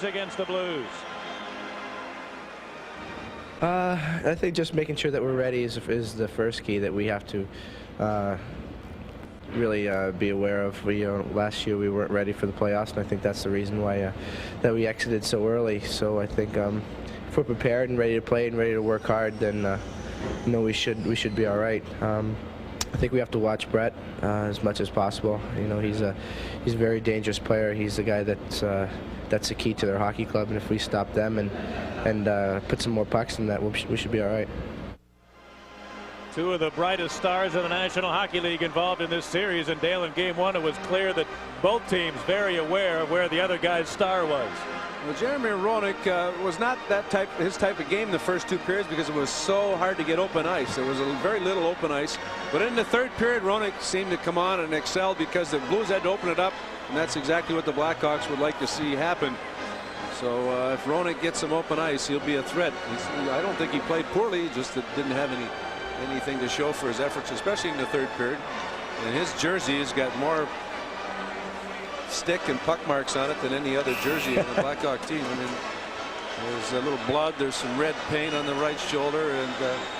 series against the Blues? I think just making sure that we're ready is the first key that we have to really be aware of. Last year we weren't ready for the playoffs, and I think that's the reason why that we exited so early. So I think if we're prepared and ready to play and ready to work hard, then we should be all right. I think we have to watch Brett as much as possible. He's a very dangerous player. He's the guy that's the key to their hockey club, and if we stop them and put some more pucks in that, we should be all right. Two of the brightest stars of the National Hockey League involved in this series, and Dale, in Game 1 it was clear that both teams very aware of where the other guy's star was. Well, Jeremy Roenick was not his type of game the first two periods because it was so hard to get open ice. There was very little open ice, but in the third period Roenick seemed to come on and excel because the Blues had to open it up, and that's exactly what the Blackhawks would like to see happen. So if Roenick gets some open ice, he'll be a threat. I don't think he played poorly, just that didn't have anything to show for his efforts, especially in the third period. And his jersey has got more stick and puck marks on it than any other jersey in the Blackhawk team. I mean, there's a little blood, there's some red paint on the right shoulder, and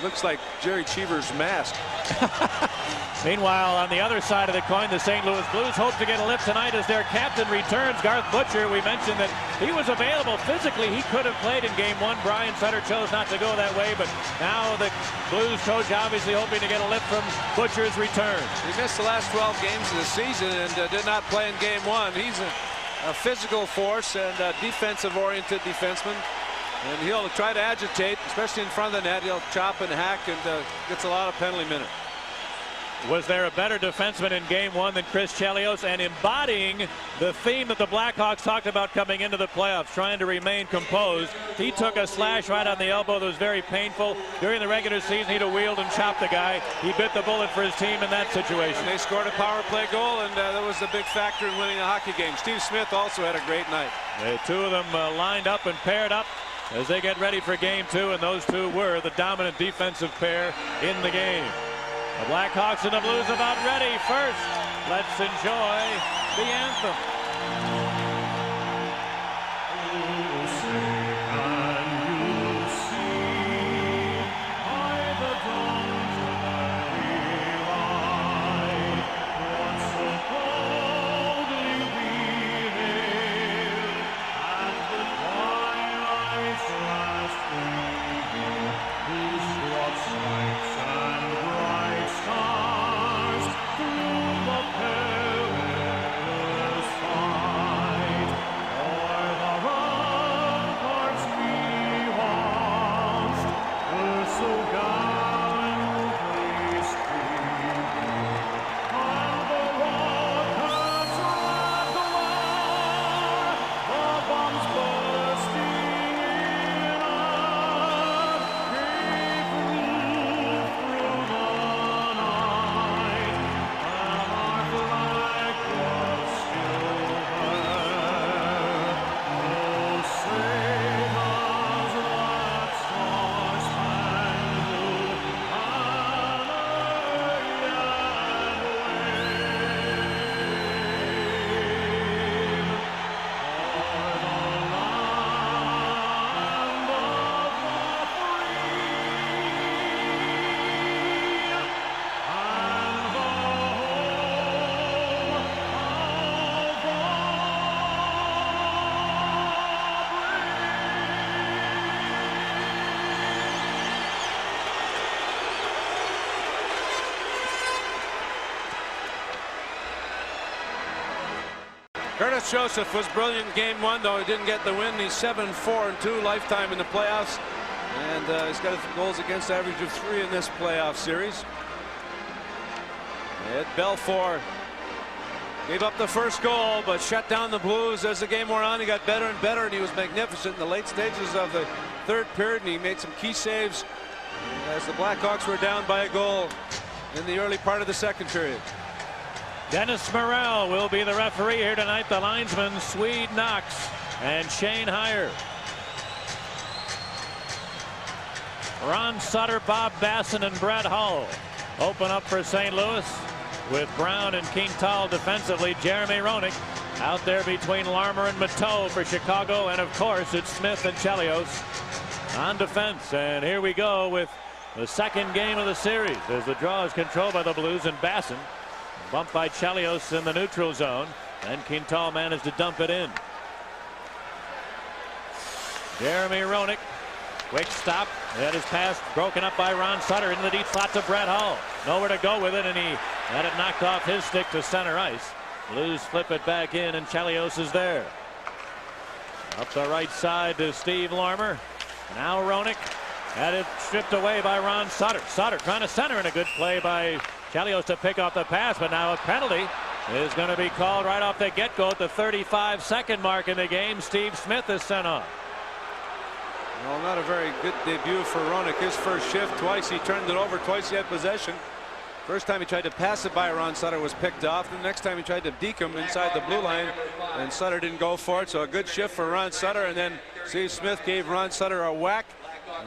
looks like Jerry Cheever's mask. Meanwhile, on the other side of the coin, the St. Louis Blues hope to get a lift tonight as their captain returns. Garth Butcher, we mentioned that he was available physically. He could have played in Game 1. Brian Sutter chose not to go that way, but now the Blues coach obviously hoping to get a lift from Butcher's return. He missed the last 12 games of the season and did not play in Game 1. He's a physical force and a defensive-oriented defenseman, and he'll try to agitate, especially in front of the net. He'll chop and hack and gets a lot of penalty minutes. Was there a better defenseman in Game 1 than Chris Chelios, and embodying the theme that the Blackhawks talked about coming into the playoffs, trying to remain composed? He took a slash right on the elbow that was very painful. During the regular season, he'd have wheeled and chopped the guy. He bit the bullet for his team in that situation. And they scored a power play goal, and that was the big factor in winning a hockey game. Steve Smith also had a great night. The two of them lined up and paired up as they get ready for Game 2, and those two were the dominant defensive pair in the game. The Blackhawks and the Blues about ready. First, let's enjoy the anthem. Curtis Joseph was brilliant in Game 1, though he didn't get the win. He's 7-4-2 lifetime in the playoffs, and he's got a goals against average of 3 in this playoff series. Ed Belfour gave up the first goal, but shut down the Blues as the game wore on. He got better and better, and he was magnificent in the late stages of the third period, and he made some key saves as the Blackhawks were down by a goal in the early part of the second period. Dennis Morrell will be the referee here tonight. The linesmen, Swede Knox and Shane Heyer. Ron Sutter, Bob Basson, and Brett Hull open up for St. Louis with Brown and Quintal defensively. Jeremy Roenick Out there between Larmer and Mateau for Chicago, and of course it's Smith and Chelios on defense. And here we go with the second game of the series as the draw is controlled by the Blues, and Basson bumped by Chelios in the neutral zone, and Quintal managed to dump it in. Jeremy Roenick, quick stop. That is pass broken up by Ron Sutter into the deep slot to Brett Hull. Nowhere to go with it, and he had it knocked off his stick to center ice. Blues flip it back in, and Chelios is there. Up the right side to Steve Larmer. Now Roenick had it stripped away by Ron Sutter. Sutter trying to center, in a good play by Chelios to pick off the pass, but now a penalty is going to be called right off the get-go at the 35-second mark in the game. Steve Smith is sent off. Well, not a very good debut for Roenick. His first shift, twice he turned it over, twice he had possession. First time he tried to pass it by Ron Sutter, was picked off. The next time he tried to deke him inside the blue line, and Sutter didn't go for it. So a good shift for Ron Sutter, and then Steve Smith gave Ron Sutter a whack,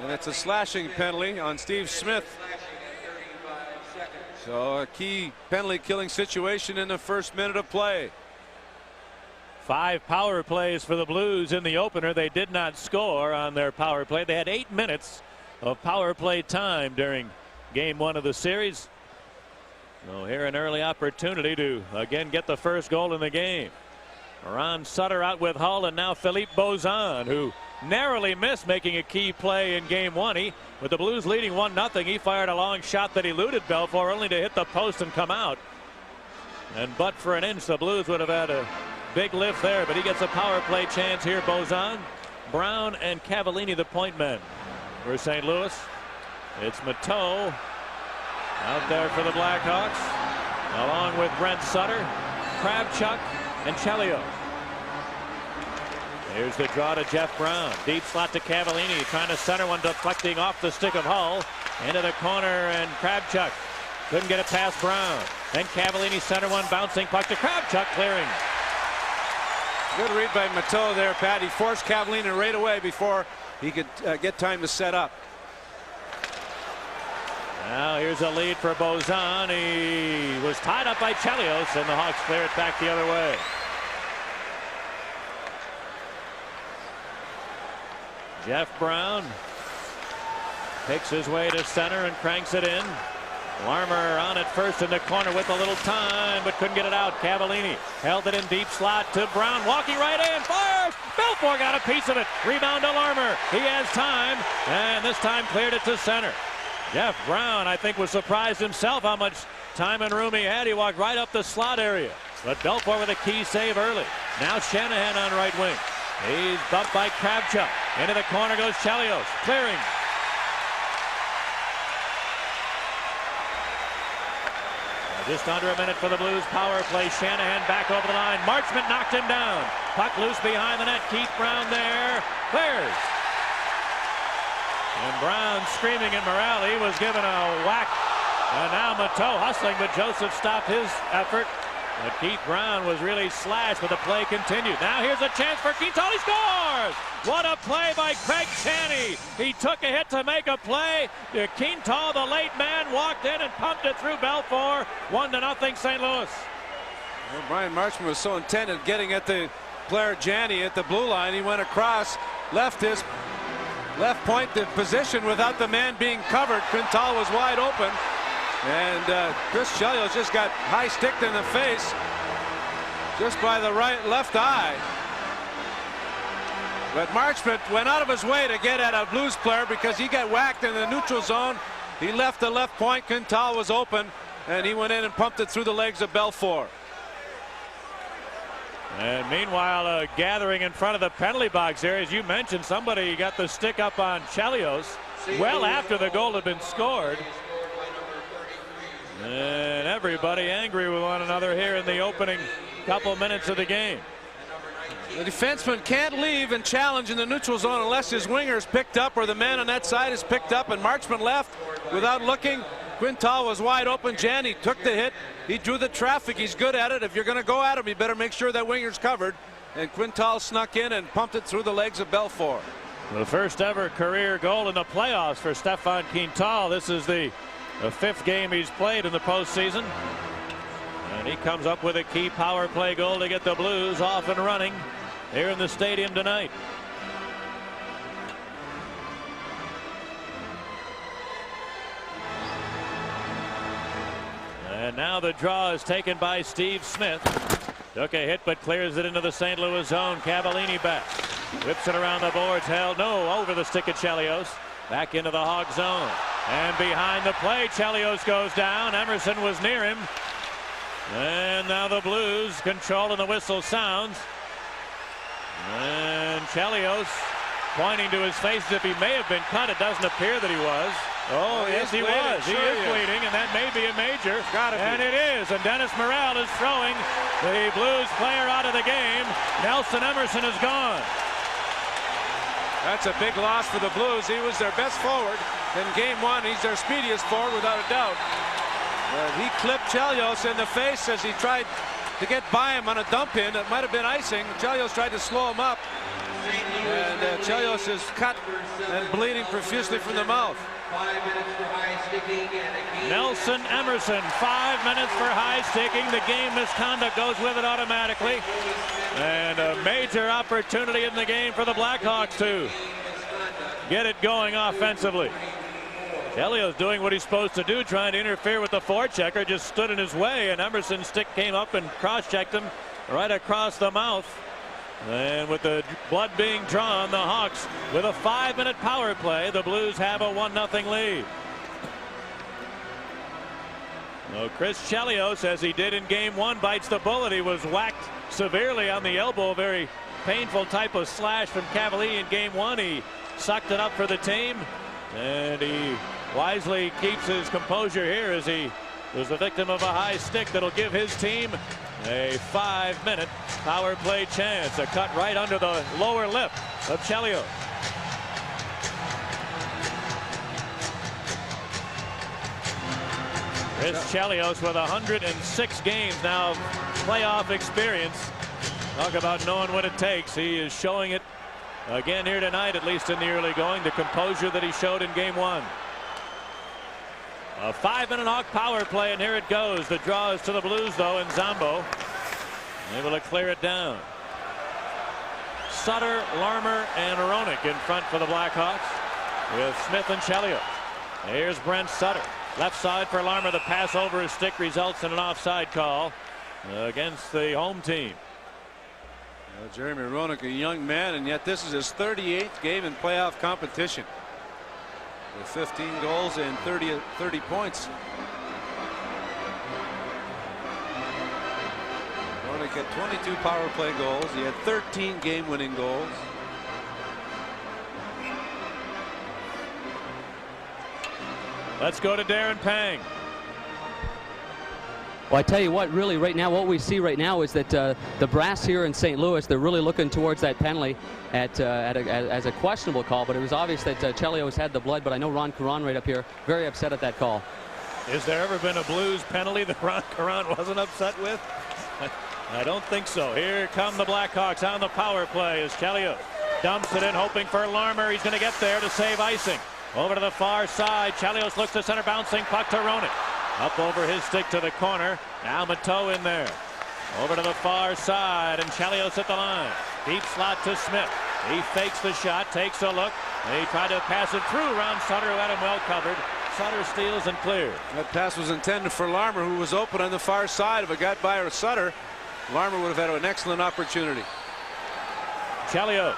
and it's a slashing penalty on Steve Smith. So a key penalty killing situation in the first minute of play. 5 power plays for the Blues in the opener. They did not score on their power play. They had 8 minutes of power play time during game 1 of the series. So here an early opportunity to again get the first goal in the game. Ron Sutter out with Hull, and now Philippe Bozan, who narrowly missed making a key play in game 1. With the Blues leading 1-0, he fired a long shot that eluded Belfour, only to hit the post and come out. And but for an inch, the Blues would have had a big lift there, but he gets a power play chance here. Bozan, Brown, and Cavallini the point men for St. Louis. It's Mateau out there for the Blackhawks, along with Brent Sutter, Kravchuk, and Chelios. Here's the draw to Jeff Brown. Deep slot to Cavallini, trying to center one, deflecting off the stick of Hull. Into the corner, and Kravchuk couldn't get it past Brown. Then Cavallini center one, bouncing puck to Kravchuk, clearing. Good read by Mateau there, Pat. He forced Cavallini right away before he could get time to set up. Now here's a lead for Bozan. He was tied up by Chelios, and the Hawks clear it back the other way. Jeff Brown picks his way to center and cranks it in. Larmer on it first in the corner with a little time, but couldn't get it out. Cavallini held it in deep slot to Brown, walking right in, fires! Belfour got a piece of it. Rebound to Larmer. He has time, and this time cleared it to center. Jeff Brown, I think, was surprised himself how much time and room he had. He walked right up the slot area, but Belfour with a key save early. Now Shanahan on right wing. He's bumped by Kravchuk. Into the corner goes Chelios, clearing. Just under a minute for the Blues power play. Shanahan back over the line. Marchment knocked him down. Puck loose behind the net. Keith Brown there. Clears. And Brown screaming in morale. He was given a whack. And now Mateau hustling, but Joseph stopped his effort. But Keith Brown was really slashed, but the play continued. Now here's a chance for Quintal. He scores! What a play by Craig Chaney. He took a hit to make a play. Quintal, the late man, walked in and pumped it through Belfour. 1-0 St. Louis. Well, Brian Marchment was so intent on getting at the player Janney at the blue line. He went across, left his left point the position without the man being covered. Quintal was wide open. And Chris Chelios just got high sticked in the face just by the left eye. But Marchment went out of his way to get at a Blues player because he got whacked in the neutral zone. He left the left point. Quintal was open, and he went in and pumped it through the legs of Belfour. And meanwhile, gathering in front of the penalty box there, as you mentioned, somebody got the stick up on Chelios well after the goal had been scored. And everybody angry with one another here in the opening couple minutes of the game. The defenseman can't leave and challenge in the neutral zone unless his winger is picked up or the man on that side is picked up, and Marchment left without looking. Quintal was wide open. Janney took the hit. He drew the traffic. He's good at it. If you're going to go at him, you better make sure that winger's covered. And Quintal snuck in and pumped it through the legs of Belfour. The first ever career goal in the playoffs for Stefan Quintal. This is the 5th game he's played in the postseason. And And he comes up with a key power play goal to get the Blues off and running here in the stadium tonight. And now the draw is taken by Steve Smith. Took a hit but clears it into the St. Louis zone. Cavallini back. Whips it around the boards. Held no over the stick of Chelios. Back into the Hog zone. And behind the play, Chelios goes down. Emerson was near him. And now the Blues control and the whistle sounds. And Chelios pointing to his face as if he may have been cut. It doesn't appear that he was. Oh, yes, he was. He is bleeding, and that may be a major. And it is. And Dennis Morel is throwing the Blues player out of the game. Nelson Emerson is gone. That's a big loss for the Blues. He was their best forward in game one. He's their speediest forward without a doubt. He clipped Chelios in the face as he tried to get by him on a dump in. It might have been icing. Chelios tried to slow him up. And Chelios is cut and bleeding profusely from the mouth. 5 minutes for high sticking. Nelson Emerson, 5 minutes for high sticking. The game misconduct goes with it automatically. And a major opportunity in the game for the Blackhawks to get it going offensively. Chelios doing what he's supposed to do, trying to interfere with the forechecker, just stood in his way, and Emerson's stick came up and cross-checked him right across the mouth. And with the blood being drawn, the Hawks with a 5-minute power play. The Blues have a 1-0 lead. Well, Chris Chelios, as he did in game one, bites the bullet. He was whacked severely on the elbow. A very painful type of slash from Cavallini in game one. He sucked it up for the team, and he wisely keeps his composure here as he was the victim of a high stick that'll give his team a 5-minute power play chance. A cut right under the lower lip of Chelios. Chris Chelios with 106 games now of playoff experience. Talk about knowing what it takes. He is showing it again here tonight, at least in the early going. The composure that he showed in game one. A 5-minute Hawk power play, and here it goes. The draw is to the Blues, though, and Zombo able to clear it down. Sutter, Larmer, and Hronek in front for the Blackhawks with Smith and Chelios. Here's Brent Sutter. Left side for Larmer. The pass over his stick results in an offside call against the home team. Jeremy Hronek, a young man, and yet this is his 38th game in playoff competition. With 15 goals and 30 points. Hronek had 22 power play goals. He had 13 game-winning goals. Let's go to Darren Pang. Well, I tell you what, really right now, what we see right now is that the brass here in St. Louis, they're really looking towards that penalty as a questionable call, but it was obvious that Chelios had the blood. But I know Ron Caron right up here very upset at that call. Has there ever been a Blues penalty that Ron Caron wasn't upset with? I don't think so. Here come the Blackhawks on the power play as Chelios dumps it in, hoping for Larmer. He's going to get there to save icing. Over to the far side. Chelios looks to center, bouncing puck to Hronek. Up over his stick to the corner. Now Mateau in there. Over to the far side, and Chelios at the line. Deep slot to Smith. He fakes the shot, takes a look, and he tried to pass it through around Sutter, who had him well covered. Sutter steals and clears. That pass was intended for Larmer, who was open on the far side. If it got by Sutter, Larmer would have had an excellent opportunity. Chelios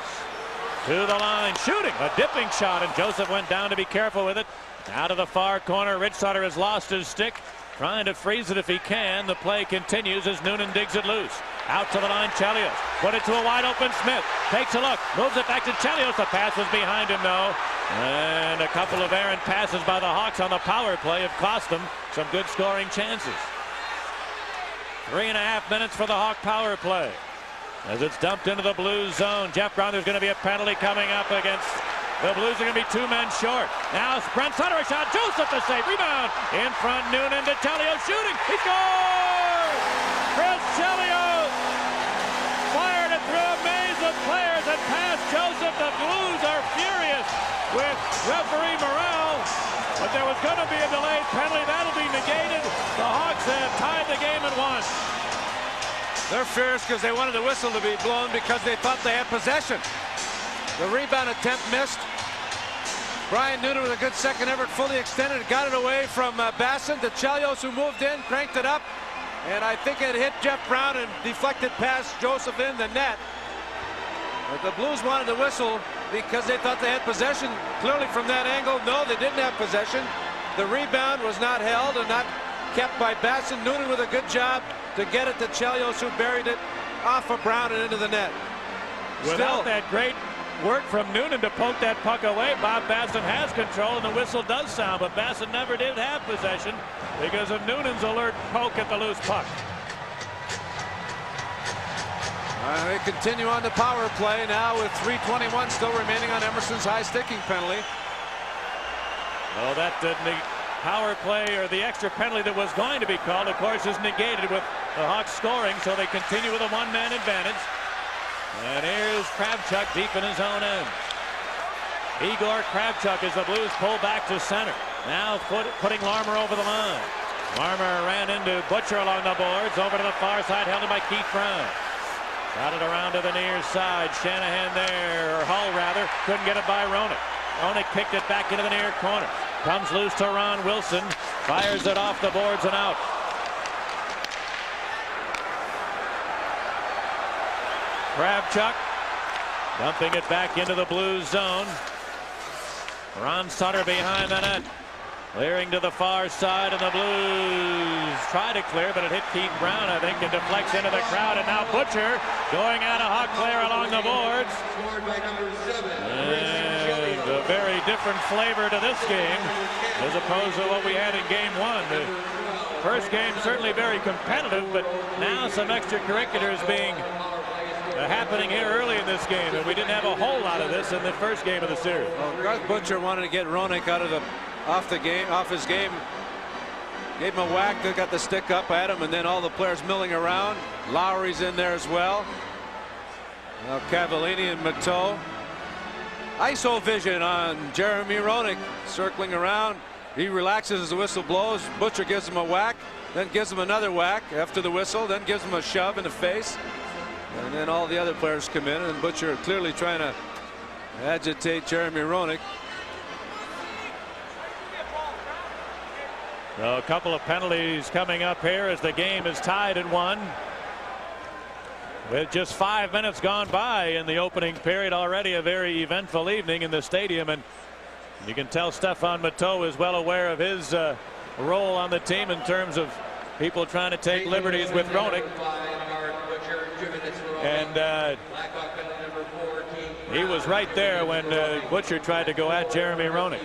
to the line, shooting a dipping shot, and Joseph went down to be careful with it. Out of the far corner, Rich Sutter has lost his stick, trying to freeze it if he can. The play continues as Noonan digs it loose. Out to the line, Chelios. Put it to a wide open Smith. Takes a look, moves it back to Chelios. The pass was behind him, though. And a couple of errant passes by the Hawks on the power play have cost them some good scoring chances. 3.5 minutes for the Hawk power play. As it's dumped into the Blues zone, Jeff Brown, there's going to be a penalty coming up against the Blues. Are going to be 2 men short. Now Brent Sutter, a shot. Joseph the save. Rebound in front. Noonan to Chelios shooting. He scores! Chris Chelios fired it through a maze of players and past Joseph. The Blues are furious with referee Morel. but there was going to be a delayed penalty. That'll be negated. The Hawks have tied the game at 1. They're fierce because they wanted the whistle to be blown because they thought they had possession. The rebound attempt missed. Brian Noonan with a good second effort, fully extended, got it away from Basson to Chelios, who moved in, cranked it up, and I think it hit Jeff Brown and deflected past Joseph in the net. But the Blues wanted the whistle because they thought they had possession. Clearly from that angle, no, they didn't have possession. The rebound was not held and not kept by Basson. Noonan with a good job to get it to Chelios, who buried it off of Brown and into the net. Without that great work from Noonan to poke that puck away, Bob Basson has control, and the whistle does sound, but Basson never did have possession because of Noonan's alert poke at the loose puck. They continue on the power play now with 3:21 still remaining on Emerson's high sticking penalty. Well, that power play, or the extra penalty that was going to be called, of course, is negated with the Hawks scoring, so they continue with a one-man advantage. And here's Kravchuk deep in his own end. Igor Kravchuk as the Blues pull back to center. Now putting Larmer over the line. Larmer ran into Butcher along the boards, over to the far side, held by Keith Brown. Got it around to the near side. Shanahan there, or Hull rather, couldn't get it by Roenick. Roenick kicked it back into the near corner. Comes loose to Ron Wilson, fires it off the boards and out. Kravchuk dumping it back into the Blues zone. Ron Sutter behind the net. Clearing to the far side, and the Blues try to clear, but it hit Keith Brown, I think, and deflects into the crowd. And now Butcher going out of Hawk Claire along the boards. And a very different flavor to this game as opposed to what we had in Game 1. The first game certainly very competitive, but now some extracurriculars being happening here early in this game, and we didn't have a whole lot of this in the first game of the series. Well, Garth Butcher wanted to get Roenick out of off his game. Gave him a whack, they got the stick up at him, and then all the players milling around. Lowry's in there as well. Now Cavallini and Mateau. ISO vision on Jeremy Roenick, circling around. He relaxes as the whistle blows. Butcher gives him a whack, then gives him another whack after the whistle, then gives him a shove in the face. And then all the other players come in, and Butcher clearly trying to agitate Jeremy Roenick. So a couple of penalties coming up here as the game is tied at 1. With just 5 minutes gone by in the opening period, already a very eventful evening in the stadium, and you can tell Stefan Mateau is well aware of his role on the team in terms of people trying to take liberties with Roenick. And he was right there when Butcher tried to go at Jeremy Roenick.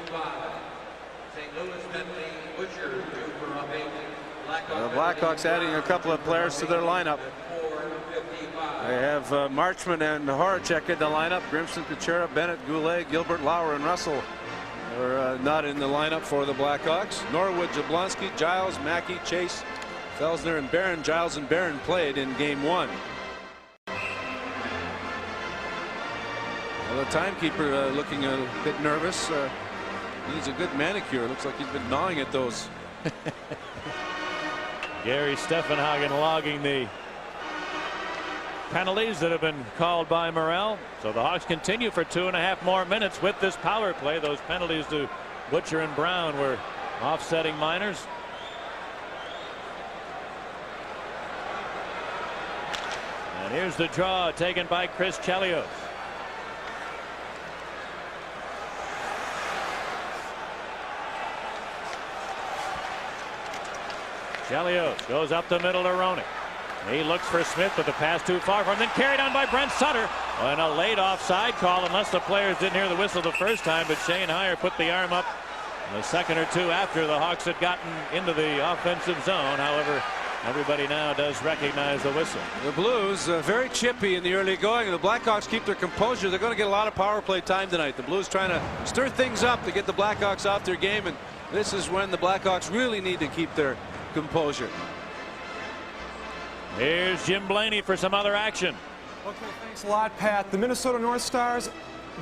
The Blackhawks adding a couple of players to their lineup. They have Marchman and Horacek in the lineup. Grimson, Kuchera, Bennett, Goulet, Gilbert, Lauer, and Russell are not in the lineup for the Blackhawks. Norwood, Jablonski, Giles, Mackey, Chase, Felsner, and Barron. Giles and Barron played in Game 1. Well, the timekeeper looking a bit nervous. Needs a good manicure. Looks like he's been gnawing at those. Gary Steffenhagen logging the penalties that have been called by Morrell. So the Hawks continue for 2.5 more minutes with this power play. Those penalties to Butcher and Brown were offsetting minors. And here's the draw taken by Chris Chelios. Chelios goes up the middle to Roenick. He looks for Smith, but the pass too far for him, then carried on by Brent Sutter. And a late offside call, unless the players didn't hear the whistle the first time, but Shane Heyer put the arm up a second or two after the Hawks had gotten into the offensive zone. However, everybody now does recognize the whistle. The Blues very chippy in the early going. The Blackhawks keep their composure. They're going to get a lot of power play time tonight. The Blues trying to stir things up to get the Blackhawks off their game, and this is when the Blackhawks really need to keep their composure. Here's Jim Blaney for some other action. Okay, thanks a lot, Pat. The Minnesota North Stars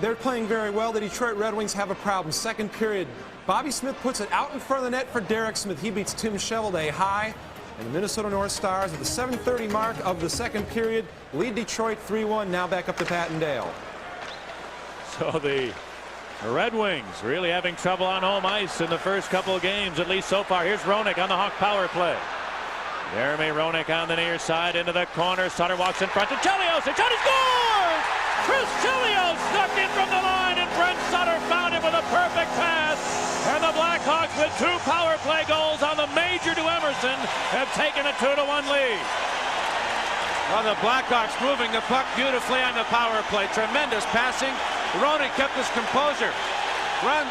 they're playing very well. The Detroit Red Wings have a problem. Second period, Bobby Smith puts it out in front of the net for Derek Smith. He beats Tim Shovelday high. And the Minnesota North Stars at the 7:30 mark of the second period lead Detroit 3-1. Now back up to Pattendale. So the Red Wings really having trouble on home ice in the first couple of games, at least so far. Here's Roenick on the Hawk power play. Jeremy Roenick on the near side into the corner. Sutter walks in front to Chelios. And shot, he scores! Chris Chelios snuck in from the line, and Brent Sutter found it with a perfect pass. And the Blackhawks, with 2 power play goals on the major to Emerson, have taken a 2-1 lead. Well, the Blackhawks moving the puck beautifully on the power play. Tremendous passing. Roenick kept his composure. Ron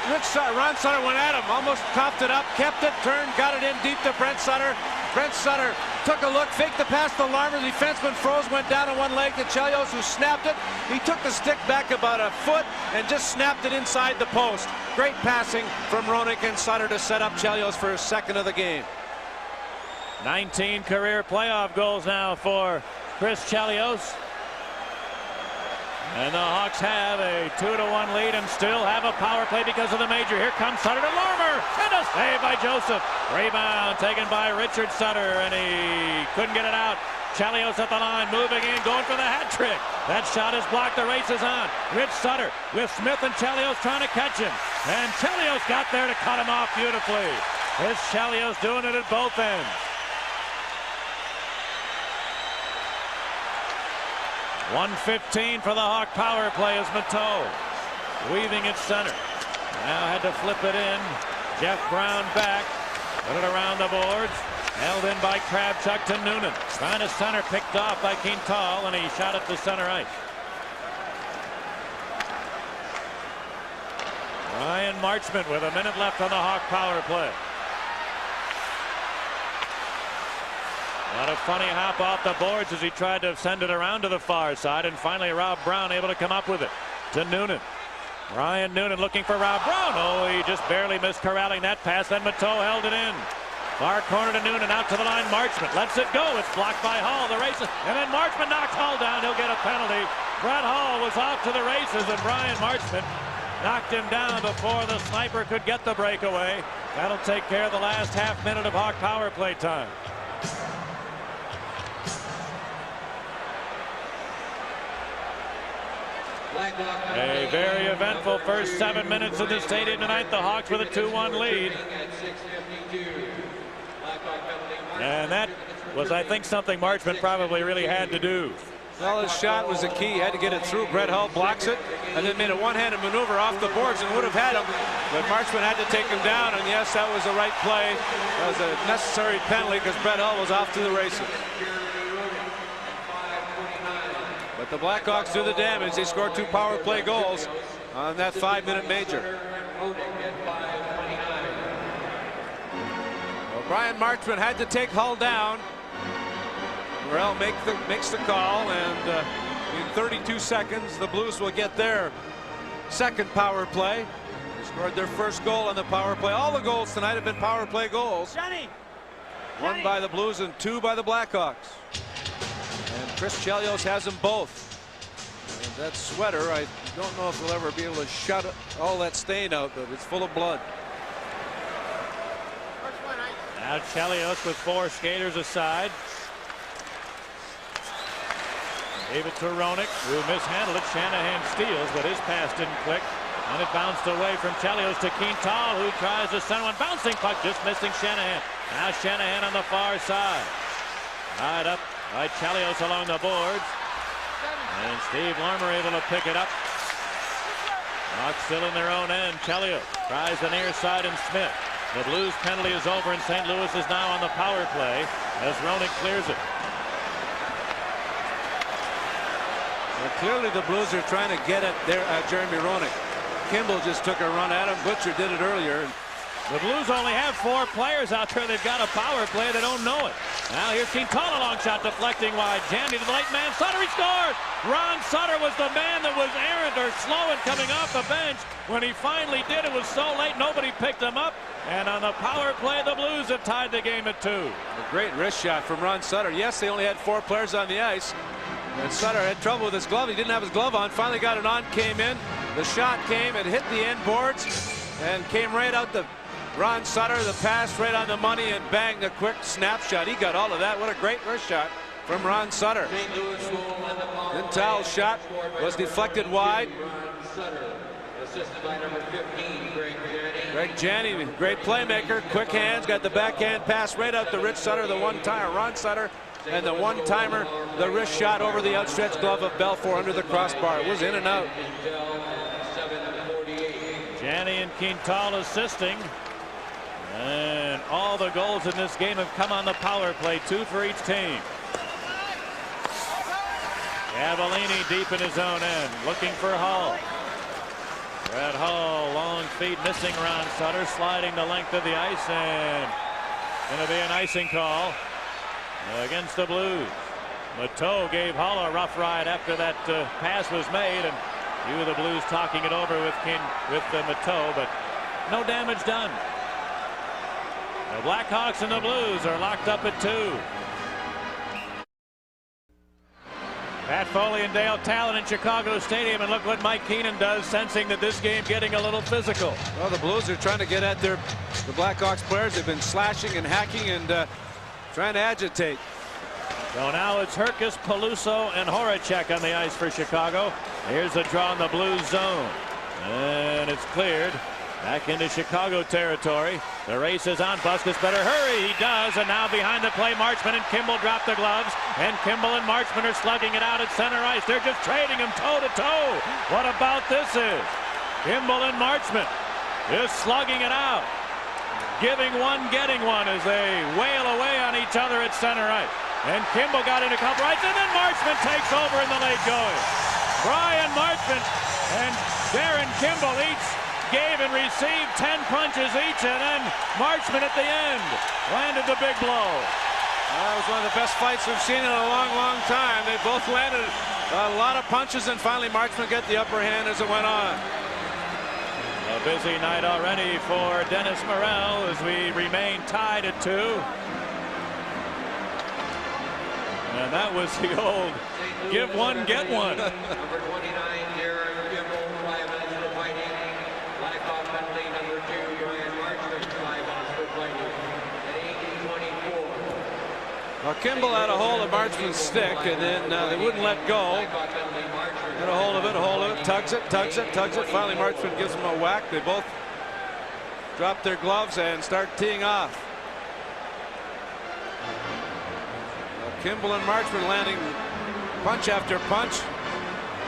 Sutter went at him, almost coughed it up, kept it, turned, got it in deep to Brent Sutter. Brent Sutter took a look, faked the pass to Larmer. The defenseman froze, went down on one leg to Chelios, who snapped it. He took the stick back about a foot and just snapped it inside the post. Great passing from Roenick and Sutter to set up Chelios for his second of the game. 19 career playoff goals now for Chris Chelios. And the Hawks have a 2-1 lead and still have a power play because of the major. Here comes Sutter to Larmer, and a save by Joseph. Rebound taken by Richard Sutter, and he couldn't get it out. Chelios at the line, moving in, going for the hat trick. That shot is blocked. The race is on. Rich Sutter with Smith and Chelios trying to catch him, and Chelios got there to cut him off beautifully. It's Chelios doing it at both ends. 1:15 for the Hawk power play as Mateau weaving at center. Now had to flip it in. Jeff Brown back. Put it around the boards. Held in by Kravchuk to Noonan. Trying to center, picked off by Quintal, and he shot it to center ice. Ryan Marchment with a minute left on the Hawk power play. What a funny hop off the boards as he tried to send it around to the far side, and finally Rob Brown able to come up with it to Noonan. Ryan Noonan looking for Rob Brown. Oh, he just barely missed corralling that pass. Then Mateau held it in. Far corner to Noonan, out to the line. Marchment lets it go. It's blocked by Hall. The races, and then Marchment knocks Hall down. He'll get a penalty. Brett Hall was off to the races, and Brian Marchment knocked him down before the sniper could get the breakaway. That'll take care of the last half minute of Hawk power play time. A very eventful first 7 minutes of the stadium tonight. The Hawks with a 2-1 lead. And that was, I think, something Marchment probably really had to do. Well, his shot was the key. He had to get it through. Brett Hull blocks it and then made a one-handed maneuver off the boards and would have had him. But Marchment had to take him down, and yes, that was the right play. That was a necessary penalty because Brett Hull was off to the races. But the Blackhawks do the damage. They scored 2 power play goals on that 5-minute major. Well, Brian Marchment had to take Hull down. Morrell makes the call, and in 32 seconds, the Blues will get their second power play. They scored their first goal on the power play. All the goals tonight have been power play goals. One by the Blues and 2 by the Blackhawks. And Chris Chelios has them both. And that sweater, I don't know if we'll ever be able to shut all that stain out, but it's full of blood. Now Chelios with 4 skaters aside. Gave it to Roenick, who mishandled it. Shanahan steals, but his pass didn't click. And it bounced away from Chelios to Quintal, who tries to send one. Bouncing puck, just missing Shanahan. Now Shanahan on the far side. Tied up by Chelios along the boards. And Steve Larmer able to pick it up. Hawks still in their own end. Chelios tries the near side, and Smith. The Blues penalty is over, and St. Louis is now on the power play as Roenick clears it. Well, clearly the Blues are trying to get at Jeremy Roenick. Kimball just took a run at him. Butcher did it earlier. The Blues only have 4 players out there. They've got a power play. They don't know it. Now here's Quintal, a long shot deflecting wide. Jandy to the late man. Sutter, he scored! Ron Sutter was the man that was errant or slow in coming off the bench. When he finally did, it was so late nobody picked him up. And on the power play, the Blues have tied the game at 2. A great wrist shot from Ron Sutter. Yes, they only had 4 players on the ice. And Sutter had trouble with his glove. He didn't have his glove on. Finally got it on, came in, The shot came, it hit the end boards and came right out to Ron Sutter. The pass right on the money and bang, the quick snapshot. He got all of that. What a great wrist shot from Ron Sutter. Mintal's shot was deflected wide. Assisted by number 15, Greg Janney, great playmaker, quick hands, got the backhand pass right out to Rich Sutter, the one-timer, Ron Sutter, and the one-timer, the wrist shot over the outstretched glove of Belfour under the crossbar. It was in and out. Janney and Quintal assisting. And all the goals in this game have come on the power play, 2 for each team. Cavallini deep in his own end, looking for Hull. Brett Hull, long feed, missing Ron Sutter, sliding the length of the ice, and going to be an icing call against the Blues. Mateau gave Hull a rough ride after that pass was made, and you the Blues talking it over with Mateau, but no damage done. The Blackhawks and the Blues are locked up at 2. Pat Foley and Dale Talon in Chicago Stadium, and look what Mike Keenan does, sensing that this game getting a little physical. Well, the Blues are trying to get at the Blackhawks players. They've been slashing and hacking and trying to agitate. So now it's Herkus, Peluso, and Horacek on the ice for Chicago. Here's the draw in the Blues zone, and it's cleared. Back into Chicago territory. The race is on. Busquets better hurry. He does. And now behind the play, Marchment and Kimball drop the gloves. And Kimball and Marchment are slugging it out at center ice. They're just trading him toe to toe. What about this is? Kimball and Marchment just slugging it out. Giving one, getting one as they wail away on each other at center ice. And Kimball got in a couple rights. And then Marchment takes over in the late going. Brian Marchment and Darren Kimball each gave and received 10 punches each, and then Marchment at the end landed the big blow. That was one of the best fights we've seen in a long, long time. They both landed a lot of punches, and finally Marchment got the upper hand as it went on. A busy night already for Dennis Morel as we remain tied at 2. And that was the old give one, get one. Number 29, Darren Kimball, 5 minutes for fighting. Blackhawk penalty number 2, Brian Marchment, 5 minutes for fighting. At 18:24. Well, Kimball had a hold of Marchment's stick, and then they wouldn't let go. Got a hold of it, tugs it. Finally, Marchment gives him a whack. They both drop their gloves and start teeing off. Kimball and Marchment landing punch after punch.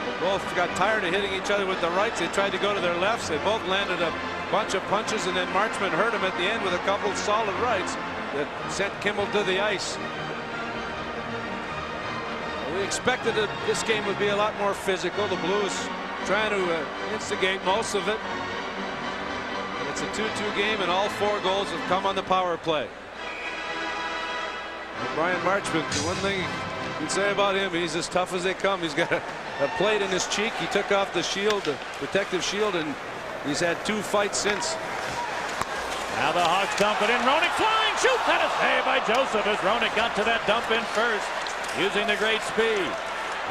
They both got tired of hitting each other with the rights. They tried to go to their lefts. They both landed a bunch of punches, and then Marchment hurt him at the end with a couple solid rights that sent Kimball to the ice. We expected that this game would be a lot more physical. The Blues trying to instigate most of it. And it's a 2-2 game, and all 4 goals have come on the power play. Brian Marchment, the one thing you can say about him, he's as tough as they come. He's got a plate in his cheek. He took off the shield, the protective shield, and he's had 2 fights since. Now the Hawks dump it in. Roenick flying, shoots, and a save by Joseph as Roenick got to that dump in first, using the great speed.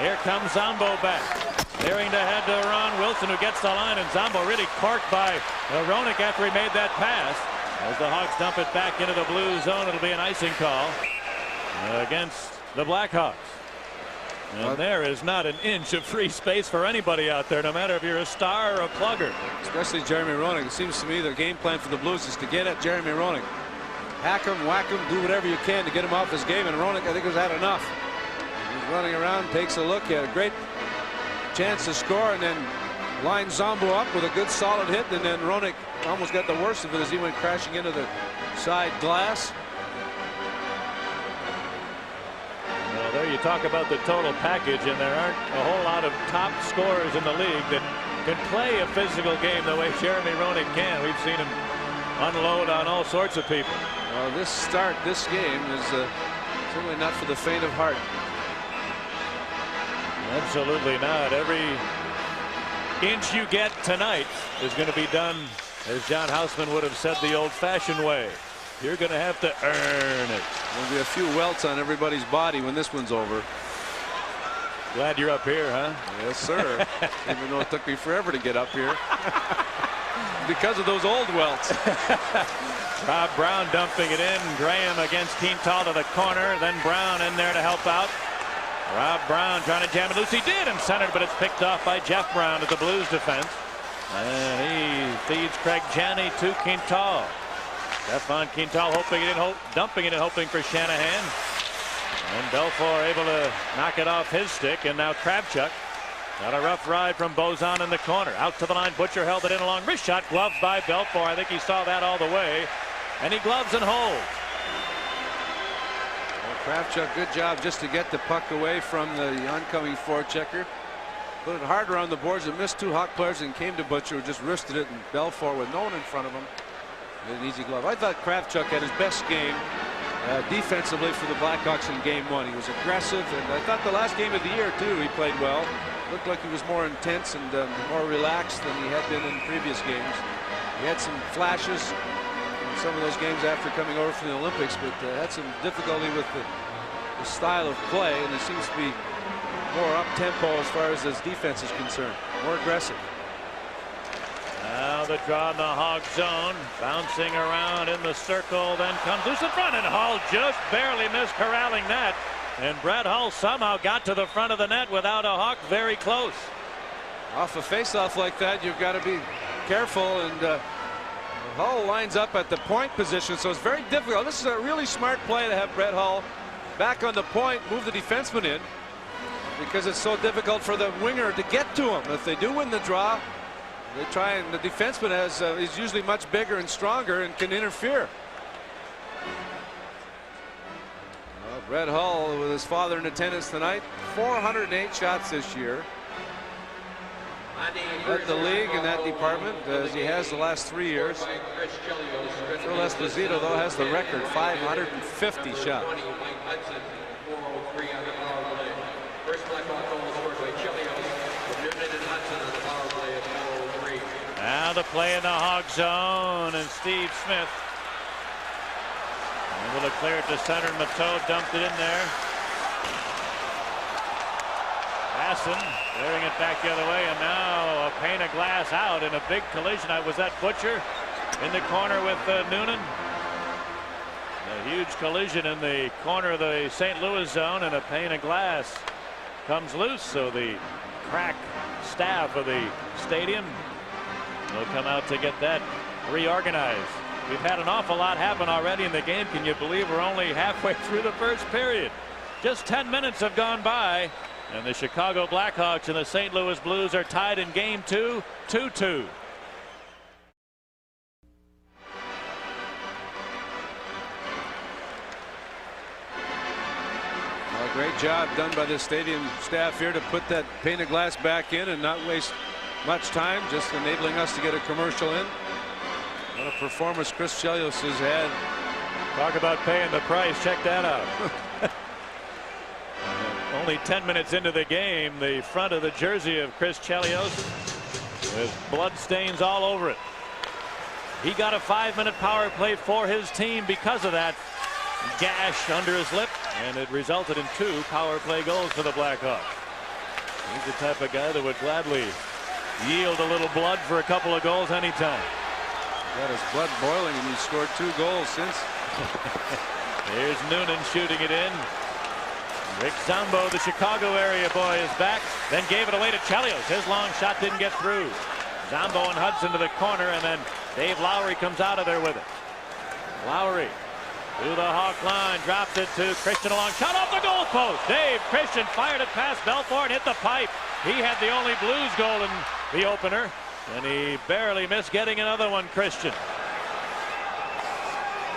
Here comes Zombo back. Clearing to head to Ron Wilson, who gets the line, and Zombo really corked by Roenick after he made that pass. As the Hawks dump it back into the blue zone, it'll be an icing call against the Blackhawks. And there is not an inch of free space for anybody out there, no matter if you're a star or a plugger. Especially Jeremy Roenick. It seems to me the game plan for the Blues is to get at Jeremy Roenick. Hack him, whack him, do whatever you can to get him off his game. And Roenick, I think, has had enough. He's running around, takes a look, he had a great chance to score, and then lines Zombo up with a good solid hit, and then Roenick almost got the worst of it as he went crashing into the side glass. Well, there you talk about the total package, and there aren't a whole lot of top scorers in the league that can play a physical game the way Jeremy Roenick can. We've seen him unload on all sorts of people. Well, this game is certainly not for the faint of heart. Absolutely not. Every inch you get tonight is going to be done, as John Houseman would have said, the old-fashioned way. You're going to have to earn it. There'll be a few welts on everybody's body when this one's over. Glad you're up here, huh? Yes, sir. Even though it took me forever to get up here. Because of those old welts. Rob Brown dumping it in. Graham against Quintal to the corner. Then Brown in there to help out. Rob Brown trying to jam it loose. He did and centered, but it's picked off by Jeff Brown at the Blues defense. And he feeds Craig Janney to Quintal. Stefan Quintal hoping it in, dumping it and hoping for Shanahan. And Belfour able to knock it off his stick. And now Kravchuk got a rough ride from Bozan in the corner. Out to the line. Butcher held it in along wrist shot. Gloved by Belfour. I think he saw that all the way. And he gloves and holds. Kravchuk, good job just to get the puck away from the oncoming forechecker. Put it harder on the boards and missed 2 Hawk players and came to Butcher, who just wristed it, and Belfour with no one in front of him. An easy glove. I thought Kravchuk had his best game defensively for the Blackhawks in game 1. He was aggressive, and I thought the last game of the year too he played well. Looked like he was more intense and more relaxed than he had been in previous games. He had some flashes in some of those games after coming over from the Olympics, but had some difficulty with the style of play, and it seems to be more up-tempo as far as his defense is concerned. More aggressive. Now the draw in the Hog zone. Bouncing around in the circle. Then comes loose in front. And Hull just barely missed corralling that. And Brett Hull somehow got to the front of the net without a Hawk very close. Off a face-off like that, you've got to be careful. And Hull lines up at the point position. So it's very difficult. This is a really smart play to have Brett Hull back on the point. Move the defenseman in. Because it's so difficult for the winger to get to him. If they do win the draw, they try, and the defenseman is usually much bigger and stronger and can interfere. Brett Hull with his father in attendance tonight. 408 shots this year. Led the league in that department as he has the last 3 years. Phil Esposito, though, has the record, 550 shots. Now the play in the Hog zone, and Steve Smith able to clear it to center. Mateau dumped it in there. Hassan clearing it back the other way, and now a pane of glass out in a big collision. Was that Butcher in the corner with Noonan? A huge collision in the corner of the St. Louis zone, and a pane of glass comes loose. So the crack staff of the stadium will come out to get that reorganized. We've had an awful lot happen already in the game. Can you believe we're only halfway through the first period? Just 10 minutes have gone by, and the Chicago Blackhawks and the St. Louis Blues are tied in game 2, 2-2. Great job done by the stadium staff here to put that pane of glass back in and not waste much time, just enabling us to get a commercial in. What a performance Chris Chelios has had. Talk about paying the price. Check that out. Only 10 minutes into the game, the front of the jersey of Chris Chelios with blood stains all over it. He got a 5-minute power play for his team because of that gash under his lip, and it resulted in 2 power play goals for the Blackhawks. He's the type of guy that would gladly yield a little blood for a couple of goals anytime. Got his blood boiling, and he scored 2 goals since. Here's Noonan shooting it in. Rick Zombo, the Chicago area boy, is back. Then gave it away to Chelios. His long shot didn't get through. Zombo and Hudson to the corner, and then Dave Lowry comes out of there with it. Lowry to the Hawk line, drops it to Christian, a long shot off the goal post. Dave Christian fired it past Belfour and hit the pipe. He had the only Blues goal in the opener, and he barely missed getting another one. Christian.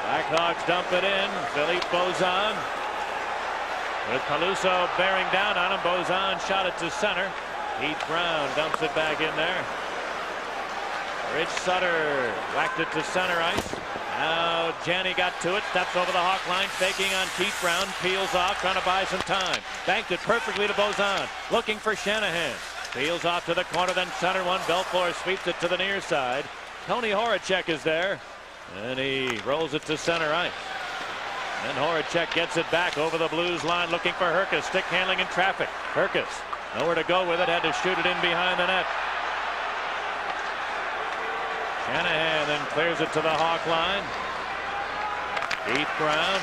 Blackhawks dump it in. Philippe Bozan with Paluso bearing down on him. Bozan shot it to center. Heath Brown dumps it back in there. Rich Sutter whacked it to center ice. Now Janney got to it, steps over the Hawk line, faking on Keith Brown, peels off, trying to buy some time. Banked it perfectly to Bozan, looking for Shanahan. Peels off to the corner, then center one. Belfour sweeps it to the near side. Tony Horacek is there, and he rolls it to center ice. And Horacek gets it back over the Blues line, looking for Herkus. Stick handling in traffic. Herkus nowhere to go with it. Had to shoot it in behind the net. Shanahan then clears it to the Hawk line. Keith Brown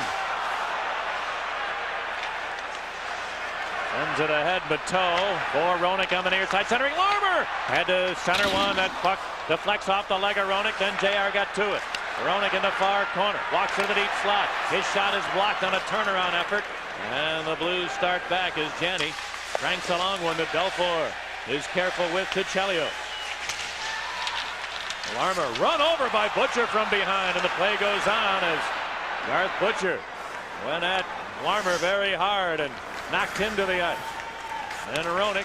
sends it ahead. Bateau for Roenick on the near side. Centering Larmer had to center one. That puck deflects off the leg of Roenick. Then JR got to it. Roenick in the far corner. Walks into the deep slot. His shot is blocked on a turnaround effort. And the Blues start back as Janney cranks a long one that Belfour is careful with to Chelios. Larmer run over by Butcher from behind, and the play goes on as Garth Butcher went at Larmer very hard and knocked him to the ice. And Roenick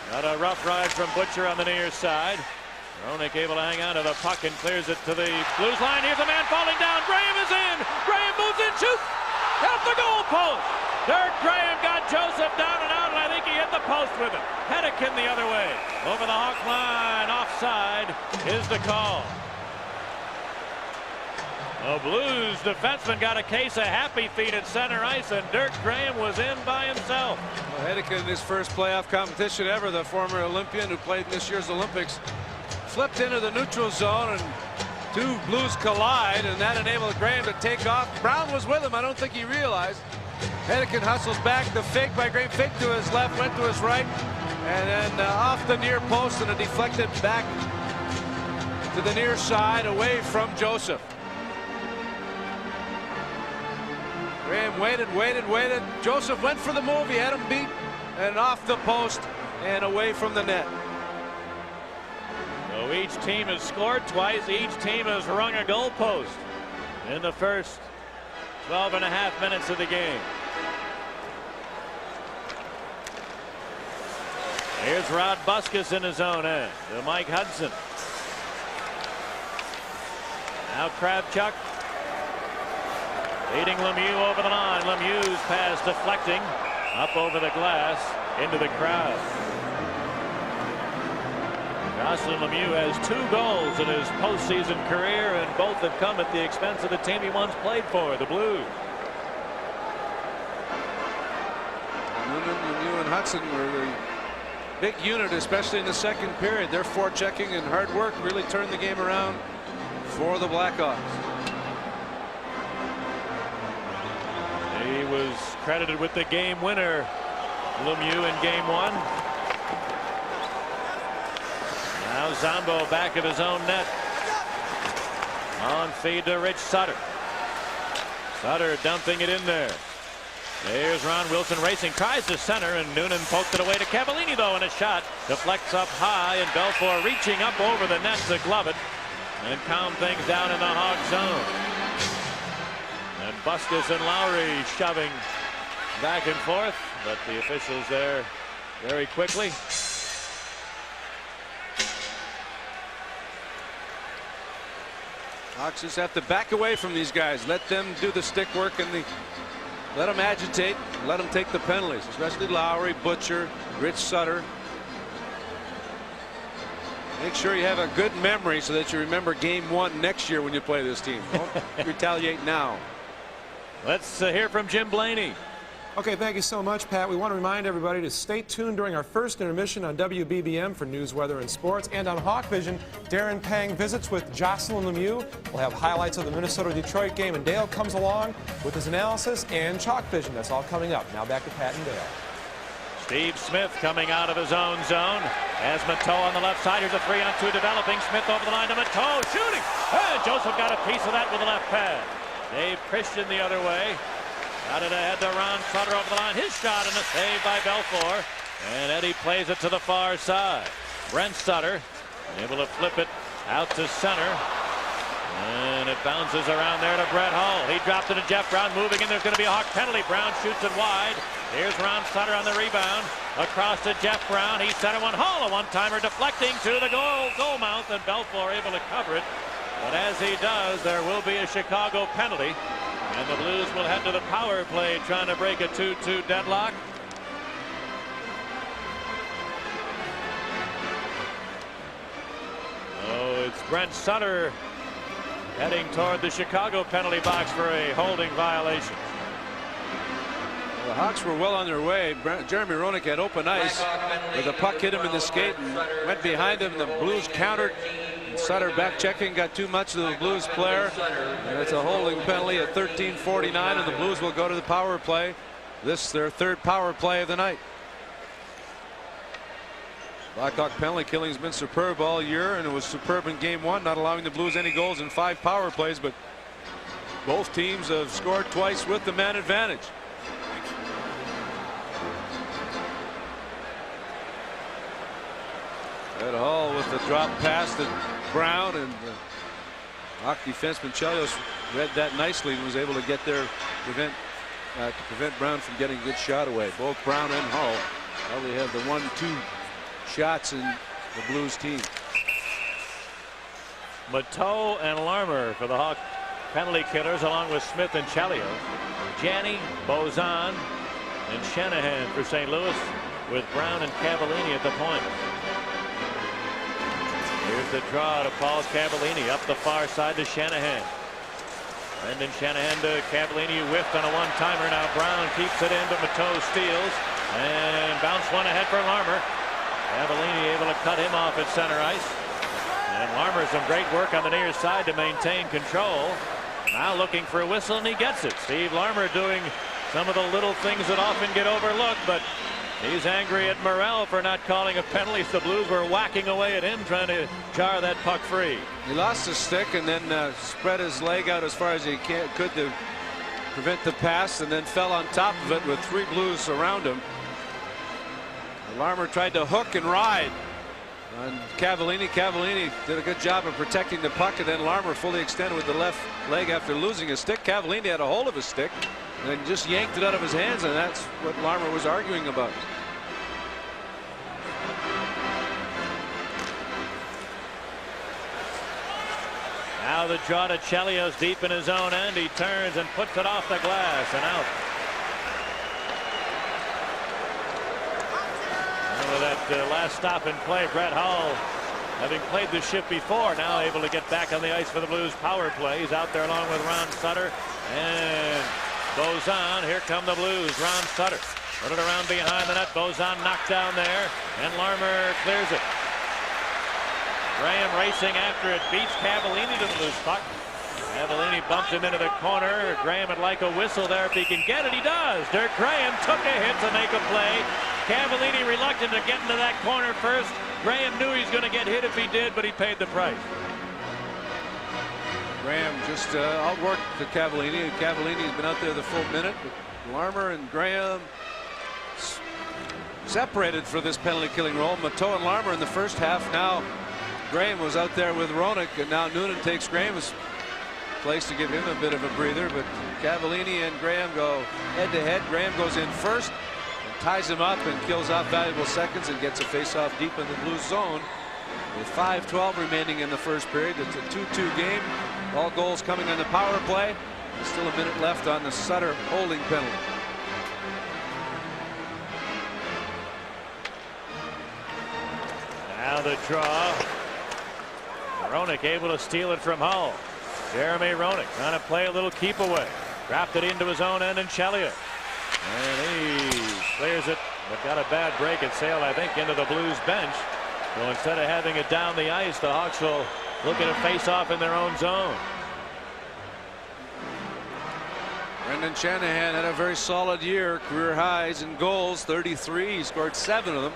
got a rough ride from Butcher on the near side. Roenick able to hang on to the puck and clears it to the Blues line. Here's a man falling down. Graham is in. Graham moves in, shoots at the goal post. Dirk Graham got Joseph down and out, and I think he hit the post with it. Hedekin the other way. Over the Hawk line, offside is the call. The Blues defenseman got a case of happy feet at center ice, and Dirk Graham was in by himself. Well, Hedekin, his first playoff competition ever, the former Olympian who played in this year's Olympics, flipped into the neutral zone, and two Blues collide, and that enabled Graham to take off. Brown was with him. I don't think he realized. Hedekin hustles back. The fake by Graham. Fake to his left, went to his right, and then off the near post, and it deflected back to the near side away from Joseph. Graham waited. Joseph went for the move. He had him beat, and off the post and away from the net. So each team has scored twice. Each team has rung a goalpost in the first 12.5 minutes of the game. Here's Rod Buskus in his own end to Mike Hudson. Now Kravchuk leading Lemieux over the line. Lemieux's pass deflecting up over the glass into the crowd. Jocelyn Lemieux has 2 goals in his postseason career, and both have come at the expense of the team he once played for, the Blues. Noonan, Lemieux, and Hudson were a big unit, especially in the second period. Their forechecking and hard work really turned the game around for the Blackhawks. He was credited with the game winner, Lemieux, in game 1. Now Zombo back of his own net. On feed to Rich Sutter. Sutter dumping it in there. There's Ron Wilson racing, tries to center, and Noonan poked it away to Cavallini, though, and a shot deflects up high, and Belfour reaching up over the net to glove it and calm things down in the Hawk zone. And Buskus and Lowry shoving back and forth, but the officials there very quickly. Hawks just have to back away from these guys. Let them do the stick work and let them agitate. Let them take the penalties, especially Lowry, Butcher, Rich Sutter. Make sure you have a good memory so that you remember game 1 next year when you play this team. Don't retaliate now. Let's hear from Jim Blaney. Okay, thank you so much, Pat. We want to remind everybody to stay tuned during our first intermission on WBBM for news, weather, and sports. And on Hawk Vision, Darren Pang visits with Jocelyn Lemieux. We'll have highlights of the Minnesota-Detroit game, and Dale comes along with his analysis and Chalk Vision. That's all coming up. Now back to Pat and Dale. Steve Smith coming out of his own zone. As Mateau on the left side. Here's a 3-on-2 developing. Smith over the line to Mateau, shooting. And Joseph got a piece of that with the left pad. Dave Christian the other way. Got it ahead to Ron Sutter over the line. His shot and a save by Belfour. And Eddie plays it to the far side. Brent Sutter able to flip it out to center. And it bounces around there to Brett Hull. He dropped it to Jeff Brown. Moving in. There's going to be a Hawk penalty. Brown shoots it wide. Here's Ron Sutter on the rebound. Across to Jeff Brown. He centered one. Hull, a one-timer deflecting to the goal mouth. And Belfour able to cover it. But as he does, there will be a Chicago penalty. And the Blues will head to the power play, trying to break a 2-2 deadlock. Oh, it's Brent Sutter heading toward the Chicago penalty box for a holding violation. Well, the Hawks were well on their way. Jeremy Roenick had open ice, but the puck hit him in the skate and went behind him. The Blues countered. And Sutter back checking, got too much of the Blues player, and it's a holding penalty at 13:49, and the Blues will go to the power play. This their third power play of the night. Blackhawk penalty killing has been superb all year, and it was superb in game one, not allowing the Blues any goals in 5 power plays, but both teams have scored twice with the man advantage. Ed Hall with the drop pass to Brown, and Hawk defenseman Chelios read that nicely and was able to get there to prevent Brown from getting a good shot away. Both Brown and Hall probably have the 1-2 shots in the Blues team. Mateau and Larmer for the Hawk penalty killers, along with Smith and Chelios. Janney, Bozan, and Shanahan for St. Louis, with Brown and Cavallini at the point. Here's the draw to Paul Cavallini up the far side to Shanahan. Brendan Shanahan to Cavallini, who whiffed on a one-timer. Now Brown keeps it in, but Mateau steals and bounce one ahead for Larmer. Cavallini able to cut him off at center ice. And Larmer some great work on the near side to maintain control. Now looking for a whistle, and he gets it. Steve Larmer doing some of the little things that often get overlooked, but he's angry at Morrell for not calling a penalty. The Blues were whacking away at him, trying to jar that puck free. He lost his stick and then spread his leg out as far as he could to prevent the pass, and then fell on top of it with 3 Blues around him. Larmer tried to hook and ride on Cavallini. Cavallini did a good job of protecting the puck, and then Larmer fully extended with the left leg after losing his stick. Cavallini had a hold of his stick and just yanked it out of his hands, and that's what Larmer was arguing about. Now the draw to Chelios deep in his own end. He turns and puts it off the glass and out. That last stop and play, Brett Hull, having played the shift before, now able to get back on the ice for the Blues power play. He's out there along with Ron Sutter and Bozan. Here come the Blues. Ron Sutter put it around behind the net. Bozan knocked down there, and Larmer clears it. Graham racing after it, beats Cavallini to the loose puck. Cavallini bumped him into the corner. Graham would like a whistle there if he can get it. He does. Dirk Graham took a hit to make a play. Cavallini reluctant to get into that corner first. Graham knew he was going to get hit if he did, but he paid the price. Graham just outworked the Cavallini. Cavallini's been out there the full minute. But Larmer and Graham separated for this penalty killing role. Mateau and Larmer in the first half. Now Graham was out there with Roenick, and now Noonan takes Graham's place to give him a bit of a breather. But Cavallini and Graham go head to head. Graham goes in first, ties him up and kills off valuable seconds, and gets a face-off deep in the Blues zone with 5:12 remaining in the first period. It's a 2-2 game. All goals coming on the power play. There's still a minute left on the Sutter holding penalty. Now the draw. Roenick able to steal it from Hull. Jeremy Roenick trying to play a little keep away. Dropped it into his own end, and Chelios. And he clears it, but got a bad break. It sailed, I think, into the Blues bench. So instead of having it down the ice, the Hawks will look at a face-off in their own zone. Brendan Shanahan had a very solid year. Career highs in goals, 33. He scored 7 of them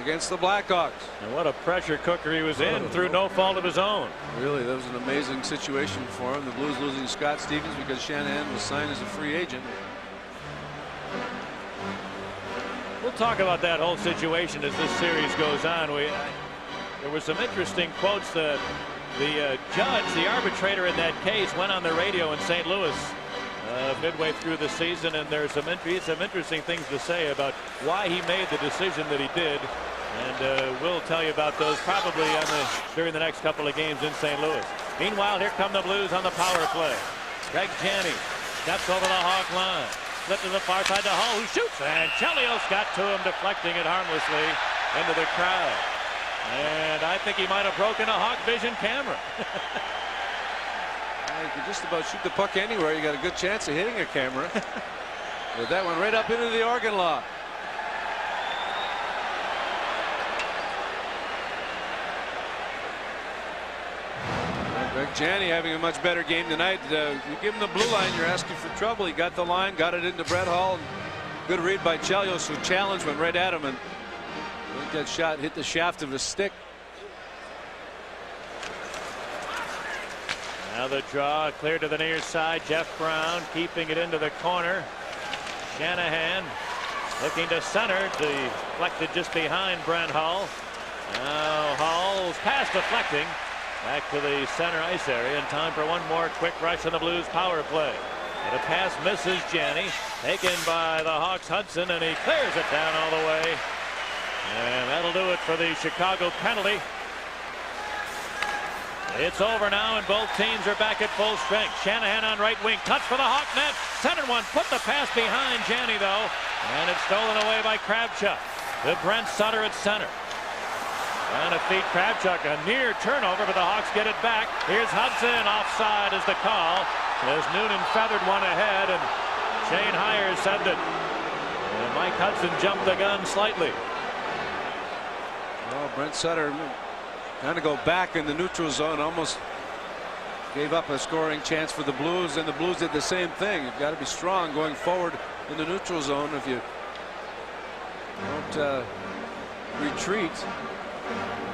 against the Blackhawks. And what a pressure cooker he was in through no fault of his own. Really, that was an amazing situation for him. The Blues losing Scott Stevens because Shanahan was signed as a free agent. We'll talk about that whole situation as this series goes on. There were some interesting quotes. The judge, the arbitrator in that case, went on the radio in St. Louis midway through the season, and there's some interesting things to say about why he made the decision that he did. And we'll tell you about those probably during the next couple of games in St. Louis. Meanwhile, here come the Blues on the power play. Greg Janney steps over the Hawk line. Flip to the far side to Hull, who shoots, and Chelios got to him, deflecting it harmlessly into the crowd. And I think he might have broken a Hawk Vision camera. You can just about shoot the puck anywhere. You got a good chance of hitting a camera. But that one right up into the organ lock. Greg Janney having a much better game tonight. You give him the blue line, you're asking for trouble. He got the line, got it into Brett Hull. Good read by Chelios, who challenged, went right at him, and I think that shot hit the shaft of his stick. Now the draw clear to the near side. Jeff Brown keeping it into the corner. Shanahan looking to center, deflected just behind Brent Hull. Now Hull's pass deflecting back to the center ice area, in time for one more quick rush on the Blues power play. And a pass misses Janney, taken by the Hawks Hudson, and he clears it down all the way. And that'll do it for the Chicago penalty. It's over now, and both teams are back at full strength. Shanahan on right wing, cuts for the Hawk net. Centered one, put the pass behind Janney, though. And it's stolen away by Kravchuk. To Brent Sutter at center. Trying to feed Kravchuk, a near turnover, but the Hawks get it back. Here's Hudson, offside is the call. As Noonan feathered one ahead, and Shane Heyer said that Mike Hudson jumped the gun slightly. Well, Brent Sutter trying to go back in the neutral zone, almost gave up a scoring chance for the Blues, and the Blues did the same thing. You've got to be strong going forward in the neutral zone. If you don't retreat,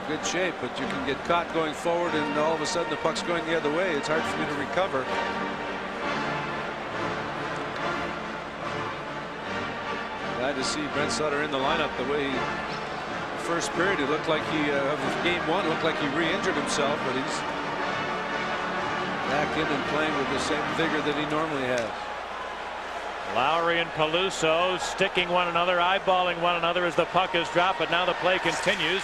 good shape, but you can get caught going forward, and all of a sudden the puck's going the other way. It's hard for you to recover. Glad to see Brent Sutter in the lineup. The way first period, it looked like he of game one, looked like he re-injured himself, but he's back in and playing with the same vigor that he normally has. Lowry and Peluso sticking one another, eyeballing one another as the puck is dropped, but now the play continues.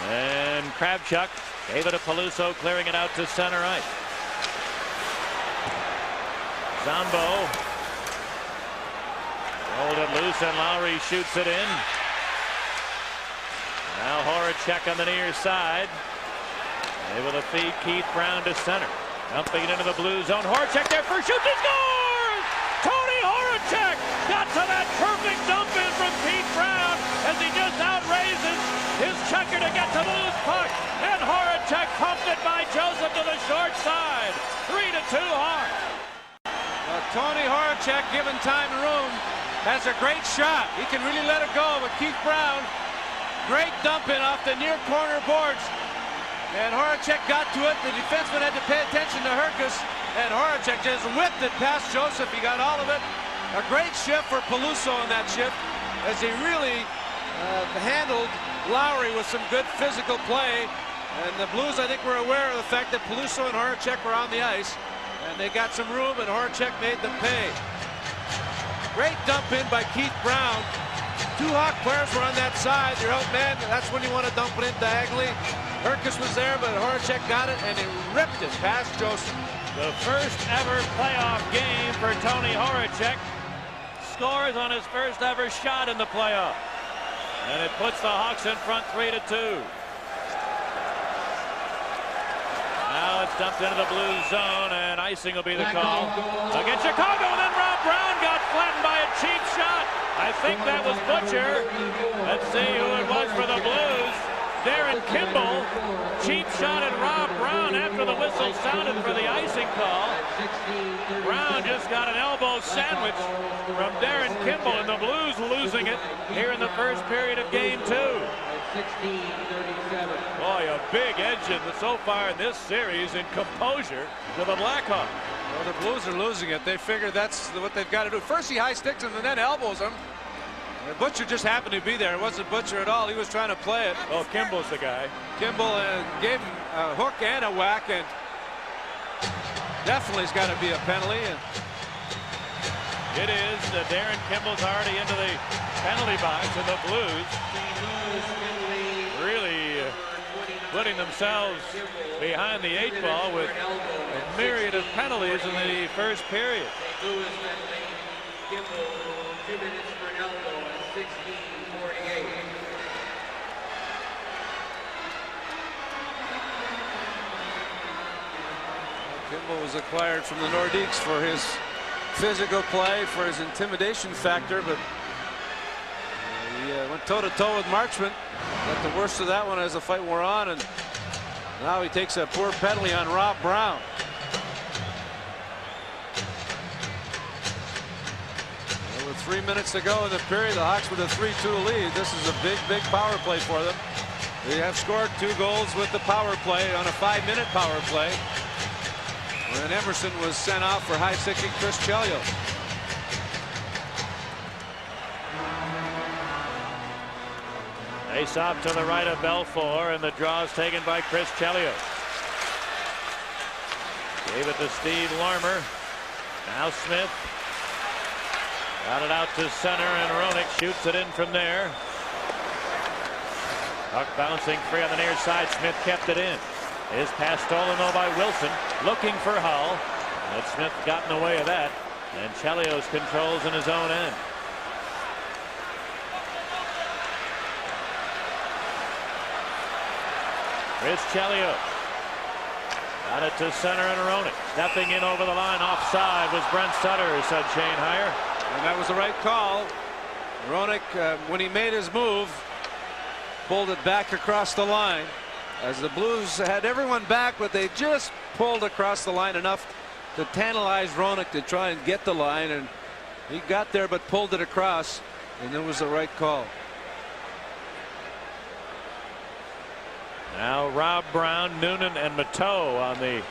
And Kravchuk gave it to Peluso, clearing it out to center ice. Zombo rolled it loose, and Lowry shoots it in. Now Horacek on the near side, able to feed Keith Brown to center. Dumping it into the blue zone. Horacek there for shoot, he scores! Tony Horacek got to that perfect dump in from Keith Brown as he just outraises his checker to get to the loose puck. And Horacek pumped it by Joseph to the short side. 3-2 Hawks. Tony Horacek, given time and room, has a great shot. He can really let it go, but Keith Brown, great dump in off the near corner boards. And Horacek got to it. The defenseman had to pay attention to Herkus, and Horacek just whipped it past Joseph. He got all of it. A great shift for Peluso in that shift, as he really handled Lowry with some good physical play. And the Blues, I think, were aware of the fact that Peluso and Horacek were on the ice, and they got some room, and Horacek made them pay. Great dump in by Keith Brown. Two Hawk players were on that side. They're out man. That's when you want to dump it in diagonally. Herkus was there, but Horacek got it, and he ripped it past Joseph. The first ever playoff game for Tony Horacek. Scores on his first ever shot in the playoff. And it puts the Hawks in front 3-2. Now it's dumped into the blue zone, and icing will be the call against Chicago. And then Rob Brown got flattened by a cheap shot. I think that was Butcher. Let's see who it was for the Blues. Darren Kimball. Cheap shot at Rob Brown after the whistle sounded for the icing call. Brown just got an elbow sandwich from Darren Kimball, and the Blues losing it here in the first period of game 2. Boy, a big engine so far in this series in composure to the Blackhawks. Well, the Blues are losing it. They figure that's what they've got to do. First he high sticks him and then elbows him. And Butcher just happened to be there. It wasn't Butcher at all. He was trying to play it. Oh, Kimball's the guy. Kimball gave him a hook and a whack, and definitely has got to be a penalty. And it is. Darren Kimball's already into the penalty box, and the Blues really putting themselves behind the 8 ball with a myriad of penalties in the first period. Kimball, 2 minutes for an elbow at 16:48. Kimball was acquired from the Nordiques for his physical play, for his intimidation factor, but he went toe-to-toe with Marchment. Got the worst of that one as the fight wore on, and now he takes a poor penalty on Rob Brown. And with 3 minutes to go in the period, the Hawks with a 3-2 lead. This is a big power play for them. They have scored 2 goals with the power play on a 5-minute power play, when Emerson was sent out for high-sticking Chris Chelios. Face off to the right of Belfour, and the draw is taken by Chris Chelios. Gave it to Steve Larmer. Now Smith. Got it out to center, and Roenick shoots it in from there. Puck bouncing free on the near side. Smith kept it in. His pass stolen though by Wilson, looking for Hull. But Smith got in the way of that, and Chelios controls in his own end. Chris Chelios got it to center, and Roenick stepping in over the line. Offside was Brent Sutter, said Shane Heyer. And that was the right call. Roenick, when he made his move, pulled it back across the line, as the Blues had everyone back, but they just pulled across the line enough to tantalize Roenick to try and get the line, and he got there but pulled it across, and it was the right call. Now Rob Brown, Noonan, and Mateau on the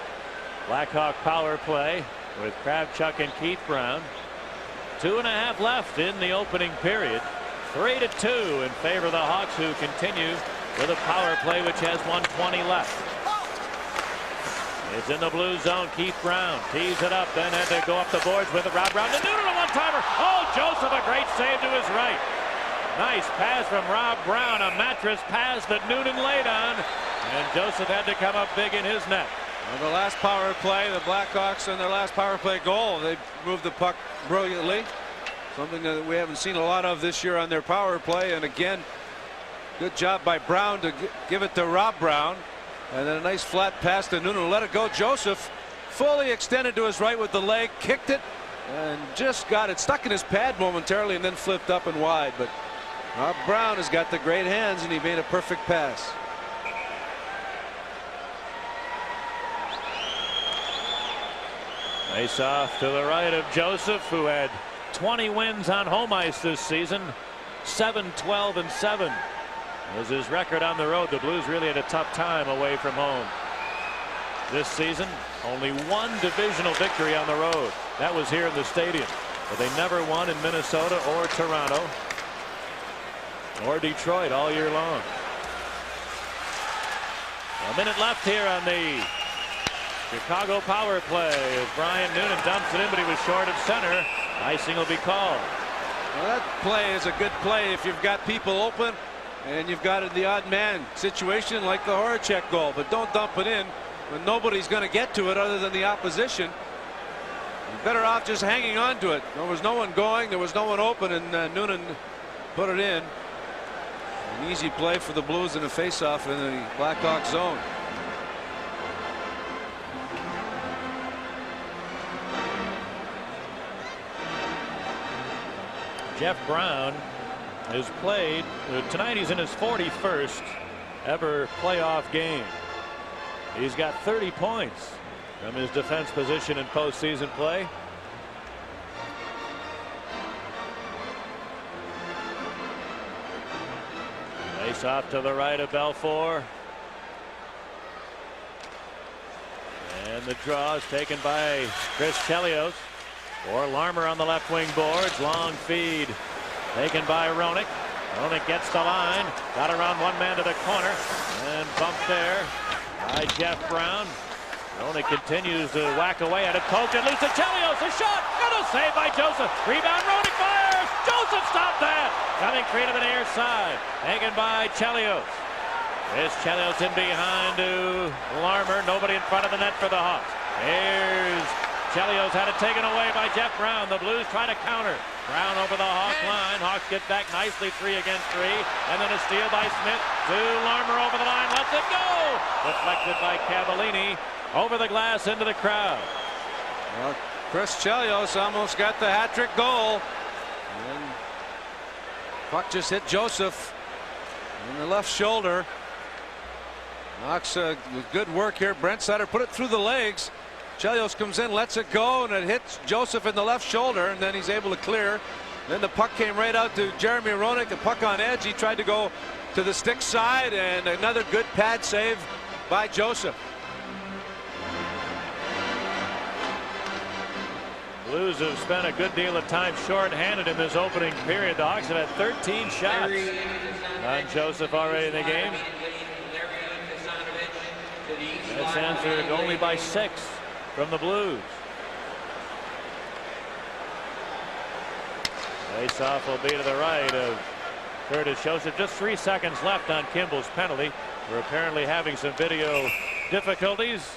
Blackhawk power play, with Kravchuk and Keith Brown. 2.5 left in the opening period. 3-2 in favor of the Hawks, who continue with a power play which has 1:20 left. It's in the blue zone. Keith Brown tees it up, then had to go up the boards with it. Rob Brown to Noonan, a one-timer. Oh, Joseph, a great save to his right. Nice pass from Rob Brown, a mattress pass that Noonan laid on, and Joseph had to come up big in his net. Well, the last power play, the Blackhawks in their last power play goal, they moved the puck brilliantly. Something that we haven't seen a lot of this year on their power play. And again, good job by Brown to give it to Rob Brown. And then a nice flat pass to Noonan. Let it go. Joseph fully extended to his right with the leg, kicked it, and just got it stuck in his pad momentarily, and then flipped up and wide. But Rob Brown has got the great hands, and he made a perfect pass. Face off to the right of Joseph, who had 20 wins on home ice this season. 7-12-7 was his record on the road. The Blues really had a tough time away from home this season. Only one divisional victory on the road. That was here in the stadium. But they never won in Minnesota or Toronto or Detroit all year long. A minute left here on the Chicago power play as Brian Noonan dumps it in, but he was short of center. Icing will be called. Well, that play is a good play if you've got people open and you've got the odd man situation like the Horacek goal, but don't dump it in when nobody's going to get to it other than the opposition. You're better off just hanging on to it. There was no one going, there was no one open, and Noonan put it in. An easy play for the Blues in a faceoff in the Blackhawks zone. Jeff Brown has played tonight. He's in his 41st ever playoff game. He's got 30 points from his defense position in postseason play. Face off to the right of Belfour, and the draw is taken by Chris Chelios. Or Larmer on the left wing boards. Long feed taken by Roenick. Roenick gets the line. Got around one man to the corner. And bumped there by Jeff Brown. Roenick continues to whack away at it. Poked it loose to Chelios. A shot. Got a save by Joseph. Rebound. Roenick fires. Joseph stopped that. Coming free to the near side. Taken by Chelios. This Chelios in behind to Larmer. Nobody in front of the net for the Hawks. Here's Chelios, had it taken away by Jeff Brown. The Blues try to counter. Brown over the Hawk line. Hawks get back nicely 3 against 3. And then a steal by Smith to Larmer over the line. Lets it go. Deflected by Cavallini. over the glass into the crowd. Well, Chris Chelios almost got the hat-trick goal. And puck just hit Joseph in the left shoulder. Knox with good work here. Brent Sutter put it through the legs. Chelios comes in, lets it go, and it hits Joseph in the left shoulder, and then he's able to clear. Then the puck came right out to Jeremy Roenick. The puck on edge. He tried to go to the stick side, and another good pad save by Joseph. Blues have spent a good deal of time short-handed in this opening period. The Hawks have had 13 shots on Joseph already in the game. That's answered only by 6 from the Blues. Face-off will be to the right of Curtis Joseph. Just 3 seconds left on Kimball's penalty. We're apparently having some video difficulties.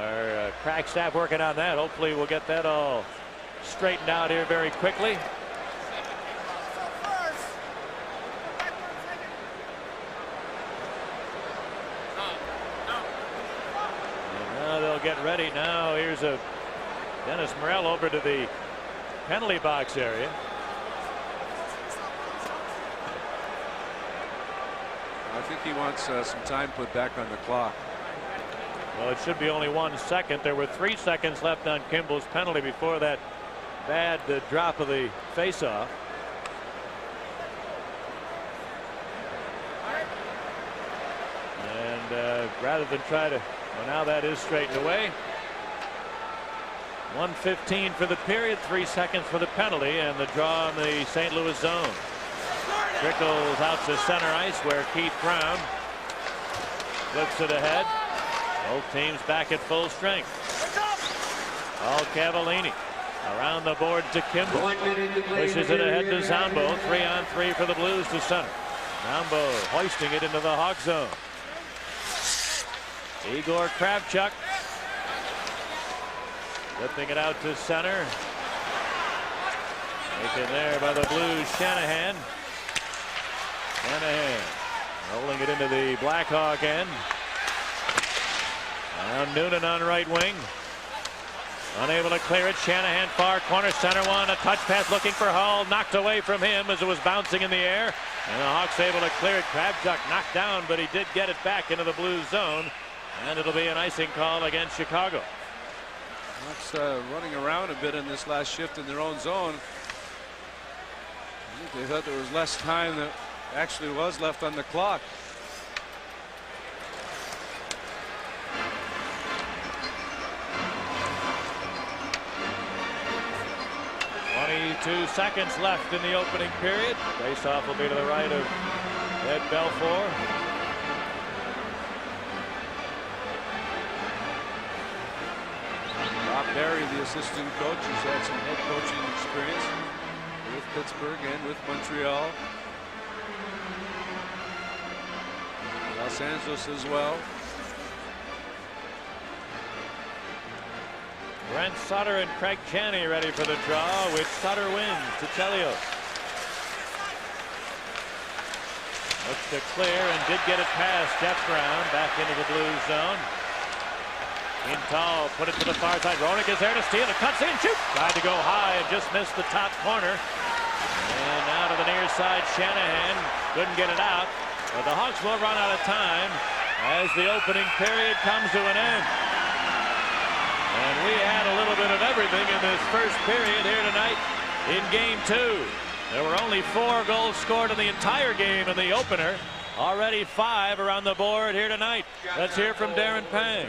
Our crack staff working on that. Hopefully we'll get that all straightened out here very quickly. And now they'll get ready. Now here's a Dennis Morel over to the penalty box area. I think he wants some time put back on the clock. Well, it should be only 1 second. There were 3 seconds left on Kimball's penalty before that bad drop of the faceoff. And rather than try to, well, now that is straightened away. 1:15 for the period, 3 seconds for the penalty, and the draw in the St. Louis zone. Trickles out to center ice where Keith Brown flips it ahead. Both teams back at full strength. All Cavallini around the board to Kimball. Pushes it ahead to Zombo. 3-on-3 for the Blues to center. Zombo hoisting it into the Hawk zone. Igor Kravchuk flipping it out to center. Taken there by the Blues. Shanahan rolling it into the Blackhawk end. Now Noonan on right wing. Unable to clear it. Shanahan far corner, center one. A touch pass looking for Hull. Knocked away from him as it was bouncing in the air. And the Hawks able to clear it. Kravchuk knocked down, but he did get it back into the Blues zone. And it'll be an icing call against Chicago. Hawks running around a bit in this last shift in their own zone. I think they thought there was less time than actually was left on the clock. 22 seconds left in the opening period. Faceoff will be to the right of Ed Belfour. Rob Barry, the assistant coach, has had some head coaching experience with Pittsburgh and with Montreal. Los Angeles as well. Brent Sutter and Craig Chaney ready for the draw, which Sutter wins to Chelios. Looks to clear and did get it past Jeff Brown back into the Blues zone. Quintal put it to the far side. Roenick is there to steal it. Cuts in, shoot. Tried to go high and just missed the top corner. And now to the near side, Shanahan couldn't get it out. But the Hawks will run out of time as the opening period comes to an end. And we had a little bit of everything in this first period here tonight in Game 2. There were only 4 goals scored in the entire game in the opener. Already 5 are on the board here tonight. Let's hear from Darren Pang.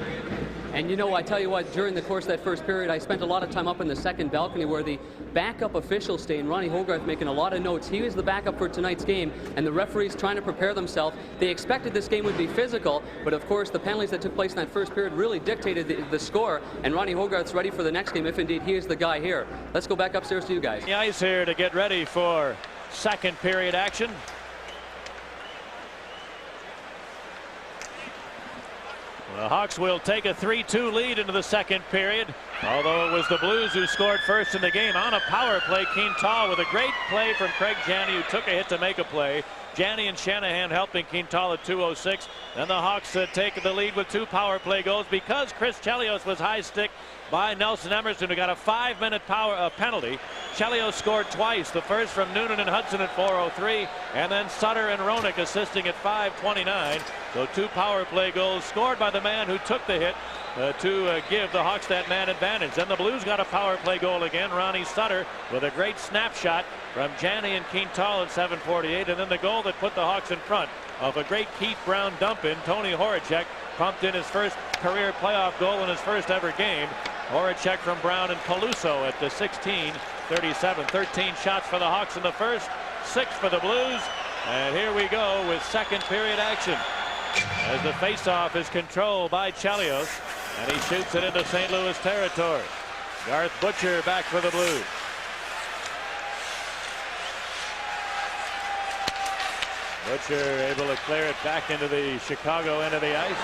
And you know, I tell you what, during the course of that first period, I spent a lot of time up in the second balcony where the backup officials stay, and Ronnie Hogarth making a lot of notes. He was the backup for tonight's game, and the referees trying to prepare themselves. They expected this game would be physical, but of course the penalties that took place in that first period really dictated the score, and Ronnie Hogarth's ready for the next game if indeed he is the guy here. Let's go back upstairs to you guys. The ice here to get ready for second period action. The Hawks will take a 3-2 lead into the second period, although it was the Blues who scored first in the game on a power play. Quintal with a great play from Craig Janney, who took a hit to make a play. Janney and Shanahan helping Quintal at 2:06. Then the Hawks take the lead with 2 power play goals because Chris Chelios was high stick by Nelson Emerson, who got a 5-minute penalty. Chelios scored twice, the first from Noonan and Hudson at 4:03, and then Sutter and Roenick assisting at 5:29. So 2 power play goals scored by the man who took the hit to give the Hawks that man advantage. Then the Blues got a power play goal again. Ronnie Sutter with a great snapshot from Janney and Quintal at 7:48, and then the goal that put the Hawks in front of a great Keith Brown dump in. Tony Horacek pumped in his first career playoff goal in his first ever game. Horacek from Brown and Peluso at the 16:37. 13 shots for the Hawks in the first, 6 for the Blues. And here we go with second period action as the faceoff is controlled by Chelios, and he shoots it into St. Louis territory. Garth Butcher back for the Blues. Butcher able to clear it back into the Chicago end of the ice.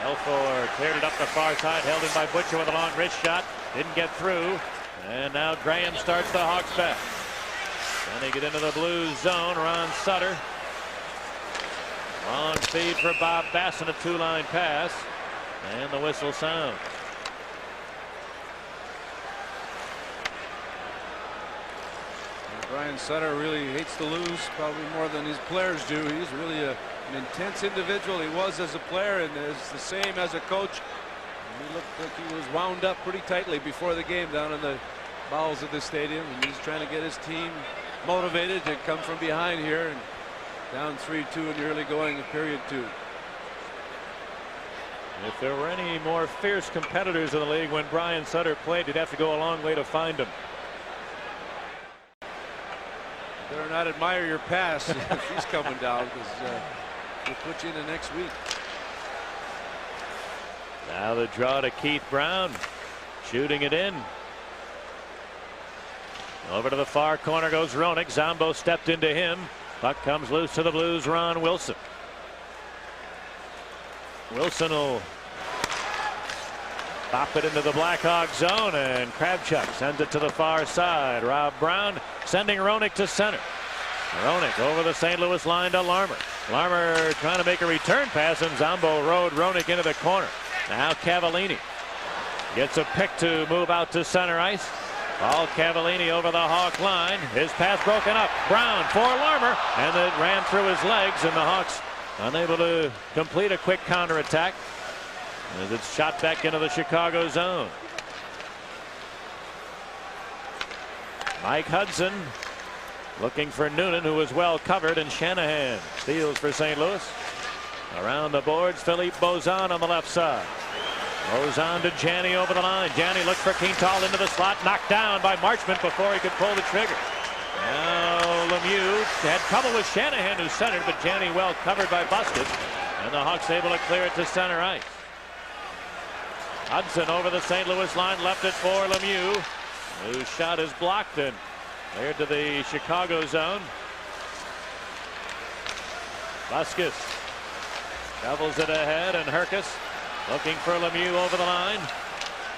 Belfour cleared it up the far side, held in by Butcher with a long wrist shot. Didn't get through. And now Graham starts the Hawks back. Then they get into the Blues zone. Ron Sutter. Long feed for Bob Basson, a 2-line pass. And the whistle sounds. Brian Sutter really hates to lose, probably more than his players do. He's really an intense individual. He was as a player and is the same as a coach. He looked like he was wound up pretty tightly before the game down in the bowels of the stadium, and he's trying to get his team motivated to come from behind here and down 3-2 in the early going of period 2. If there were any more fierce competitors in the league when Brian Sutter played, you'd have to go a long way to find them. Better not admire your pass if he's coming down, because we'll put you in the next week. Now the draw to Keith Brown, shooting it in. Over to the far corner goes Roenick. Zombo stepped into him. Puck comes loose to the Blues. Ron Wilson. Wilson will pop it into the Blackhawks zone, and Kravchuk sends it to the far side. Rob Brown sending Roenick to center. Roenick over the St. Louis line to Larmer. Larmer trying to make a return pass, and Zombo rode Roenick into the corner. Now Cavallini gets a pick to move out to center ice. Paul Cavallini over the Hawk line. His pass broken up. Brown for Larmer, and it ran through his legs, and the Hawks unable to complete a quick counterattack as it's shot back into the Chicago zone. Mike Hudson looking for Noonan, who was well covered, and Shanahan steals for St. Louis. Around the boards, Philippe Bozan on the left side. Bozan to Janney over the line. Janney looks for Quintal into the slot, knocked down by Marchment before he could pull the trigger. Now Lemieux had trouble with Shanahan, who centered, but Janney well covered by Busted, and the Hawks able to clear it to center ice. Hudson over the St. Louis line, left it for Lemieux, whose shot is blocked and cleared to the Chicago zone. Busquets doubles it ahead, and Herkus looking for Lemieux over the line.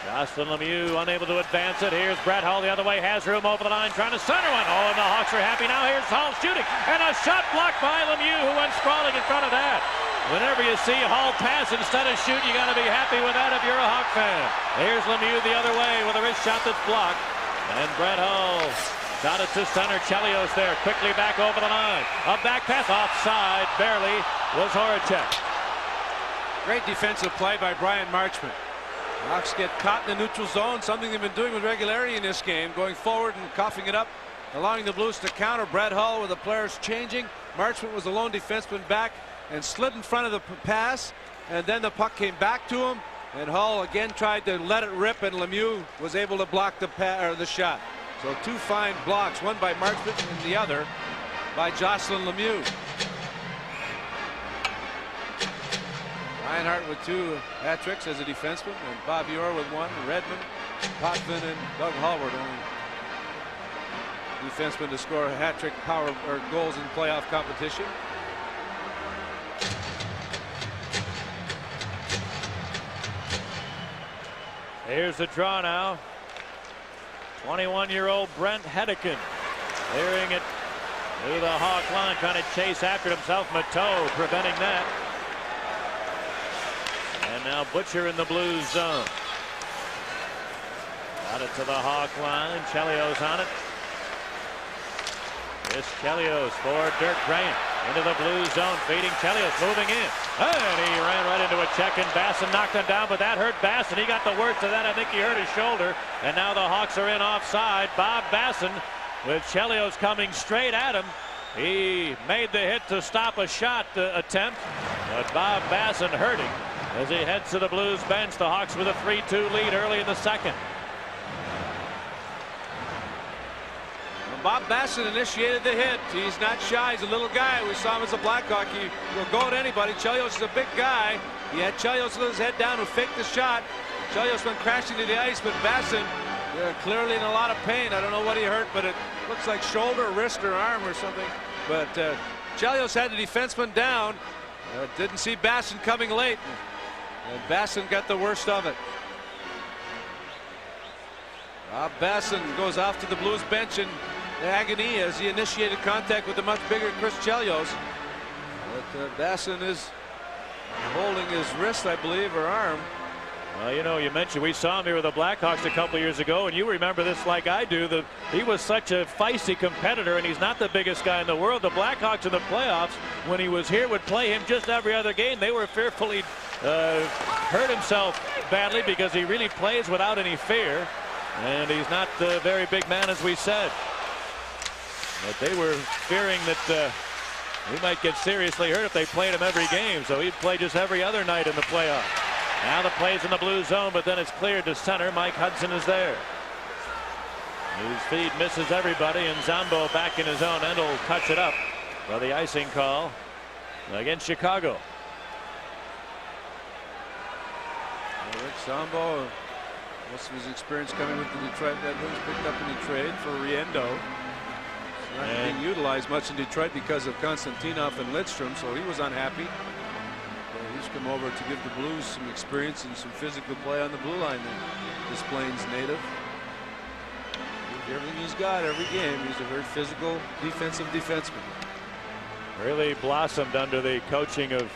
Jocelyn Lemieux unable to advance it. Here's Brett Hull the other way, has room over the line, trying to center one. Oh, and the Hawks are happy now. Here's Hull shooting, and a shot blocked by Lemieux, who went sprawling in front of that. Whenever you see Hull pass instead of shoot, you got to be happy with that if you're a Hawk fan. Here's Lemieux the other way with a wrist shot that's blocked, and Brett Hull got it to center. Chelios there, quickly back over the line. A back pass offside, barely, was Horacek. Great defensive play by Brian Marchment. Hawks get caught in the neutral zone, something they've been doing with regularity in this game, going forward and coughing it up, allowing the Blues to counter. Brett Hull with the players changing. Marchment was the lone defenseman back and slid in front of the pass, and then the puck came back to him, and Hull again tried to let it rip, and Lemieux was able to block the shot. So 2 fine blocks, one by Marchment and the other by Jocelyn Lemieux. Reinhart with 2 hat tricks as a defenseman, and Bobby Orr with 1. Redmond, Potvin, and Doug Hallward, only defenseman to score a hat trick goals in playoff competition. Here's the draw now. 21-year-old Brent Hedican clearing it To the Hawk line, trying to chase after himself. Mateau preventing that. And now Butcher in the Blues zone. Got it to the Hawk line. Chelios on it. Chris Chelios for Dirk Graham. Into the Blues zone, feeding Chelios, moving in. And he ran right into a check, and Basson knocked him down, but that hurt Basson. He got the worst of that. I think he hurt his shoulder. And now the Hawks are in offside. Bob Basson with Chelios coming straight at him. He made the hit to stop a shot attempt, but Bob Basson hurting as he heads to the Blues bench. The Hawks with a 3-2 lead early in the second. Bob Basson initiated the hit. He's not shy. He's a little guy. We saw him as a Blackhawk. He will go at anybody. Chelios is a big guy. He had Chelios with his head down who faked the shot. Chelios went crashing to the ice, but Basson clearly in a lot of pain. I don't know what he hurt, but it looks like shoulder, wrist, or arm or something. But Chelios had the defenseman down. Didn't see Basson coming late. And Basson got the worst of it. Bob Basson goes off to the Blues bench in agony as he initiated contact with the much bigger Chris Chelios. But Basson is holding his wrist, I believe, or arm. Well, you know, you mentioned we saw him here with the Blackhawks a couple of years ago, and you remember this like I do. He was such a feisty competitor, and he's not the biggest guy in the world. The Blackhawks in the playoffs, when he was here, would play him just every other game. They were fearfully hurt himself badly because he really plays without any fear, and he's not the very big man, as we said. But they were fearing that he might get seriously hurt if they played him every game, so he'd play just every other night in the playoffs. Now the play's in the Blue zone, but then it's cleared to center. Mike Hudson is there. His feed misses everybody, and Zombo back in his own end will touch it up for the icing call against Chicago. Rick Zombo, most of his experience coming with the Detroit Red Wings, picked up in the trade for Riendo. Not being utilized much in Detroit because of Konstantinov and Lidstrom, so he was unhappy. He's come over to give the Blues some experience and some physical play on the blue line. This Plains native. Everything he's got every game. He's a very physical defensive defenseman. Really blossomed under the coaching of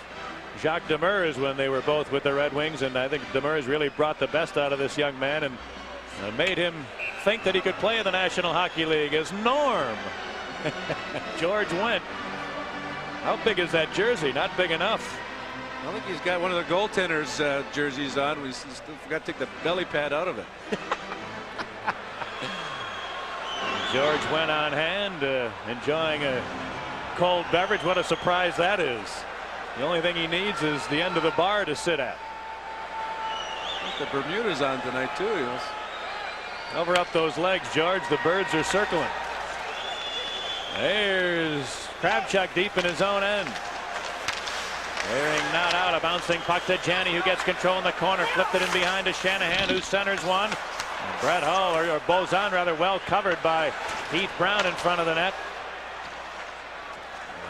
Jacques Demers when they were both with the Red Wings, and I think Demers really brought the best out of this young man and made him think that he could play in the National Hockey League as Norm. George Wendt. How big is that jersey? Not big enough. I think he's got one of the goaltenders jerseys on. We still forgot to take the belly pad out of it. George Wendt on hand, enjoying a cold beverage. What a surprise that is. The only thing he needs is the end of the bar to sit at. I think the Bermuda's on tonight too. Yes. Cover up those legs, George. The birds are circling. There's Kravchuk deep in his own end. Clearing not out. A bouncing puck to Janney, who gets control in the corner. Flipped it in behind to Shanahan, who centers one. And Brett Hull, or Bozan rather, well covered by Keith Brown in front of the net.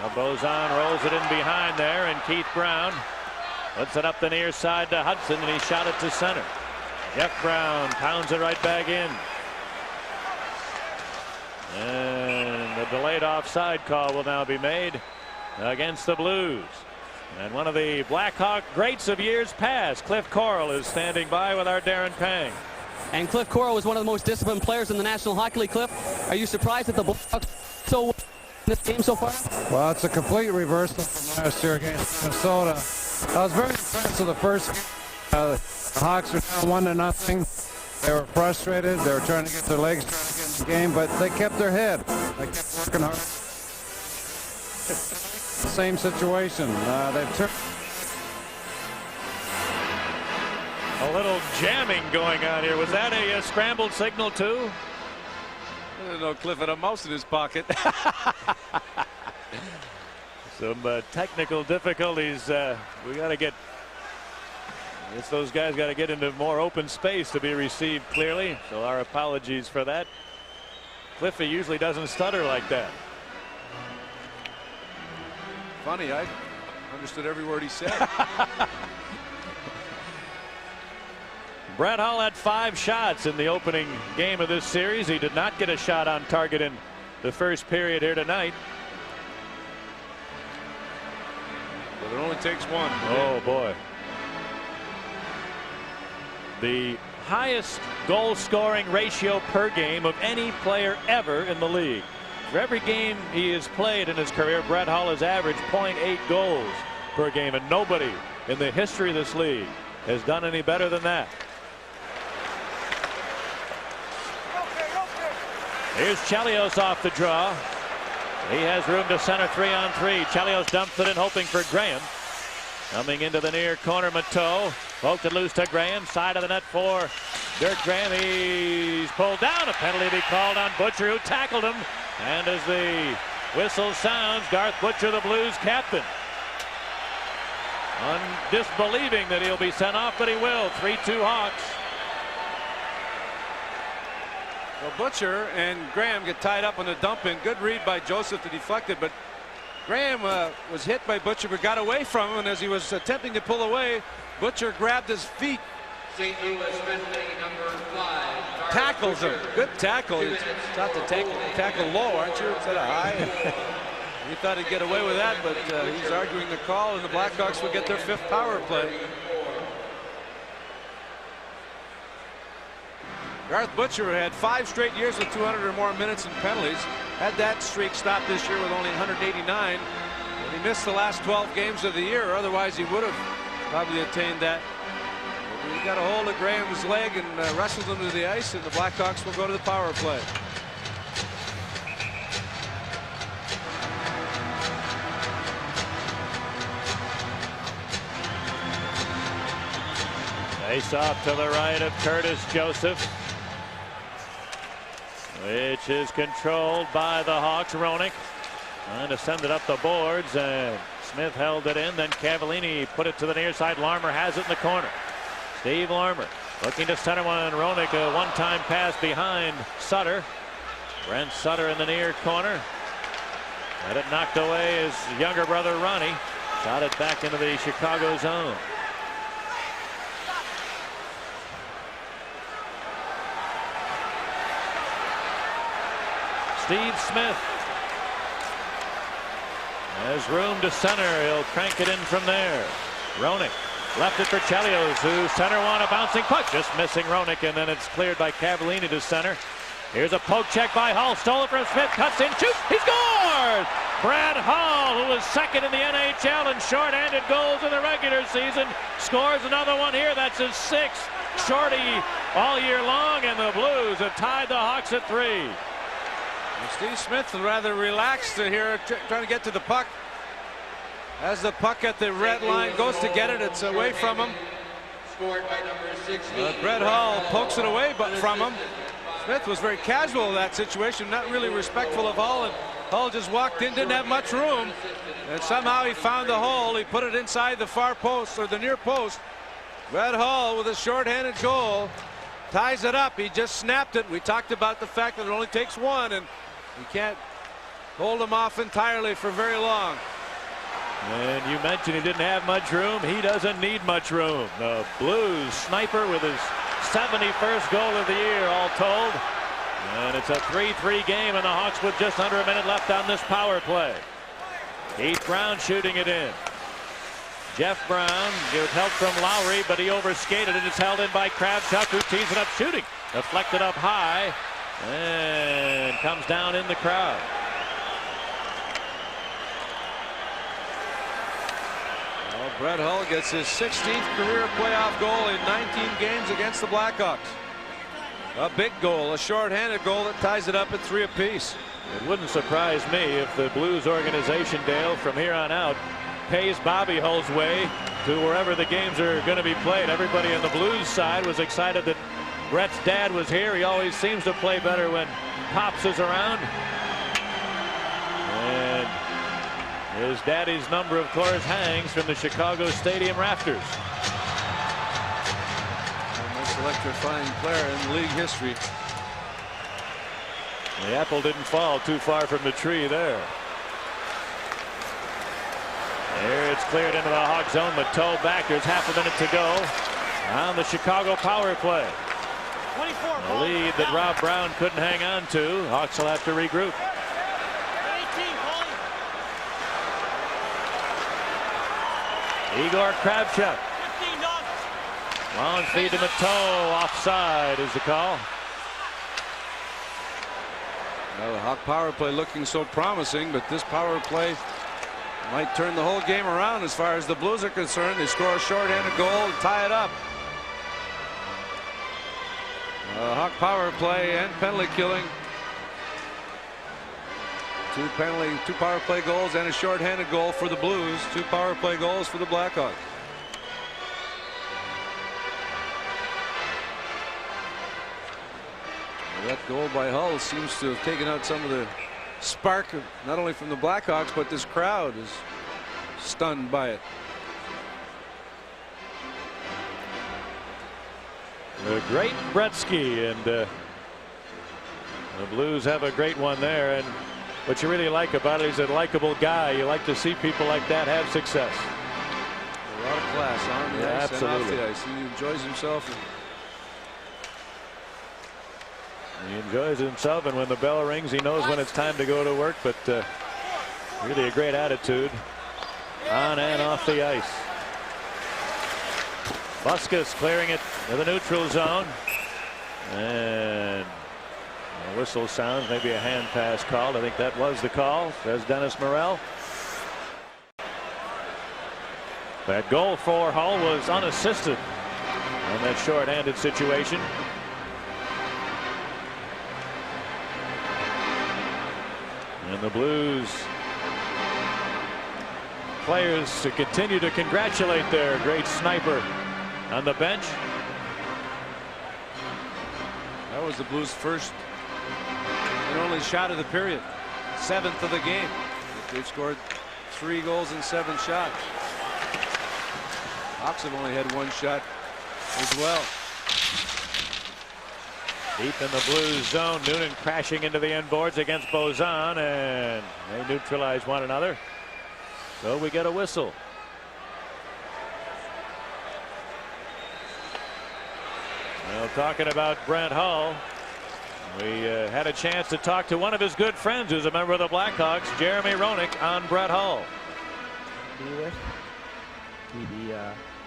Now Bozan rolls it in behind there, and Keith Brown puts it up the near side to Hudson, and he shot it to center. Jeff Brown pounds it right back in. And the delayed offside call will now be made against the Blues. And one of the Blackhawk greats of years past, Cliff Corral, is standing by with our Darren Pang. And Cliff Corral was one of the most disciplined players in the National Hockey League. Cliff, are you surprised that the Blackhawks so well in this game so far? Well, it's a complete reversal from last year against Minnesota. I was very impressed with the first game. The Hawks were down 1-0. They were frustrated. They were trying to get their legs, trying to get in the game, but they kept their head. They kept working hard. Same situation. They've turned. A little jamming going on here. Was that a scrambled signal too? I don't know, Cliff had a mouse in his pocket. Some technical difficulties. We got to get. It's those guys got to get into more open space to be received clearly. So our apologies for that. Cliffy usually doesn't stutter like that. Funny, I understood every word he said. Brett Hull had 5 shots in the opening game of this series. He did not get a shot on target in the first period here tonight. It only takes one. Oh boy. The highest goal scoring ratio per game of any player ever in the league. For every game he has played in his career, Brett Hull has averaged 0.8 goals per game, and nobody in the history of this league has done any better than that. Here's Chelios off the draw. He has room to center 3-on-3. Chelios dumps it in, hoping for Graham. Coming into the near corner, Mateau. Poked it loose to Graham. Side of the net for Dirk Graham. He's pulled down. A penalty to be called on Butcher, who tackled him. And as the whistle sounds, Garth Butcher, the Blues captain, disbelieving that he'll be sent off, but he will. 3-2 Hawks. Well, Butcher and Graham get tied up on the dump in. Good read by Joseph to deflect it, but Graham was hit by Butcher but got away from him, and as he was attempting to pull away, Butcher grabbed his feet. St. Louis penalty number 5. Tackles him. Good tackle. He's about to tackle low, aren't you, instead of high? He thought he'd get away with that, but he's arguing the call, and the Blackhawks will get their 5th power play. Garth Butcher had 5 straight years with 200 or more minutes in penalties. Had that streak stopped this year with only 189. And he missed the last 12 games of the year, or otherwise he would have probably attained that. But he got a hold of Graham's leg and wrestled him to the ice, and the Blackhawks will go to the power play. Face off to the right of Curtis Joseph, which is controlled by the Hawks. Roenick trying to send it up the boards, and Smith held it in. Then Cavallini put it to the near side. Larmer has it in the corner. Steve Larmer looking to center one. Roenick, a one-time pass behind Sutter. Brent Sutter in the near corner. Had it knocked away. His younger brother Ronnie shot it back into the Chicago zone. Steve Smith has room to center. He'll crank it in from there. Roenick left it for Chelios, who center one, a bouncing puck, just missing Roenick, and then it's cleared by Cavallini to center. Here's a poke check by Hull, stole it from Smith, cuts in, shoots, he scores! Brad Hull, who was second in the NHL in short-handed goals in the regular season, scores another one here. That's his 6th shorty all year long, and the Blues have tied the Hawks at 3. Steve Smith rather relaxed here, trying to get to the puck. As the puck at the red line goes to get it, it's away from him. Scored by number 16. Brett Hull pokes it away from him. Smith was very casual in that situation, not really respectful of Hull, and Hull just walked in, didn't have much room, and somehow he found the hole. He put it inside the far post, or the near post. Brett Hull with a shorthanded goal ties it up. He just snapped it. We talked about the fact that it only takes one, and you can't hold him off entirely for very long. And you mentioned he didn't have much room. He doesn't need much room. The Blues sniper with his 71st goal of the year, all told. And it's a 3-3 game, and the Hawks with just under a minute left on this power play. Keith Brown shooting it in. Jeff Brown with help from Lowry, but he overskated it. It's held in by Kravchuk, who tees it up shooting. Deflected up high and comes down in the crowd. Well, Brett Hull gets his 16th career playoff goal in 19 games against the Blackhawks. A big goal, a shorthanded goal that ties it up at 3 apiece. It wouldn't surprise me if the Blues organization, Dale, from here on out, pays Bobby Hull's way to wherever the games are going to be played. Everybody on the Blues side was excited that Brett's dad was here. He always seems to play better when Pops is around. And his daddy's number, of course, hangs from the Chicago Stadium rafters. The most electrifying player in league history. The apple didn't fall too far from the tree there. There it's cleared into the Hawk zone. Mateau back. There's half a minute to go on the Chicago power play. 24. A lead that Rob Brown couldn't hang on to. Hawks will have to regroup. Igor Kravchuk. Long feed to Matteau. Offside is the call. Well, the Hawk power play looking so promising, but this power play might turn the whole game around as far as the Blues are concerned. They score a shorthanded goal and tie it up. Hawk power play and penalty killing. Two power play goals and a shorthanded goal for the Blues. 2 power play goals for the Blackhawks. That goal by Hull seems to have taken out some of the spark, not only from the Blackhawks, but this crowd is stunned by it. The great Gretzky, and the Blues have a great one there. And what you really like about it, he's a likable guy. You like to see people like that have success. A lot of class on the ice and off the ice. He enjoys himself. He enjoys himself, and when the bell rings, he knows when it's time to go to work. But really a great attitude on and off the ice. Buskas clearing it to the neutral zone, and a whistle sounds. Maybe a hand pass called. I think that was the call, says Dennis Morrell. That goal for Hull was unassisted on that short-handed situation. And the Blues players to continue to congratulate their great sniper on the bench. That was the Blues' first and only shot of the period. 7th of the game. They've scored 3 goals in 7 shots. Hawks have only had 1 shot as well. Deep in the Blues zone, Noonan crashing into the end boards against Bozan, and they neutralize one another. So we get a whistle. Well, talking about Brent Hull, we had a chance to talk to one of his good friends who's a member of the Blackhawks, Jeremy Roenick, on Brent Hull.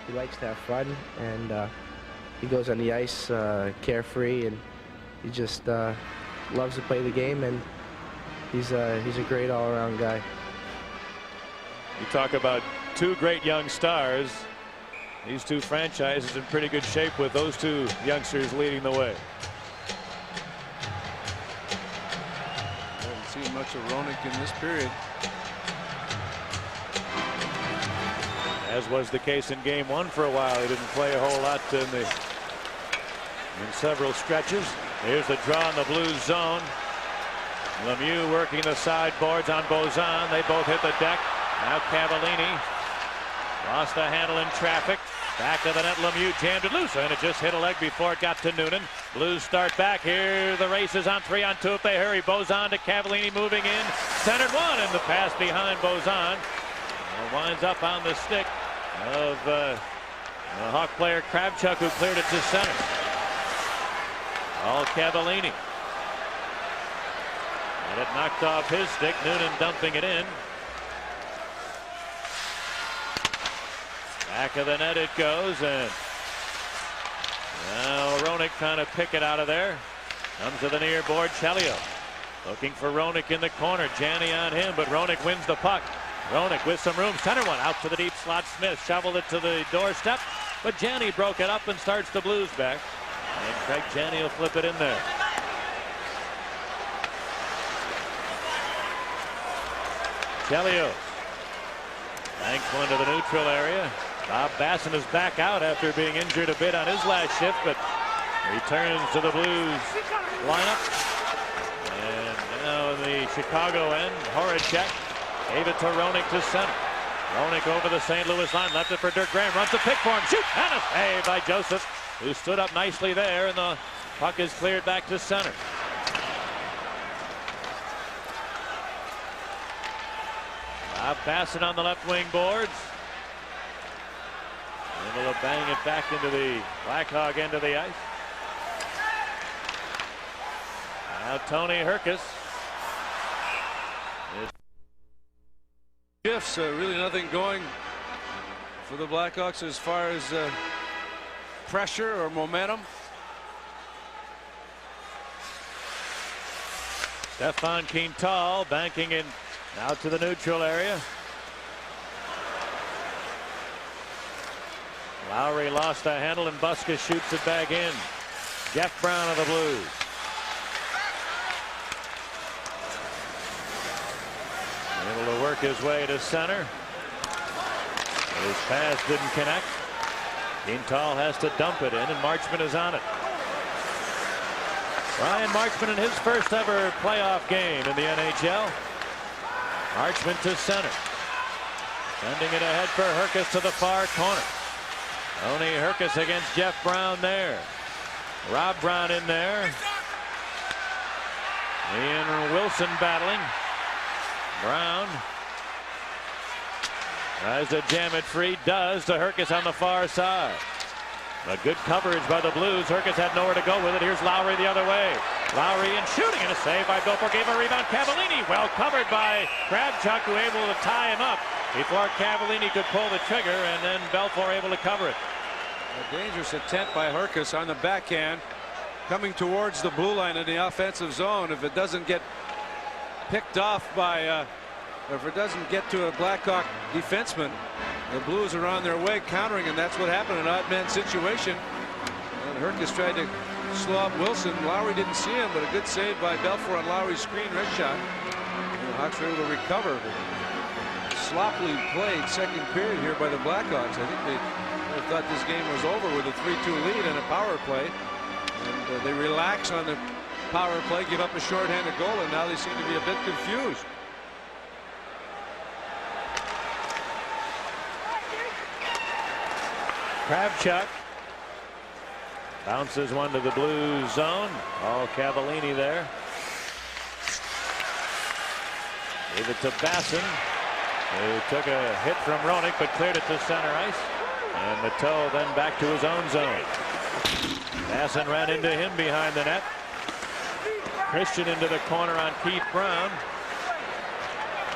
He likes to have fun, and he goes on the ice carefree, and he just loves to play the game, and he's a great all-around guy. You talk about 2 great young stars. These 2 franchises in pretty good shape with those 2 youngsters leading the way. Haven't seen much of Roenick in this period. As was the case in game 1 for a while. He didn't play a whole lot in several stretches. Here's the draw in the Blues zone. Lemieux working the sideboards on Bozan. They both hit the deck. Now Cavallini lost the handle in traffic. Back of the net, Lemieux jammed it loose, and it just hit a leg before it got to Noonan. Blues start back here. The race is on 3-on-2 if they hurry. Bozan to Cavallini moving in. Centered one, and the pass behind Bozan winds up on the stick of the Hawk player Kravchuk, who cleared it to center. All Cavallini. And it knocked off his stick. Noonan dumping it in. Back of the net it goes, and now Roenick trying to pick it out of there. Comes to the near board. Chelios looking for Roenick in the corner. Janney on him, but Roenick wins the puck. Roenick with some room. Center one out to the deep slot. Smith shoveled it to the doorstep, but Janney broke it up and starts the Blues back. And Craig Janney will flip it in there. Chelios banks one to the neutral area. Bob Basson is back out after being injured a bit on his last shift, but returns to the Blues lineup. And now in the Chicago end, Horacek gave it to Roenick to center. Roenick over the St. Louis line, left it for Dirk Graham, runs the pick for him, shoot, and a save by Joseph, who stood up nicely there, and the puck is cleared back to center. Bob Basson on the left wing boards. Able to bang it back into the Blackhawk end of the ice. Now Tony Herkus. Shifts, really nothing going for the Blackhawks as far as pressure or momentum. Stefan Quintal banking in out to the neutral area. Lowry lost the handle and Buska shoots it back in. Jeff Brown of the Blues. Able to work his way to center. His pass didn't connect. Quintal has to dump it in, and Marchment is on it. Ryan Marchment in his first ever playoff game in the NHL. Marchment to center. Sending it ahead for Herkus to the far corner. Tony Herkus against Jeff Brown there. Rob Brown in there. Ian Wilson battling. Brown tries to jam it free, does to Herkus on the far side. A good coverage by the Blues. Herkus had nowhere to go with it. Here's Lowry the other way. Lowry in shooting, and a save by Belfour. Gave a rebound. Cavallini well covered by Kravchuk, who able to tie him up before Cavallini could pull the trigger, and then Belfour able to cover it. A dangerous attempt by Herkus on the backhand, coming towards the blue line in the offensive zone. If it doesn't get picked off by if it doesn't get to a Blackhawk defenseman, the Blues are on their way countering, and that's what happened, an odd man situation. And Herkus tried to slow up Wilson. Lowry didn't see him, but a good save by Belfour on Lowry's screen wrist shot. And the Hawks were able to recover. Sloppily played second period here by the Blackhawks. I think they thought this game was over with a 3-2 lead and a power play, and they relax on the power play, give up a shorthanded goal, and now they seem to be a bit confused. Kravchuk bounces one to the Blues zone. All Cavallini there. Gave it to Basson, who took a hit from Roenick but cleared it to center ice. And Mateau then back to his own zone. Basson ran into him behind the net. Christian into the corner on Keith Brown.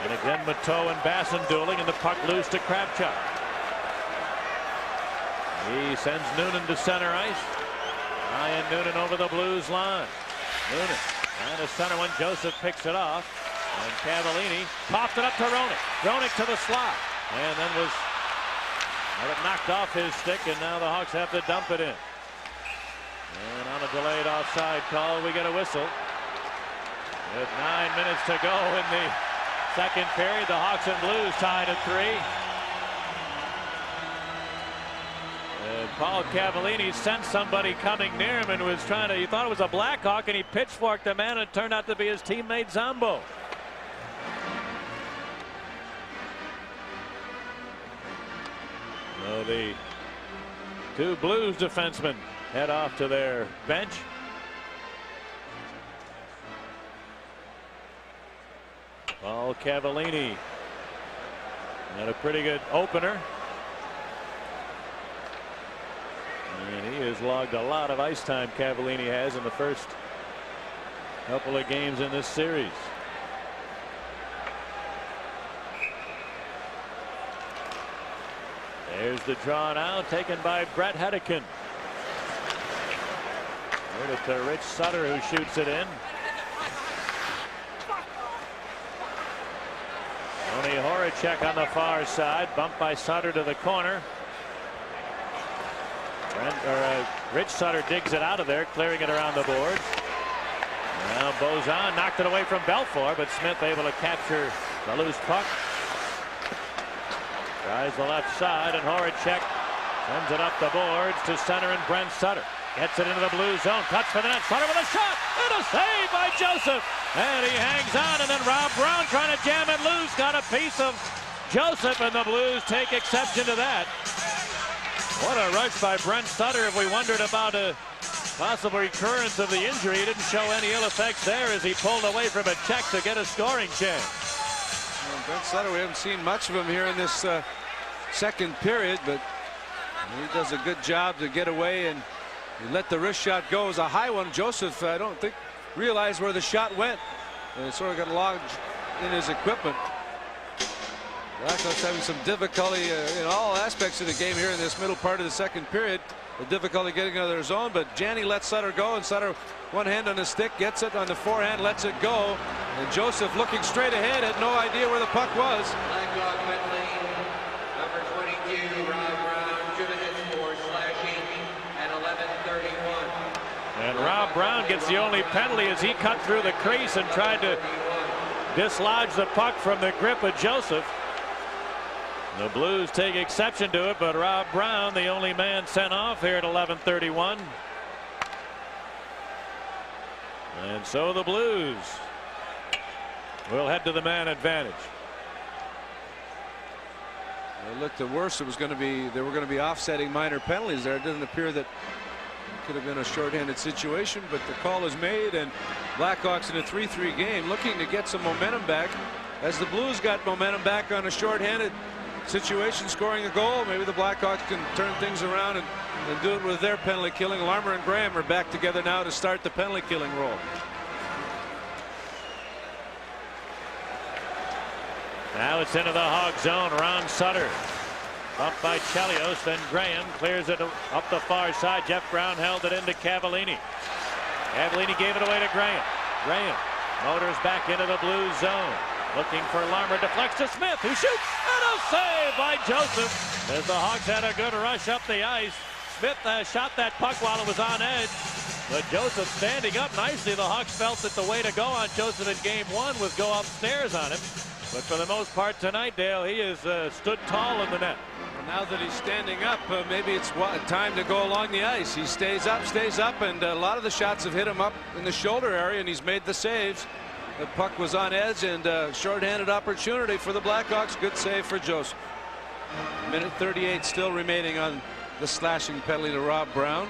And again Mateau and Basson dueling, and the puck loose to Kravchuk. He sends Noonan to center ice. Ryan Noonan over the Blues line. Noonan trying to center one. Joseph picks it off. And Cavallini popped it up to Roenick. Roenick to the slot. And then was knocked off his stick, and now the Hawks have to dump it in. And on a delayed offside call, we get a whistle. With 9 minutes to go in the second period, the Hawks and Blues tied at 3. Paul Cavallini sensed somebody coming near him and was trying to, he thought it was a Blackhawk, and he pitchforked the man, and it turned out to be his teammate Zombo. So the two Blues defensemen head off to their bench. Paul Cavallini had a pretty good opener. And he has logged a lot of ice time, Cavallini has, in the first couple of games in this series. There's the draw now, taken by Brett Hedican. Heard it to Rich Sutter, who shoots it in. Tony Horacek on the far side, bumped by Sutter to the corner. Rich Sutter digs it out of there, clearing it around the boards. Now Bozan knocked it away from Belfour, but Smith able to capture the loose puck. Tries the left side, and Horacek sends it up the boards to center, and Brent Sutter gets it into the blue zone. Cuts for the net. Sutter with a shot, and a save by Joseph. And he hangs on, and then Rob Brown trying to jam it loose. Got a piece of Joseph, and the Blues take exception to that. What a rush by Brent Sutter. If we wondered about a possible recurrence of the injury, he didn't show any ill effects there as he pulled away from a check to get a scoring chance. Well, Brent Sutter, we haven't seen much of him here in this second period, but he does a good job to get away and let the wrist shot go. It was a high one. Joseph, I don't think, realized where the shot went. And it sort of got logged in his equipment. Blackhawks having some difficulty in all aspects of the game here in this middle part of the second period. The difficulty getting out of their zone, but Janney lets Sutter go, and Sutter, one hand on the stick, gets it on the forehand, lets it go, and Joseph, looking straight ahead, had no idea where the puck was. Blackhawk penalty, number 22, Rob Brown, should have hit score slashing at 11:31. And Rob Brown gets the only penalty as he cut through the crease and tried to dislodge the puck from the grip of Joseph. The Blues take exception to it, but Rob Brown, the only man sent off here at 11:31. And so the Blues will head to the man advantage. It looked the worst. It was going to be, they were going to be offsetting minor penalties there. It doesn't appear that it could have been a shorthanded situation, but the call is made, and Blackhawks in a 3-3 game looking to get some momentum back as the Blues got momentum back on a shorthanded situation, scoring a goal. Maybe the Blackhawks can turn things around and do it with their penalty killing. Larmer and Graham are back together now to start the penalty killing role. Now it's into the Hog zone. Ron Sutter bumped by Chelios, then Graham clears it up the far side. Jeff Brown held it into Cavallini. Cavallini gave it away to Graham. Graham motors back into the Blues zone. Looking for Larmer, deflects to Smith, who shoots, and a save by Joseph. As the Hawks had a good rush up the ice. Smith shot that puck while it was on edge, but Joseph standing up nicely. The Hawks felt that the way to go on Joseph in game one was go upstairs on him. But for the most part tonight, Dale, he has stood tall in the net. Now that he's standing up, maybe it's time to go along the ice. He stays up, and a lot of the shots have hit him up in the shoulder area, and he's made the saves. The puck was on edge, and shorthanded opportunity for the Blackhawks. Good save for Joseph. Minute 38 still remaining on the slashing penalty to Rob Brown.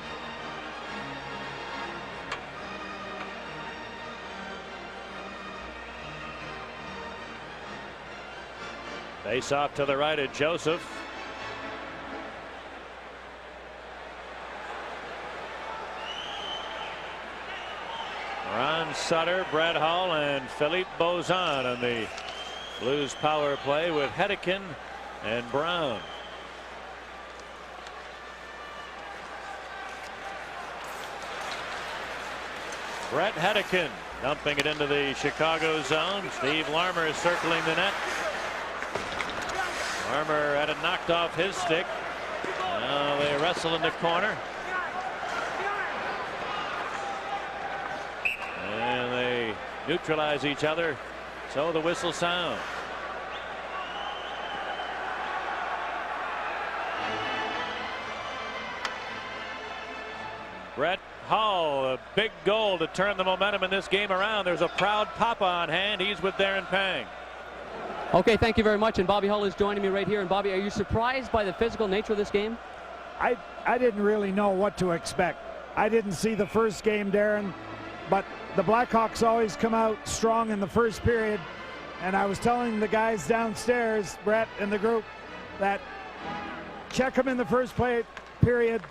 Face off to the right of Joseph. Ron Sutter, Brett Hull, and Philippe Bozan on the Blues power play with Hedekin and Brown. Brett Hedekin dumping it into the Chicago zone. Steve Larmer is circling the net. Larmer had it knocked off his stick. Now they wrestle in the corner. And they neutralize each other. So the whistle sounds. Brett Hull, a big goal to turn the momentum in this game around. There's a proud papa on hand. He's with Darren Pang. Okay, thank you very much. And Bobby Hull is joining me right here. And Bobby, are you surprised by the physical nature of this game? I didn't really know what to expect. I didn't see the first game, Darren, but the Blackhawks always come out strong in the first period. And I was telling the guys downstairs, Brett and the group, that check them in the first period,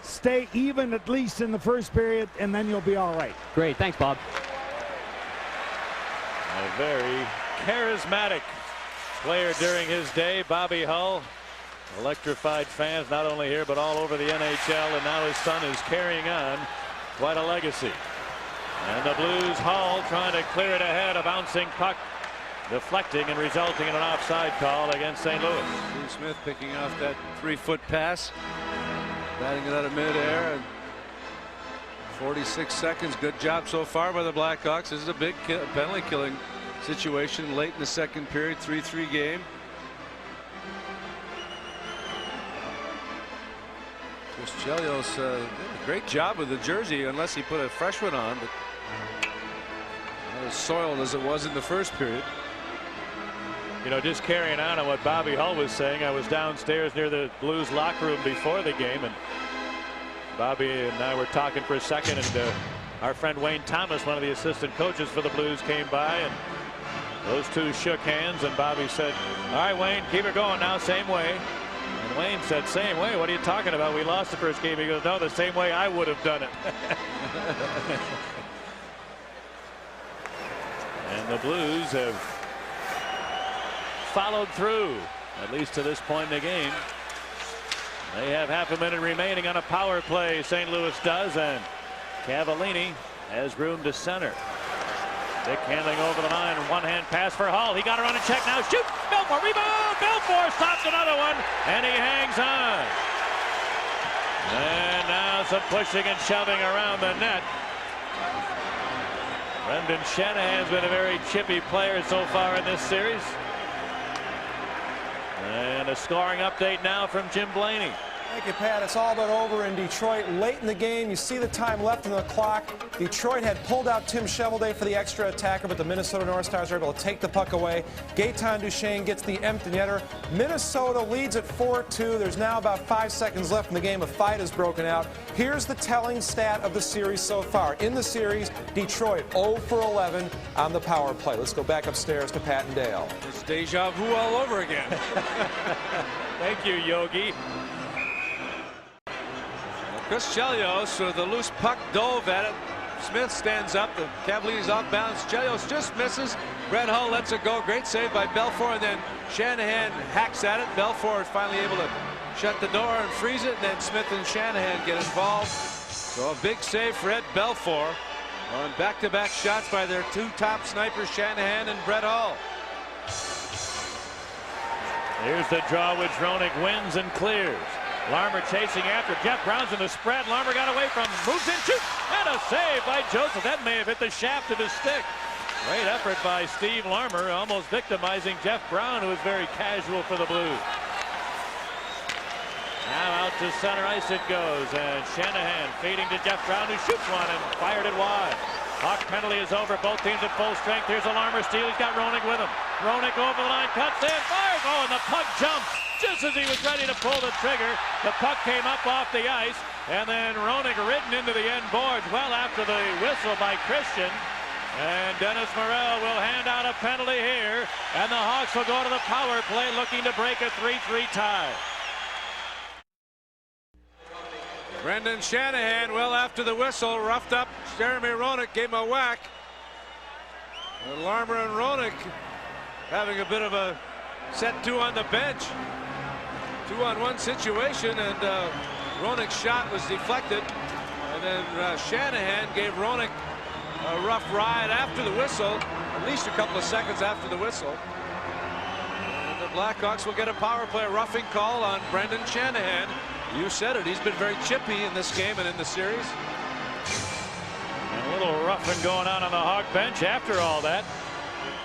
stay even at least in the first period, and then you'll be all right. Great, thanks, Bob. A very charismatic player during his day, Bobby Hull. Electrified fans not only here but all over the NHL, and now his son is carrying on quite a legacy. And the Blues, Hull trying to clear it ahead, a bouncing puck deflecting and resulting in an offside call against St. Louis. Steve Smith picking off that 3-foot pass, batting it out of midair, and 46 seconds. Good job so far by the Blackhawks. This is a big penalty killing situation late in the second period. 3-3 game. Chris Chelios did a great job with the jersey, unless he put a fresh one on, but not as soiled as it was in the first period. You know, just carrying on what Bobby Hull was saying, I was downstairs near the Blues locker room before the game, and Bobby and I were talking for a second, and our friend Wayne Thomas, one of the assistant coaches for the Blues, came by, and those two shook hands, and Bobby said, "All right, Wayne, keep it going now, same way." And Wayne said, "Same way? What are you talking about? We lost the first game." He goes, "No, the same way I would have done it." And the Blues have followed through, at least to this point in the game. They have half a minute remaining on a power play. St. Louis does, and Cavallini has room to center. Dick handling over the line, one-hand pass for Hall. He got it on a check now. Shoot! Belfour, rebound! Belfour stops another one, and he hangs on. And now some pushing and shoving around the net. Brendan Shanahan's been a very chippy player so far in this series. And a scoring update now from Jim Blaney. Thank you, Pat. It's all but over in Detroit. Late in the game, you see the time left on the clock. Detroit had pulled out Tim Shovelday for the extra attacker, but the Minnesota North Stars are able to take the puck away. Gaetan Duchesne gets the empty netter. Minnesota leads at 4-2. There's now about 5 seconds left in the game. A fight has broken out. Here's the telling stat of the series so far. In the series, Detroit 0 for 11 on the power play. Let's go back upstairs to Pat and Dale. It's deja vu all over again. Thank you, Yogi. Chris Chelios with a loose puck dove at it. Smith stands up. The Cavaliers off balance. Chelios just misses. Brett Hull lets it go. Great save by Belfour, and then Shanahan hacks at it. Belfour is finally able to shut the door and freeze it, and then Smith and Shanahan get involved. So a big save for Ed Belfour on back-to-back shots by their two top snipers, Shanahan and Brett Hull. Here's the draw, which Roenick wins and clears. Larmer chasing after. Jeff Brown's in the spread. Larmer got away from him. Moves in, shoots, and a save by Joseph. That may have hit the shaft of his stick. Great effort by Steve Larmer, almost victimizing Jeff Brown, who was very casual for the Blues. Now out to center ice it goes, and Shanahan feeding to Jeff Brown, who shoots one and fired it wide. Hawk penalty is over. Both teams at full strength. Here's a Larmer steal. He's got Roenick with him. Roenick over the line, cuts in, fires. Oh, and the puck jumps. Just as he was ready to pull the trigger, the puck came up off the ice, and then Roenick ridden into the end boards well after the whistle by Christian. And Dennis Morel will hand out a penalty here, and the Hawks will go to the power play looking to break a 3-3 tie. Brendan Shanahan, well after the whistle, roughed up Jeremy Roenick, gave him a whack. And Larmer and Roenick having a bit of a set two on the bench. 2-on-1 situation, and Roenick's shot was deflected. And then Shanahan gave Roenick a rough ride after the whistle, at least a couple of seconds after the whistle. And the Blackhawks will get a power play roughing call on Brendan Shanahan. You said it, he's been very chippy in this game and in the series. And a little roughing going on the Hawk bench after all that.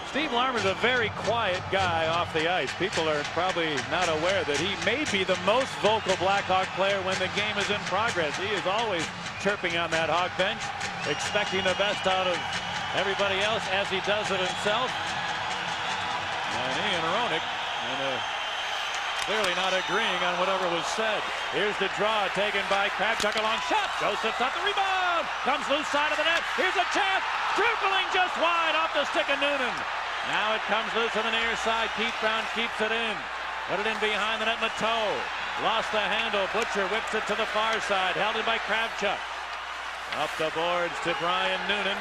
Steve Larmer's a very quiet guy off the ice. People are probably not aware that he may be the most vocal Blackhawk player when the game is in progress. He is always chirping on that Hawk bench, expecting the best out of everybody else as he does it himself. And Ian Roenick clearly not agreeing on whatever was said. Here's the draw taken by Kravchuk, a long shot. Joseph's up the rebound. Comes loose side of the net. Here's a chance. Dribbling just wide off the stick of Noonan. Now it comes loose on the near side. Keith Brown keeps it in. Put it in behind the net. Mateau lost the handle. Butcher whips it to the far side. Held it by Kravchuk. Up the boards to Brian Noonan.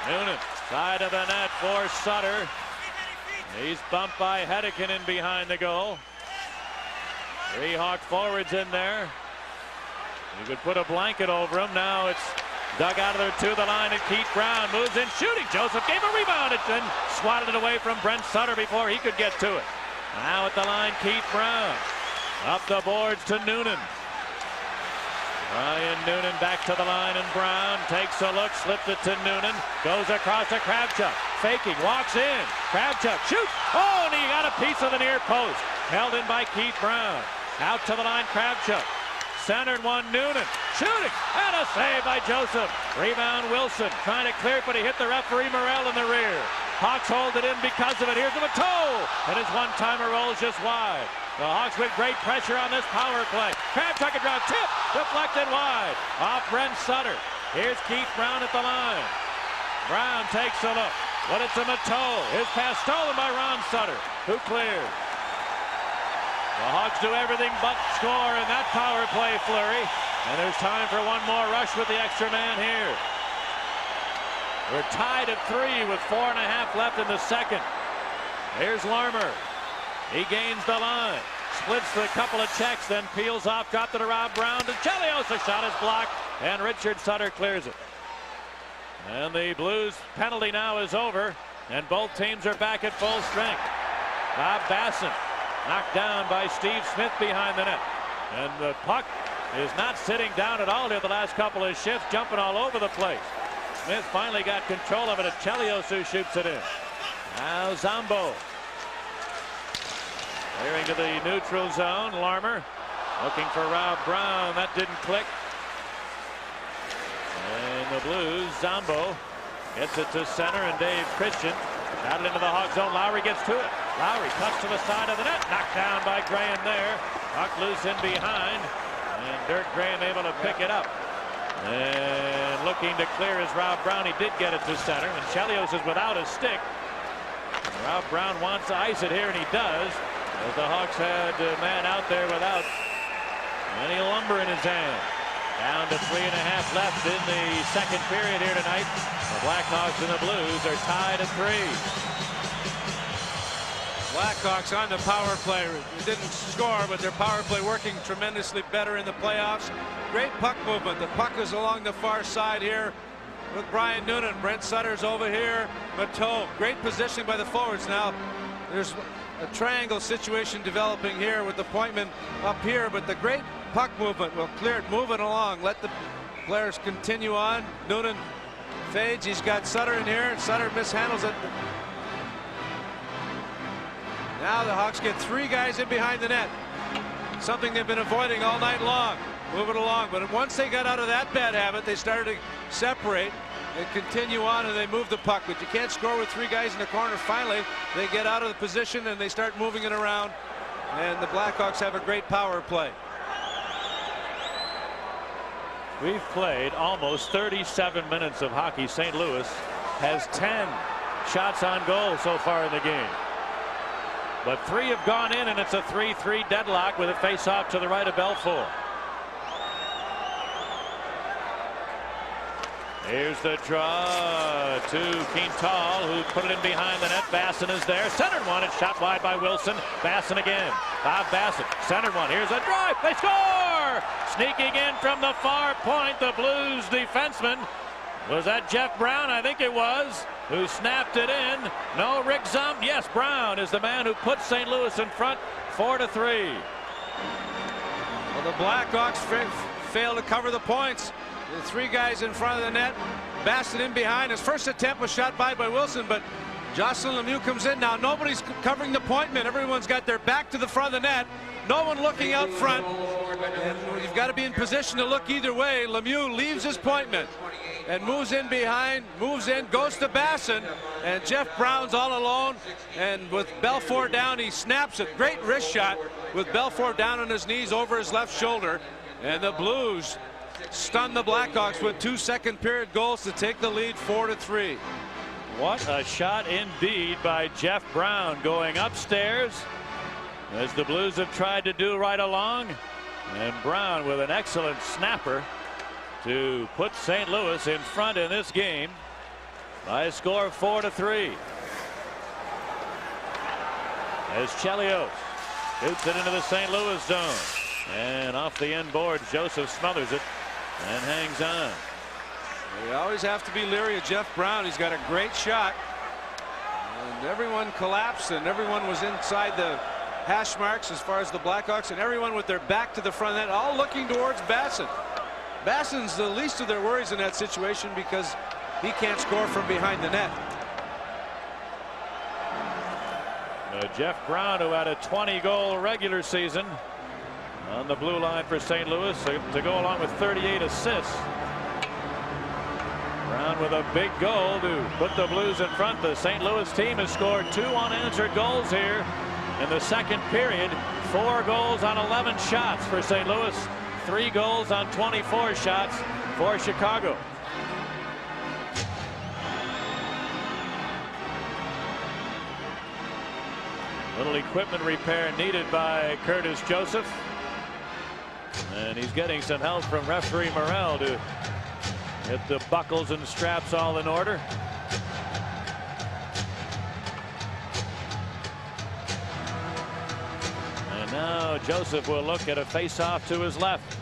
Noonan, side of the net for Sutter. He's bumped by Hedeken behind the goal. 3 Hawk forwards in there. You could put a blanket over him. Now it's dug out of there to the line, and Keith Brown moves in shooting. Joseph gave a rebound and then swatted it away from Brent Sutter before he could get to it. Now at the line, Keith Brown. Up the boards to Noonan. Ryan Noonan back to the line, and Brown takes a look, slips it to Noonan, goes across to Kravchuk, faking, walks in, Kravchuk shoots, oh, and he got a piece of the near post, held in by Keith Brown. Out to the line, Kravchuk, centered one, Noonan, shooting, and a save by Joseph. Rebound Wilson, trying to clear it, but he hit the referee Morel in the rear. Hawks hold it in because of it. Here's the Mateau, and his one-timer rolls just wide. The Hawks with great pressure on this power play. Kravchuk a draw, tip, deflected wide. Off Brent Sutter. Here's Keith Brown at the line. Brown takes a look, but it's a Mateau. His pass stolen by Ron Sutter, who cleared. The Hawks do everything but score in that power play flurry. And there's time for one more rush with the extra man here. We're tied at 3 with 4.5 left in the second. Here's Larmer. He gains the line. Splits the couple of checks, then peels off, dropped it around Brown to Chelios. A shot is blocked, and Richard Sutter clears it. And the Blues penalty now is over, and both teams are back at full strength. Bob Basson knocked down by Steve Smith behind the net. And the puck is not sitting down at all here the last couple of shifts, jumping all over the place. Smith finally got control of it, and Chelios who shoots it in. Now Zombo. Clearing to the neutral zone. Larmer looking for Rob Brown. That didn't click. And the Blues, Zombo gets it to center, and Dave Christian got it into the Hawk zone. Lowry gets to it. Lowry cuts to the side of the net. Knocked down by Graham there. Puck loose in behind. And Dirk Graham able to pick it up. And looking to clear is Rob Brown. He did get it to center. And Chelios is without a stick. Rob Brown wants to ice it here, and he does. As the Hawks had a man out there without any lumber in his hand. Down to 3.5 left in the second period here tonight. The Blackhawks and the Blues are tied at 3. Blackhawks on the power play. They didn't score, but their power play working tremendously better in the playoffs. Great puck movement. The puck is along the far side here with Brian Noonan. Brent Sutter's over here. Mateau. Great positioning by the forwards. Now there's a triangle situation developing here with the Pointman up here, but the great puck movement will clear it, move it along, let the players continue on. Noonan fades. He's got Sutter in here, and Sutter mishandles it. Now the Hawks get 3 guys in behind the net, something they've been avoiding all night long. Move it along, but once they got out of that bad habit, they started to separate and continue on, and they move the puck. But you can't score with 3 guys in the corner. Finally, they get out of the position and they start moving it around, and the Blackhawks have a great power play. We've played almost 37 minutes of hockey. St. Louis has 10 shots on goal so far in the game, but 3 have gone in, and it's a 3-3 deadlock with a face-off to the right of Belfour. Here's the draw to Quintal, who put it in behind the net. Basson is there. Centered one. It's shot wide by Wilson. Basson again. Bob Basson. Centered one. Here's a drive. They score! Sneaking in from the far point, the Blues defenseman. Was that Jeff Brown? I think it was. Who snapped it in. No, Rick Zump. Yes, Brown is the man who put St. Louis in front. 4-3. Well, the Blackhawks fail to cover the points. The 3 guys in front of the net. Basson in behind. His first attempt was shot by Wilson, but Jocelyn Lemieux comes in. Now nobody's covering the Pointman. Everyone's got their back to the front of the net. No one looking out front. And you've got to be in position to look either way. Lemieux leaves his Pointman and moves in behind, moves in, goes to Basson, and Jeff Brown's all alone. And with Belfour down, he snaps it. Great wrist shot with Belfour down on his knees over his left shoulder. And the Blues stun the Blackhawks with 2 second-period goals to take the lead 4-3. What a shot indeed by Jeff Brown, going upstairs as the Blues have tried to do right along. And Brown with an excellent snapper to put St. Louis in front in this game by a score of 4-3. As Chelios shoots it into the St. Louis zone, and off the end board, Joseph smothers it and hangs on. You always have to be leery of Jeff Brown. He's got a great shot, and everyone collapsed, and everyone was inside the hash marks as far as the Blackhawks, and everyone with their back to the front net, all looking towards Basson. Basson's the least of their worries in that situation because he can't score from behind the net. Jeff Brown, who had a 20-goal regular season on the blue line for St. Louis, to go along with 38 assists. Brown with a big goal to put the Blues in front. The St. Louis team has scored 2 unanswered goals here in the second period. 4 goals on 11 shots for St. Louis. 3 goals on 24 shots for Chicago. Little equipment repair needed by Curtis Joseph. And he's getting some help from referee Morrell to get the buckles and straps all in order. Now Joseph will look at a face-off to his left.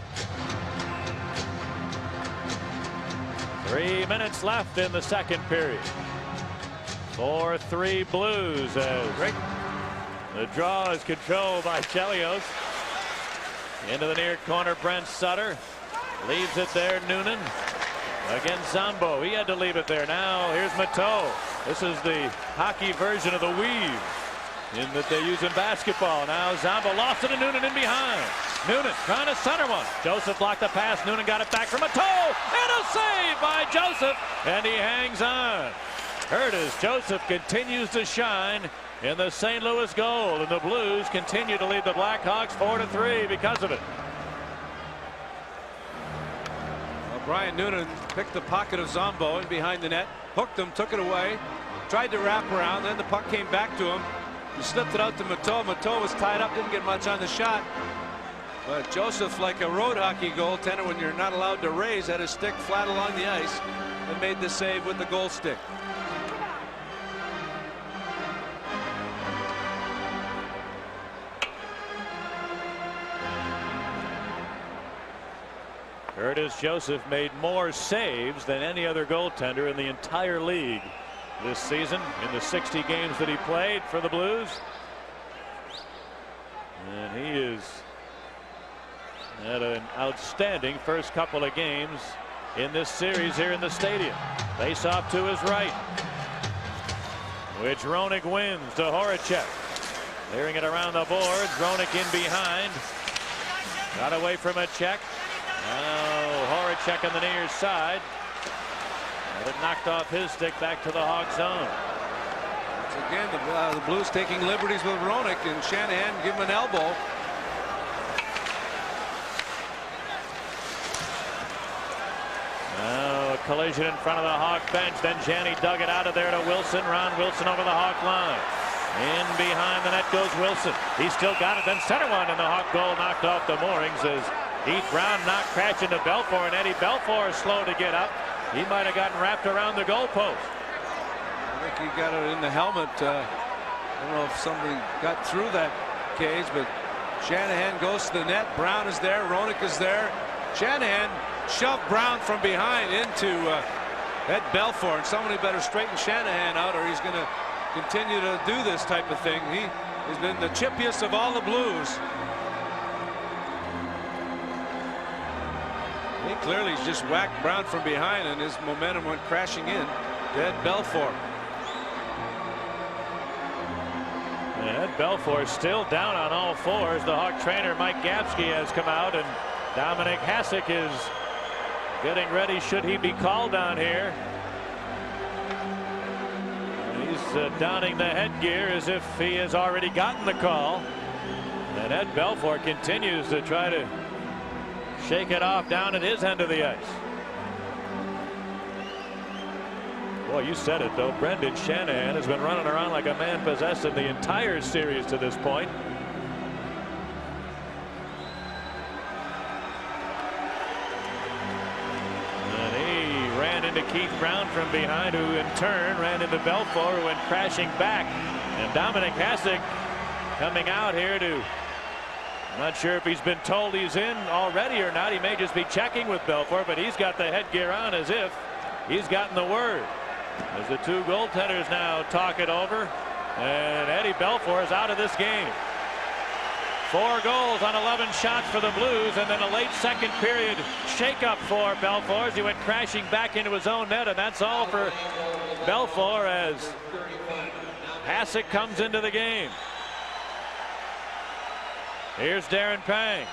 3 minutes left in the second period. 4-3 Blues as the draw is controlled by Chelios. Into the near corner, Brent Sutter leaves it there. Noonan against Zombo. He had to leave it there. Now here's Mateau. This is the hockey version of the weave in that they use in basketball. Now Zombo lost it to Noonan in behind. Noonan trying to center one. Joseph blocked the pass. Noonan got it back from Mateau. And a save by Joseph. And he hangs on. Curtis Joseph continues to shine in the St. Louis goal. And the Blues continue to lead the Blackhawks 4-3 because of it. Well, Brian Noonan picked the pocket of Zombo in behind the net. Hooked him, took it away. Tried to wrap around. Then the puck came back to him. He slipped it out to Mateau. Mateau was tied up, didn't get much on the shot. But Joseph, like a road hockey goaltender, when you're not allowed to raise, had his stick flat along the ice and made the save with the goal stick. Curtis Joseph made more saves than any other goaltender in the entire league this season in the 60 games that he played for the Blues. And he is had an outstanding first couple of games in this series here in the stadium. Face off to his right, which Roenick wins to Horacek. Clearing it around the boards. Roenick in behind. Got away from a check. Now Horacek on the near side. But it knocked off his stick back to the Hawk zone. Once again, the Blues taking liberties with Roenick, and Shanahan give him an elbow. Now a collision in front of the Hawk bench. Then Janney dug it out of there to Wilson. Ron Wilson over the Hawk line. In behind the net goes Wilson. He still got it. Then center one, and the Hawk goal knocked off the moorings as Heath Brown knocked crashing to Belfour, and Eddie Belfour is slow to get up. He might have gotten wrapped around the goalpost. I think he got it in the helmet. I don't know if somebody got through that cage, but Shanahan goes to the net. Brown is there. Roenick is there. Shanahan shoved Brown from behind into Ed Belfour, and somebody better straighten Shanahan out, or he's going to continue to do this type of thing. He has been the chippiest of all the Blues. He clearly just whacked Brown from behind, and his momentum went crashing in to Ed Belfour. And Ed Belfour still down on all fours. The Hawk trainer Mike Gapsky has come out, and Dominic Hasek is getting ready should he be called on here. He's donning the headgear as if he has already gotten the call. And Ed Belfour continues to try to shake it off down at his end of the ice. Boy, you said it, though. Brendan Shanahan has been running around like a man possessed in the entire series to this point. And he ran into Keith Brown from behind, who in turn ran into Belfour, who went crashing back. And Dominic Hasek coming out here to, I'm not sure if he's been told he's in already or not. He may just be checking with Belfour, but he's got the headgear on as if he's gotten the word. As the two goaltenders now talk it over, and Eddie Belfour is out of this game. 4 goals on 11 shots for the Blues, and then a late second period shakeup for Belfour as he went crashing back into his own net, and that's all for Belfour as Hasek comes into the game. Here's Darren Pang.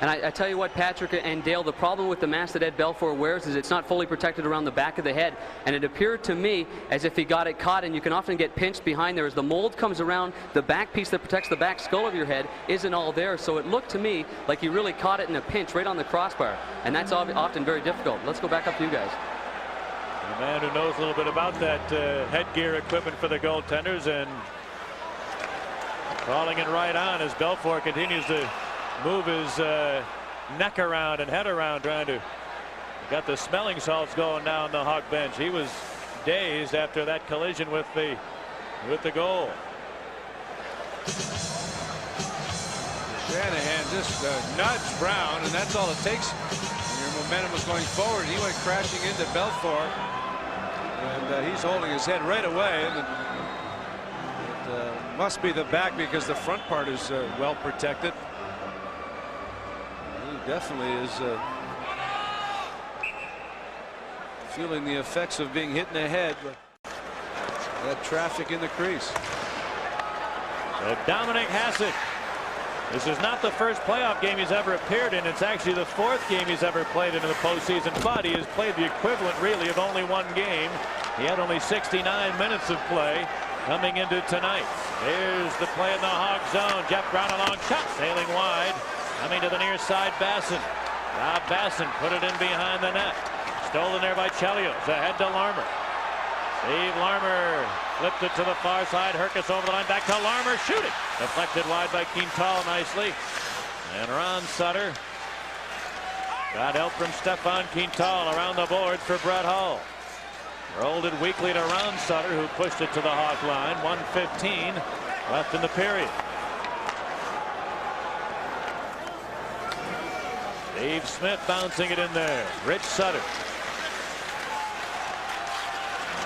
And I tell you what, Patrick and Dale, the problem with the mask that Ed Belfour wears is it's not fully protected around the back of the head. And it appeared to me as if he got it caught, and you can often get pinched behind there as the mold comes around. The back piece that protects the back skull of your head isn't all there. So it looked to me like he really caught it in a pinch right on the crossbar. And that's often very difficult. Let's go back up to you guys. A man who knows a little bit about that headgear equipment for the goaltenders, and calling it right on as Belfour continues to move his neck around and head around, trying to got the smelling salts going down the Hawk bench. He was dazed after that collision with the goal. Shanahan just nudged Brown, and that's all it takes when your momentum was going forward. He went crashing into Belfort, and he's holding his head right away. And it must be the back because the front part is well protected. He definitely is feeling the effects of being hit in the head. That traffic in the crease. So Dominic Hasek. This is not the first playoff game he's ever appeared in. It's actually the 4th game he's ever played in the postseason, but he has played the equivalent really of only 1 game. He had only 69 minutes of play coming into tonight. Here's the play in the Hawk zone. Jeff Brown a long shot, sailing wide, coming to the near side. Basson. Rob Basson put it in behind the net. Stolen there by Chelios. Ahead to Larmer. Steve Larmer flipped it to the far side. Herkus over the line. Back to Larmer. Shooting. Deflected wide by Quintal nicely. And Ron Sutter got help from Stefan Quintal around the boards for Brett Hull. Rolled it weakly to Ron Sutter, who pushed it to the Hawk line. 1:15 left in the period. Dave Smith bouncing it in there. Rich Sutter.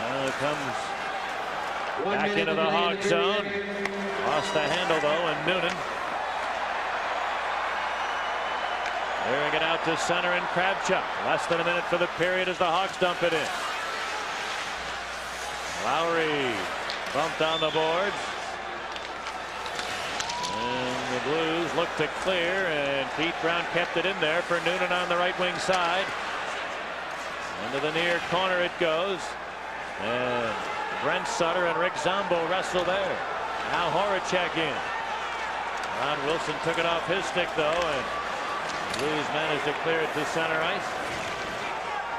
Now comes back into the Hawk zone. Lost the handle though, and Noonan. Clearing it out to center and Kravchuk. Less than a minute for the period as the Hawks dump it in. Lowry bumped on the boards. And the Blues look to clear, and Keith Brown kept it in there for Noonan on the right wing side. Into the near corner it goes. And Brent Sutter and Rick Zombo wrestle there. Now Horacek in. Ron Wilson took it off his stick though, and Blues managed to clear it to center ice.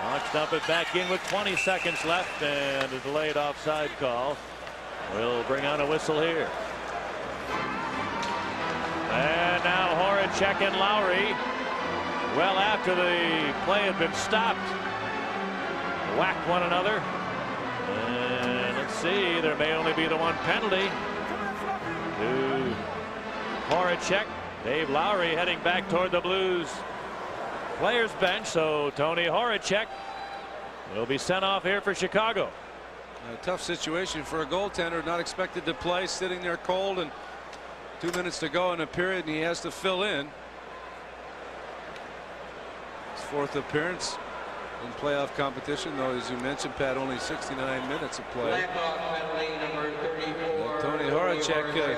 Hawks dump it back in with 20 seconds left, and a delayed offside call will bring on a whistle here. And now Horacek and Lowry, well after the play had been stopped, whacked one another. And let's see, there may only be the one penalty to Horacek. Dave Lowry heading back toward the Blues players bench, so Tony Horacek will be sent off here for Chicago. A tough situation for a goaltender, not expected to play, sitting there cold, and 2 minutes to go in a period, and he has to fill in. His 4th appearance in playoff competition, though, as you mentioned, Pat, only 69 minutes of play. Tony Horacek,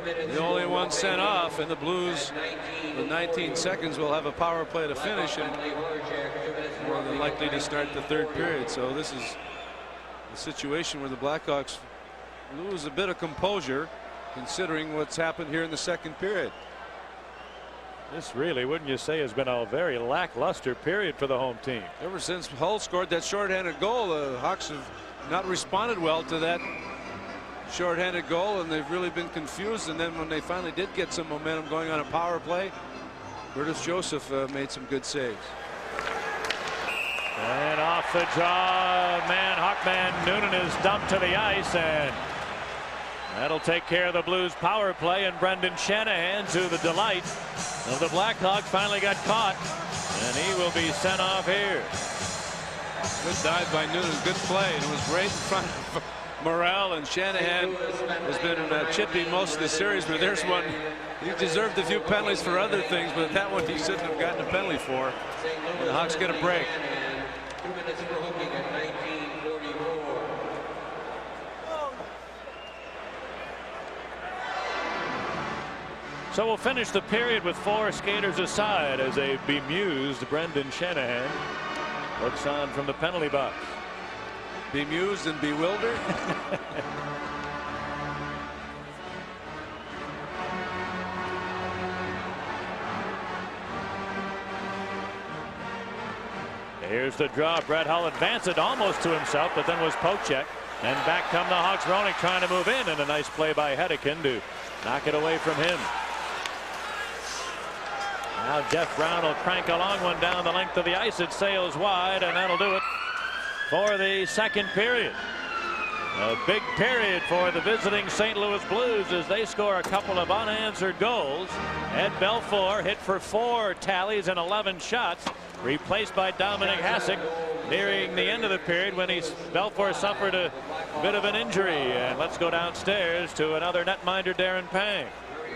the only one sent off, and the Blues with 19 seconds will have a power play to finish, and more than likely to start the 3rd period. So this is a situation where the Blackhawks lose a bit of composure, considering what's happened here in the 2nd period. This really, wouldn't you say, has been a very lackluster period for the home team. Ever since Hull scored that shorthanded goal, the Hawks have not responded well to that shorthanded goal, and they've really been confused. And then when they finally did get some momentum going on a power play, Curtis Joseph made some good saves. And off the draw, Hawkman Noonan is dumped to the ice, and that'll take care of the Blues power play. And Brendan Shanahan, to the delight of the Blackhawks, finally got caught, and he will be sent off here. Good dive by Noonan, good play, and it was right in front of Morrell, and Shanahan has been chippy most of the series, but there's one he deserved a few penalties for other things, but that one he shouldn't have gotten a penalty for. And the Hawks get a break. 2 minutes for hooking at 19:44. So we'll finish the period with 4 skaters aside as a bemused Brendan Shanahan looks on from the penalty box. Bemused and bewildered. Here's the draw. Brett Hull advanced it almost to himself, but then was Pocek. And back come the Hawks. Roenick trying to move in, and a nice play by Hedekin to knock it away from him. Now Jeff Brown will crank a long one down the length of the ice. It sails wide, and that'll do it for the 2nd period. A big period for the visiting St. Louis Blues as they score a couple of unanswered goals. Ed Belfour hit for 4 tallies and 11 shots, replaced by Dominic Hasek nearing the end of the period when Belfour suffered a bit of an injury. And let's go downstairs to another netminder, Darren Pang.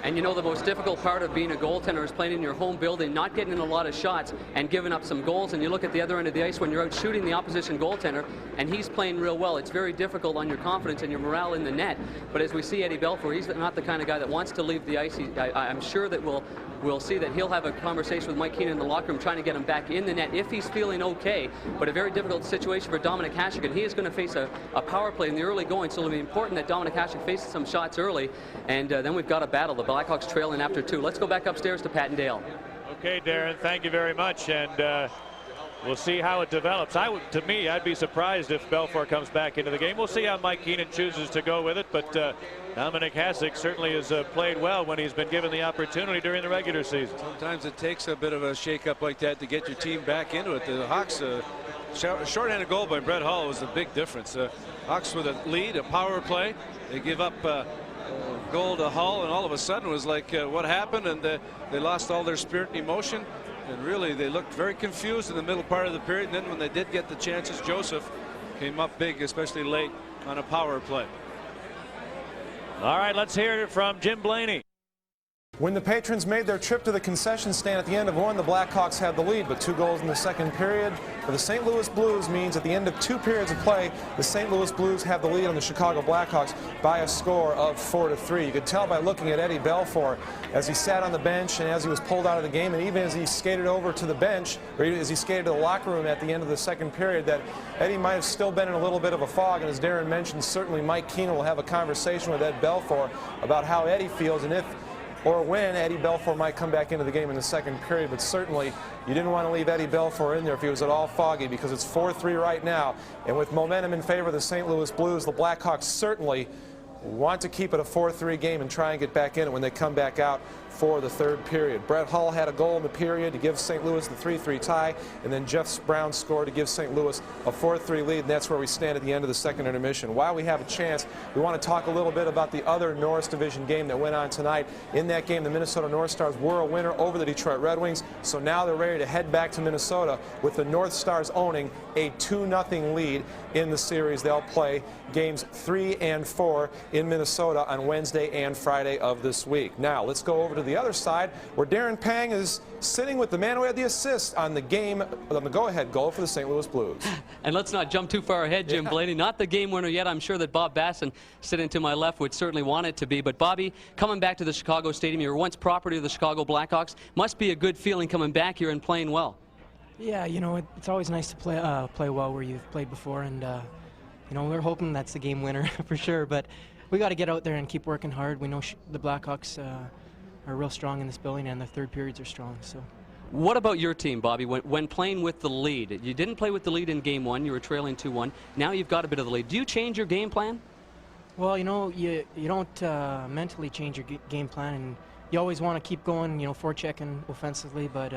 And you know, the most difficult part of being a goaltender is playing in your home building, not getting in a lot of shots and giving up some goals. And you look at the other end of the ice when you're out shooting the opposition goaltender and he's playing real well. It's very difficult on your confidence and your morale in the net. But as we see Eddie Belfour, he's not the kind of guy that wants to leave the ice. I'm sure that we'll see that he'll have a conversation with Mike Keenan in the locker room trying to get him back in the net if he's feeling okay. But a very difficult situation for Dominic Hasek, and he is going to face a power play in the early going, so it'll be important that Dominic Hasek faces some shots early, and then we've got a battle. The Blackhawks trailing after 2. Let's go back upstairs to Pat and Dale. Okay, Darren, thank you very much, and we'll see how it develops. To me, I'd be surprised if Belfour comes back into the game. We'll see how Mike Keenan chooses to go with it, but Dominic Hasek certainly has played well when he's been given the opportunity during the regular season. Sometimes it takes a bit of a shake-up like that to get your team back into it. The Hawks, shorthanded goal by Brett Hull was a big difference. Hawks with a lead, a power play. They give up goal to Hull, and all of a sudden it was like what happened, and they lost all their spirit and emotion, and really they looked very confused in the middle part of the period. And then when they did get the chances, Joseph came up big, especially late on a power play. All right, let's hear it from Jim Blaney. When the patrons made their trip to the concession stand at the end of one, the Blackhawks had the lead, but 2 goals in the second period for the St. Louis Blues means at the end of 2 periods of play, the St. Louis Blues have the lead on the Chicago Blackhawks by a score of 4-3. You could tell by looking at Eddie Belfour as he sat on the bench and as he was pulled out of the game, and even as he skated over to the bench, or as he skated to the locker room at the end of the second period, that Eddie might have still been in a little bit of a fog. And as Darren mentioned, certainly Mike Keenan will have a conversation with Ed Belfour about how Eddie feels and if or when Eddie Belfour might come back into the game in the second period. But certainly you didn't want to leave Eddie Belfour in there if he was at all foggy, because it's 4-3 right now. And with momentum in favor of the St. Louis Blues, the Blackhawks certainly want to keep it a 4-3 game and try and get back in it when they come back out for the third period. Brett Hull had a goal in the period to give St. Louis the 3-3 tie, and then Jeff Brown scored to give St. Louis a 4-3 lead, and that's where we stand at the end of the second intermission. While we have a chance, we want to talk a little bit about the other Norris Division game that went on tonight. In that game, the Minnesota North Stars were a winner over the Detroit Red Wings, so now they're ready to head back to Minnesota with the North Stars owning a 2-0 lead in the series. They'll play games 3 and 4 in Minnesota on Wednesday and Friday of this week. Now, let's go over to the other side where Darren Pang is sitting with the man who had the assist on the go-ahead goal for the St. Louis Blues. And let's not jump too far ahead, Jim Blaney. Not the game winner yet. I'm sure that Bob Basson, sitting to my left, would certainly want it to be. But Bobby, coming back to the Chicago Stadium, you were once property of the Chicago Blackhawks. Must be a good feeling coming back here and playing well. Yeah, you know, it's always nice to play well where you've played before, and you know, we're hoping that's the game winner for sure. But we got to get out there and keep working hard. We know the Blackhawks are real strong in this building, and the third periods are strong. So. What about your team, Bobby? When playing with the lead, you didn't play with the lead in game 1. You were trailing 2-1. Now you've got a bit of the lead. Do you change your game plan? Well, you know, you don't mentally change your game plan, and you always want to keep going, you know, forechecking offensively. But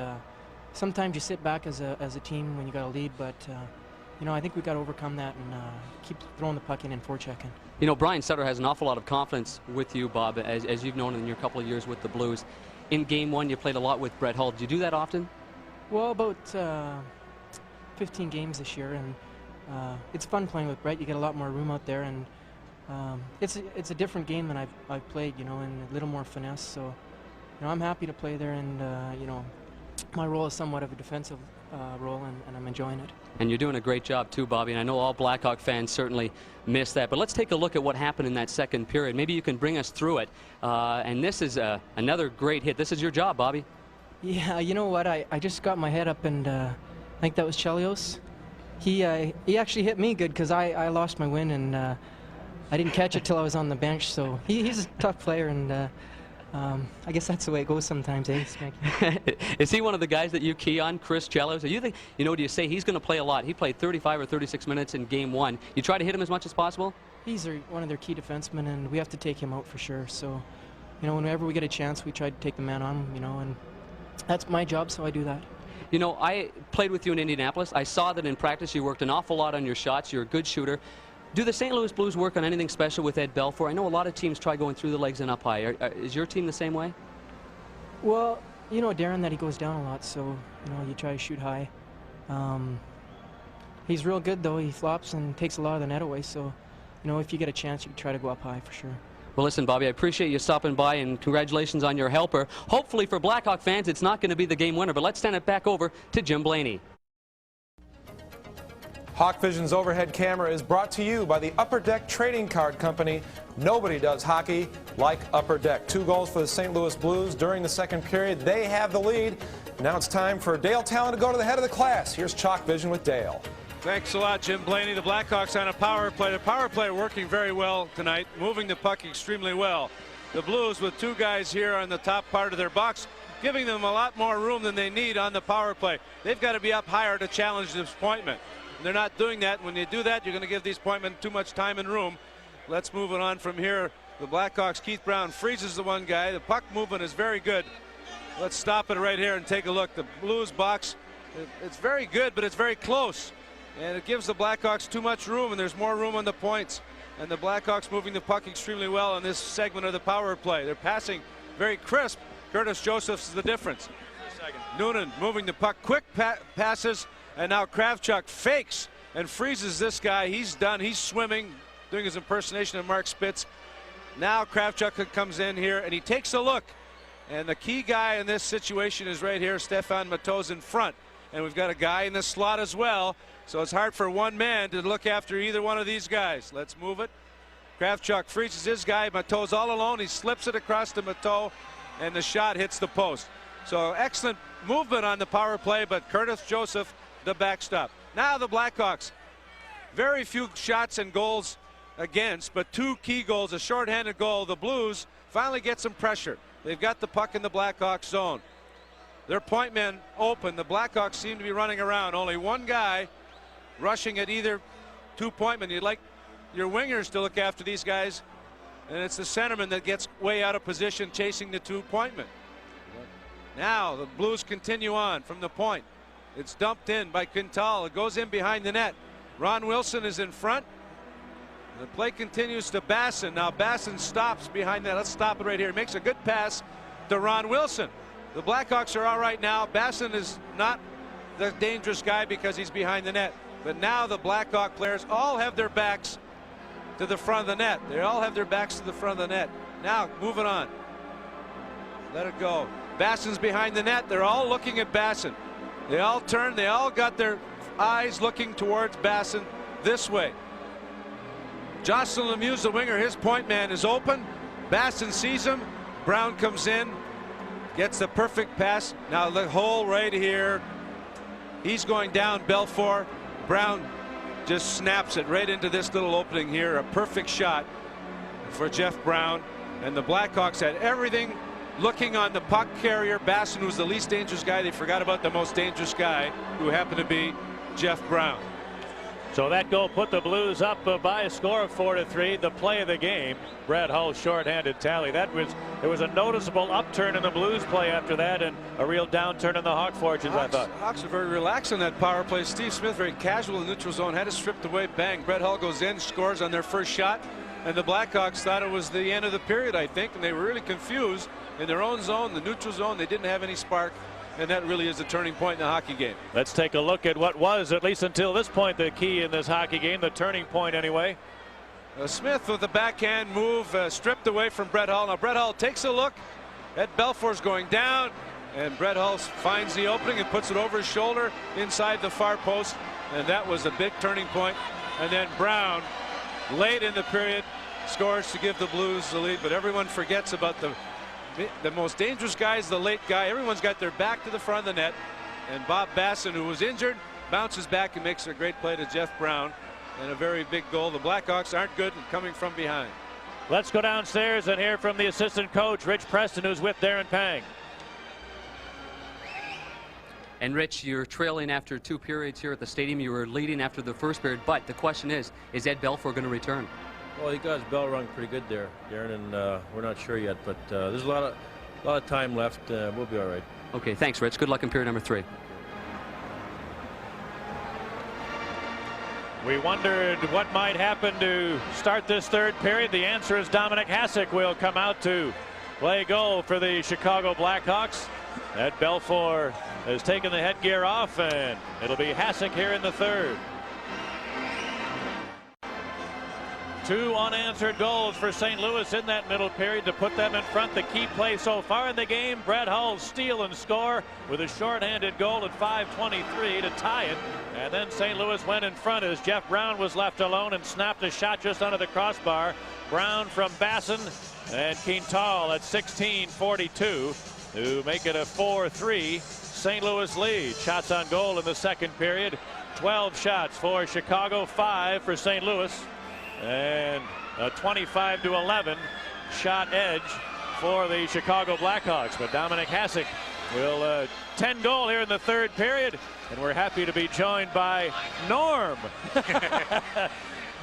sometimes you sit back as a team when you got a lead. But you know, I think we've got to overcome that and keep throwing the puck in and forechecking. You know, Brian Sutter has an awful lot of confidence with you, Bob, as you've known in your couple of years with the Blues. In game 1, you played a lot with Brett Hull. Do you do that often? Well, about 15 games this year, and it's fun playing with Brett. You get a lot more room out there, and it's a different game than I've played, you know, and a little more finesse. So, you know, I'm happy to play there, and you know, my role is somewhat of a defensive role, and I'm enjoying it. And you're doing a great job too, Bobby, and I know all Blackhawk fans certainly miss that. But let's take a look at what happened in that second period. Maybe you can bring us through it. And this is another great hit. This is your job, Bobby. Yeah, you know what? I just got my head up, and I think that was Chelios. He actually hit me good because I lost my win, and I didn't catch it till I was on the bench. So he's a tough player, and I guess that's the way it goes sometimes, eh? Is he one of the guys that you key on, Chris Chelios? Do you think, you know, do you say he's going to play a lot? He played 35 or 36 minutes in game 1. You try to hit him as much as possible? He's one of their key defensemen, and we have to take him out for sure. So, you know, whenever we get a chance, we try to take the man on, you know, and that's my job, so I do that. You know, I played with you in Indianapolis. I saw that in practice you worked an awful lot on your shots. You're a good shooter. Do the St. Louis Blues work on anything special with Ed Belfour? I know a lot of teams try going through the legs and up high. Is your team the same way? Well, you know, Darren, that he goes down a lot, so, you know, you try to shoot high. He's real good, though. He flops and takes a lot of the net away, so, you know, if you get a chance, you can try to go up high for sure. Well, listen, Bobby, I appreciate you stopping by, and congratulations on your helper. Hopefully for Blackhawk fans, it's not going to be the game winner, but let's send it back over to Jim Blaney. Hawk Vision's overhead camera is brought to you by the Upper Deck Trading Card Company. Nobody does hockey like Upper Deck. 2 goals for the St. Louis Blues during the second period. They have the lead. Now it's time for Dale Talon to go to the head of the class. Here's Chalk Vision with Dale. Thanks a lot, Jim Blaney. The Blackhawks on a power play. The power play working very well tonight, moving the puck extremely well. The Blues with 2 guys here on the top part of their box, giving them a lot more room than they need on the power play. They've got to be up higher to challenge disappointment. They're not doing that. When you do that, you're going to give these pointmen too much time and room. Let's move it on from here. The Blackhawks, Keith Brown freezes the one guy. The puck movement is very good. Let's stop it right here and take a look. The Blues box, it's very good, but it's very close. And it gives the Blackhawks too much room, and there's more room on the points. And the Blackhawks moving the puck extremely well in this segment of the power play. They're passing very crisp. Curtis Joseph's the difference. Noonan moving the puck, quick passes, and now Kravchuk fakes and freezes this guy. He's done. He's swimming, doing his impersonation of Mark Spitz. Now Kravchuk comes in here, and he takes a look. And the key guy in this situation is right here, Stefan Matteau's in front. And we've got a guy in the slot as well. So it's hard for one man to look after either one of these guys. Let's move it. Kravchuk freezes his guy. Matteau's all alone. He slips it across to Matteau, and the shot hits the post. So excellent movement on the power play, but Curtis Joseph, the backstop. Now the Blackhawks, very few shots and goals against, but 2 key goals, a shorthanded goal. The Blues finally get some pressure. They've got the puck in the Blackhawks zone. Their point men open. The Blackhawks seem to be running around. Only one guy rushing at either 2 point men. You'd like your wingers to look after these guys, and it's the centerman that gets way out of position chasing the 2 point men. Now the Blues continue on from the point. It's dumped in by Quintal. It goes in behind the net. Ron Wilson is in front. The play continues to Basson. Now Basson stops behind that. Let's stop it right here. He makes a good pass to Ron Wilson. The Blackhawks are all right now. Basson is not the dangerous guy because he's behind the net. But now the Blackhawk players all have their backs to the front of the net. They all have their backs to the front of the net. Now moving on. Let it go. Basson's behind the net. They're all looking at Basson. They all turn. They all got their eyes looking towards Basson this way. Jocelyn Lemieux, the winger, his point man is open. Basson sees him. Brown comes in, gets the perfect pass. Now the hole right here. He's going down. Belfour. Brown just snaps it right into this little opening here. A perfect shot for Jeff Brown. And the Blackhawks had everything looking on the puck carrier. Basson was the least dangerous guy. They forgot about the most dangerous guy, who happened to be Jeff Brown. So that goal put the Blues up by a score of 4-3. The play of the game, Brett Hull's shorthanded tally. There was a noticeable upturn in the Blues play after that, and a real downturn in the Hawk fortunes. I thought Hawks are very relaxed on that power play. Steve Smith very casual in the neutral zone, had it stripped away. Bang! Brett Hull goes in, scores on their first shot, and the Blackhawks thought it was the end of the period, I think, and they were really confused in their own zone, the neutral zone. They didn't have any spark. And that really is the turning point in the hockey game. Let's take a look at what was, at least until this point, the key in this hockey game, the turning point anyway. Smith with the backhand move, stripped away from Brett Hull. Now Brett Hull takes a look at Belfour's going down, and Brett Hull finds the opening and puts it over his shoulder inside the far post, and that was a big turning point. And then Brown, late in the period, scores to give the Blues the lead, but everyone forgets about the most dangerous guy is the late guy. Everyone's got their back to the front of the net, and Bob Basson, who was injured, bounces back and makes a great play to Jeff Brown, and a very big goal. The Blackhawks aren't good and coming from behind. Let's go downstairs and hear from the assistant coach, Rich Preston, who's with Darren Pang. And Rich, you're trailing after 2 periods here at the stadium. You were leading after the first period, but the question is Ed Belfour going to return? Well, he got his bell rung pretty good there, Darren, and we're not sure yet, but there's a lot of time left. We'll be all right. Okay, thanks, Rich. Good luck in period number 3. We wondered what might happen to start this third period. The answer is Dominic Hasek will come out to play goal for the Chicago Blackhawks. Ed Belfour has taken the headgear off, and it'll be Hasek here in the third. 2 unanswered goals for St. Louis in that middle period to put them in front. The key play so far in the game, Brett Hull's steal and score with a shorthanded goal at 5:23 to tie it. And then St. Louis went in front as Jeff Brown was left alone and snapped a shot just under the crossbar. Brown from Basson and Quintal at 16:42 to make it a 4-3 St. Louis lead. Shots on goal in the second period. 12 shots for Chicago, 5 for St. Louis. And a 25-11 shot edge for the Chicago Blackhawks. But Dominic Hasek will 10 goal here in the third period. And we're happy to be joined by Norm.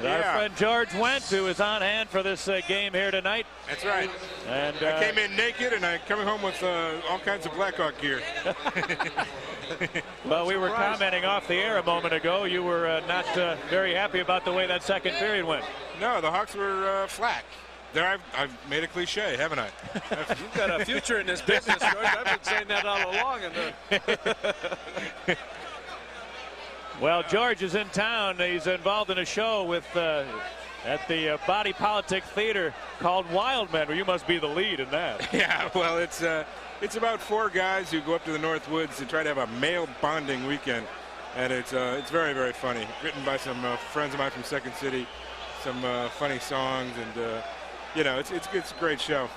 Our friend George Wendt, who is on hand for this game here tonight. That's right. And I came in naked, and I'm coming home with all kinds of Blackhawk gear. Well, we were commenting off the air a moment ago. You were not very happy about the way that second period went. No, the Hawks were flat. There, I've made a cliche, haven't I? You've got a future in this business, George. I've been saying that all along. Well, George is in town. He's involved in a show with at the Body Politic Theater called Wild Men, where you must be the lead in that. Yeah, well, it's about 4 guys who go up to the North Woods to try to have a male bonding weekend, and it's very, very funny. Written by some friends of mine from Second City, some funny songs, and you know, it's a great show.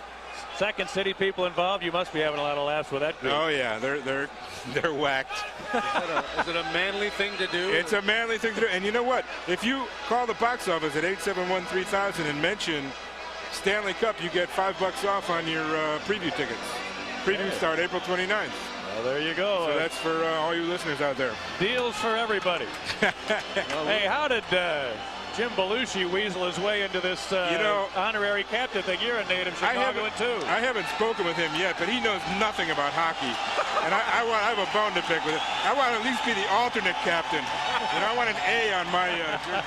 Second City people involved. You must be having a lot of laughs with that group. Oh yeah, they're whacked. Is it a manly thing to do? It's a manly thing to do. And you know what? If you call the box office at 871-3000 and mention Stanley Cup, you get $5 off on your preview tickets. Previews start April 29th. Well, there you go. So that's for all you listeners out there. Deals for everybody. Hey, how did Jim Belushi weasel his way into this honorary captain thing? You're a native Chicagoan too. I haven't spoken with him yet, but he knows nothing about hockey. And I have a bone to pick with it. I want to at least be the alternate captain. You know, I want an A on my jersey.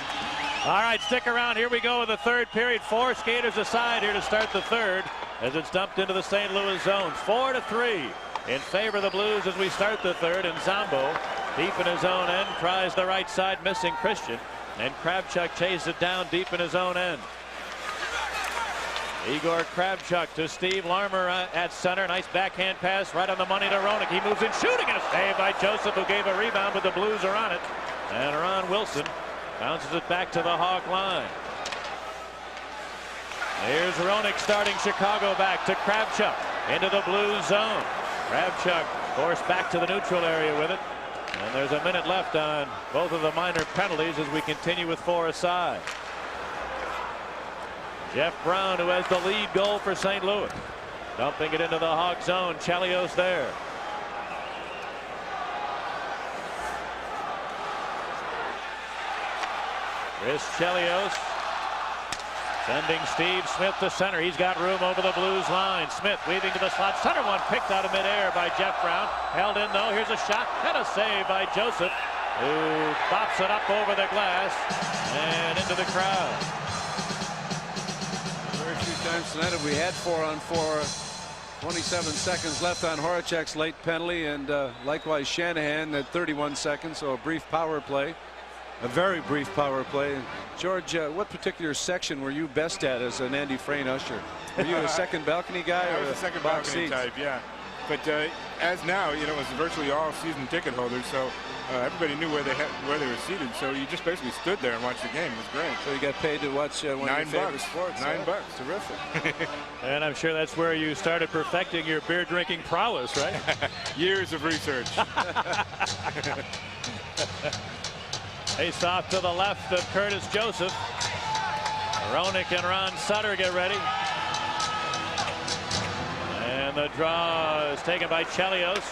All right, stick around. Here we go with the third period. 4 skaters aside here to start the third as it's dumped into the St. Louis zone. 4-3 in favor of the Blues as we start the third. And Zombo, deep in his own end, tries the right side, missing Christian. And Kravchuk chases it down deep in his own end. Igor Kravchuk to Steve Larmer at center. Nice backhand pass right on the money to Roenick. He moves in shooting, and a save by Joseph, who gave a rebound, but the Blues are on it. And Ron Wilson bounces it back to the Hawk line. Here's Roenick starting Chicago back to Kravchuk into the Blues zone. Kravchuk forced back to the neutral area with it. And there's a minute left on both of the minor penalties as we continue with 4 aside. Jeff Brown, who has the lead goal for St. Louis, dumping it into the Hawk zone. Chelios there. Chris Chelios sending Steve Smith to center. He's got room over the Blues line. Smith weaving to the slot. Center one picked out of midair by Jeff Brown. Held in though. Here's a shot and a save by Joseph, who bops it up over the glass and into the crowd. Very few times tonight have we had 4-on-4. 27 seconds left on Horacek's late penalty, and likewise Shanahan at 31 seconds, so a brief power play. A very brief power play. George, what particular section were you best at as an Andy Frayne usher? Were you a second balcony guy? I or was a second box balcony seats? type, yeah. But as now, you know, it's virtually all season ticket holders, so everybody knew where they were seated. So you just basically stood there and watched the game. It was great. So you got paid to watch one of your favorite sports. $9. Terrific. And I'm sure that's where you started perfecting your beer drinking prowess, right? Years of research. Face off to the left of Curtis Joseph. Roenick and Ron Sutter get ready. And the draw is taken by Chelios.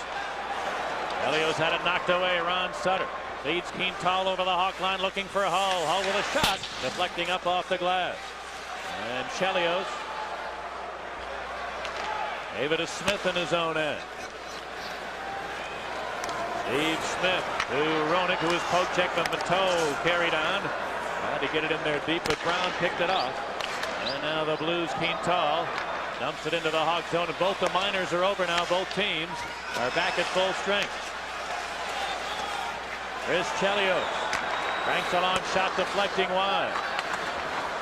Chelios had it knocked away. Ron Sutter leads Quintal over the Hawk line looking for Hull. Hull with a shot deflecting up off the glass. And Chelios gave it to Smith in his own end. Steve Smith to Roenick, who was poke checked, but Mateau carried on. Tried to get it in there deep, but Brown picked it off. And now the Blues, Quintal dumps it into the Hawk zone. And both the minors are over now. Both teams are back at full strength. Chris Chelios cranks a long shot deflecting wide.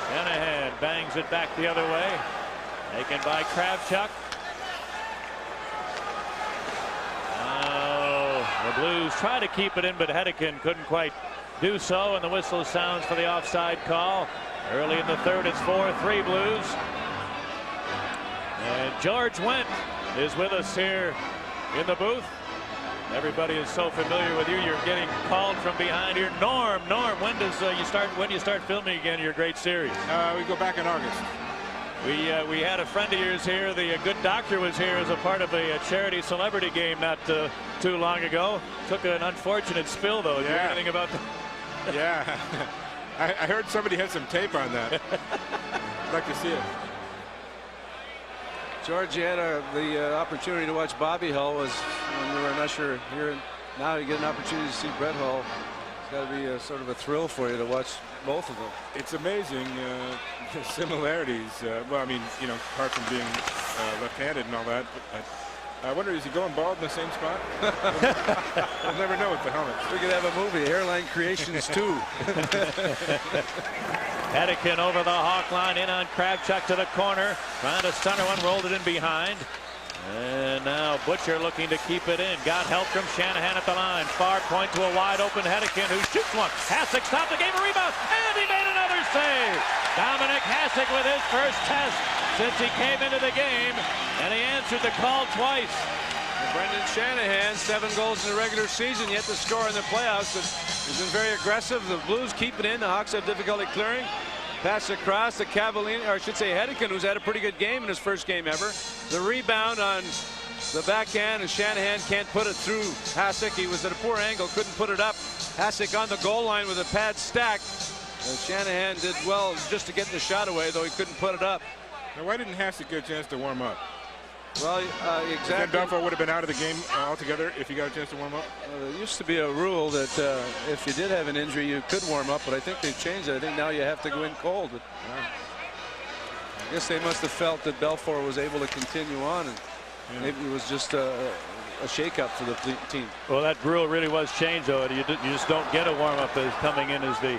Shanahan bangs it back the other way. Taken by Kravchuk. The Blues try to keep it in, but Hedekin couldn't quite do so, and the whistle sounds for the offside call. Early in the third, it's 4-3 Blues. And George Wendt is with us here in the booth. Everybody is so familiar with you. You're getting called from behind here. Norm, when do you start filming again your great series? We go back in August. We had a friend of yours here. The good doctor was here as a part of a charity celebrity game not too long ago. Took an unfortunate spill, though. Did you hear anything about that? Yeah. I heard somebody had some tape on that. I'd like to see it. George, you had the opportunity to watch Bobby Hull was when you were an usher here. Now you get an opportunity to see Brett Hull. It's got to be a sort of a thrill for you to watch both of them. It's amazing the similarities. Well, I mean, you know, apart from being left-handed and all that. But I wonder, is he going bald in the same spot? We'll never know with the helmet. We could have a movie, Hairline Creations 2. Hedekin over the Hawk line, in on Kravchuk to the corner, trying to center one, rolled it in behind. And now Butcher looking to keep it in. Got help from Shanahan at the line. Far point to a wide open Hedekin, who shoots one. Hasek stopped the game, a rebound, and he made another save. Dominic Hasek with his first test since he came into the game, and he answered the call twice. And Brendan Shanahan, 7 goals in the regular season, yet to score in the playoffs. He's been very aggressive. The Blues keep it in. The Hawks have difficulty clearing. Pass across the Cavalier, or I should say Hedekin, who's had a pretty good game in his first game ever. The rebound on the backhand, and Shanahan can't put it through Hasek. He was at a poor angle, couldn't put it up. Hasek on the goal line with a pad stacked. And Shanahan did well just to get the shot away, though he couldn't put it up. Now, why didn't Hasek get a chance to warm up? Well, exactly. Then Duffo would have been out of the game altogether if he got a chance to warm up. There used to be a rule that if you did have an injury, you could warm up, but I think they've changed it. I think now you have to go in cold. But, I guess they must have felt that Belfour was able to continue on, and maybe it was just a shakeup for the team. Well, that rule really was changed, though. You just don't get a warm-up as coming in as the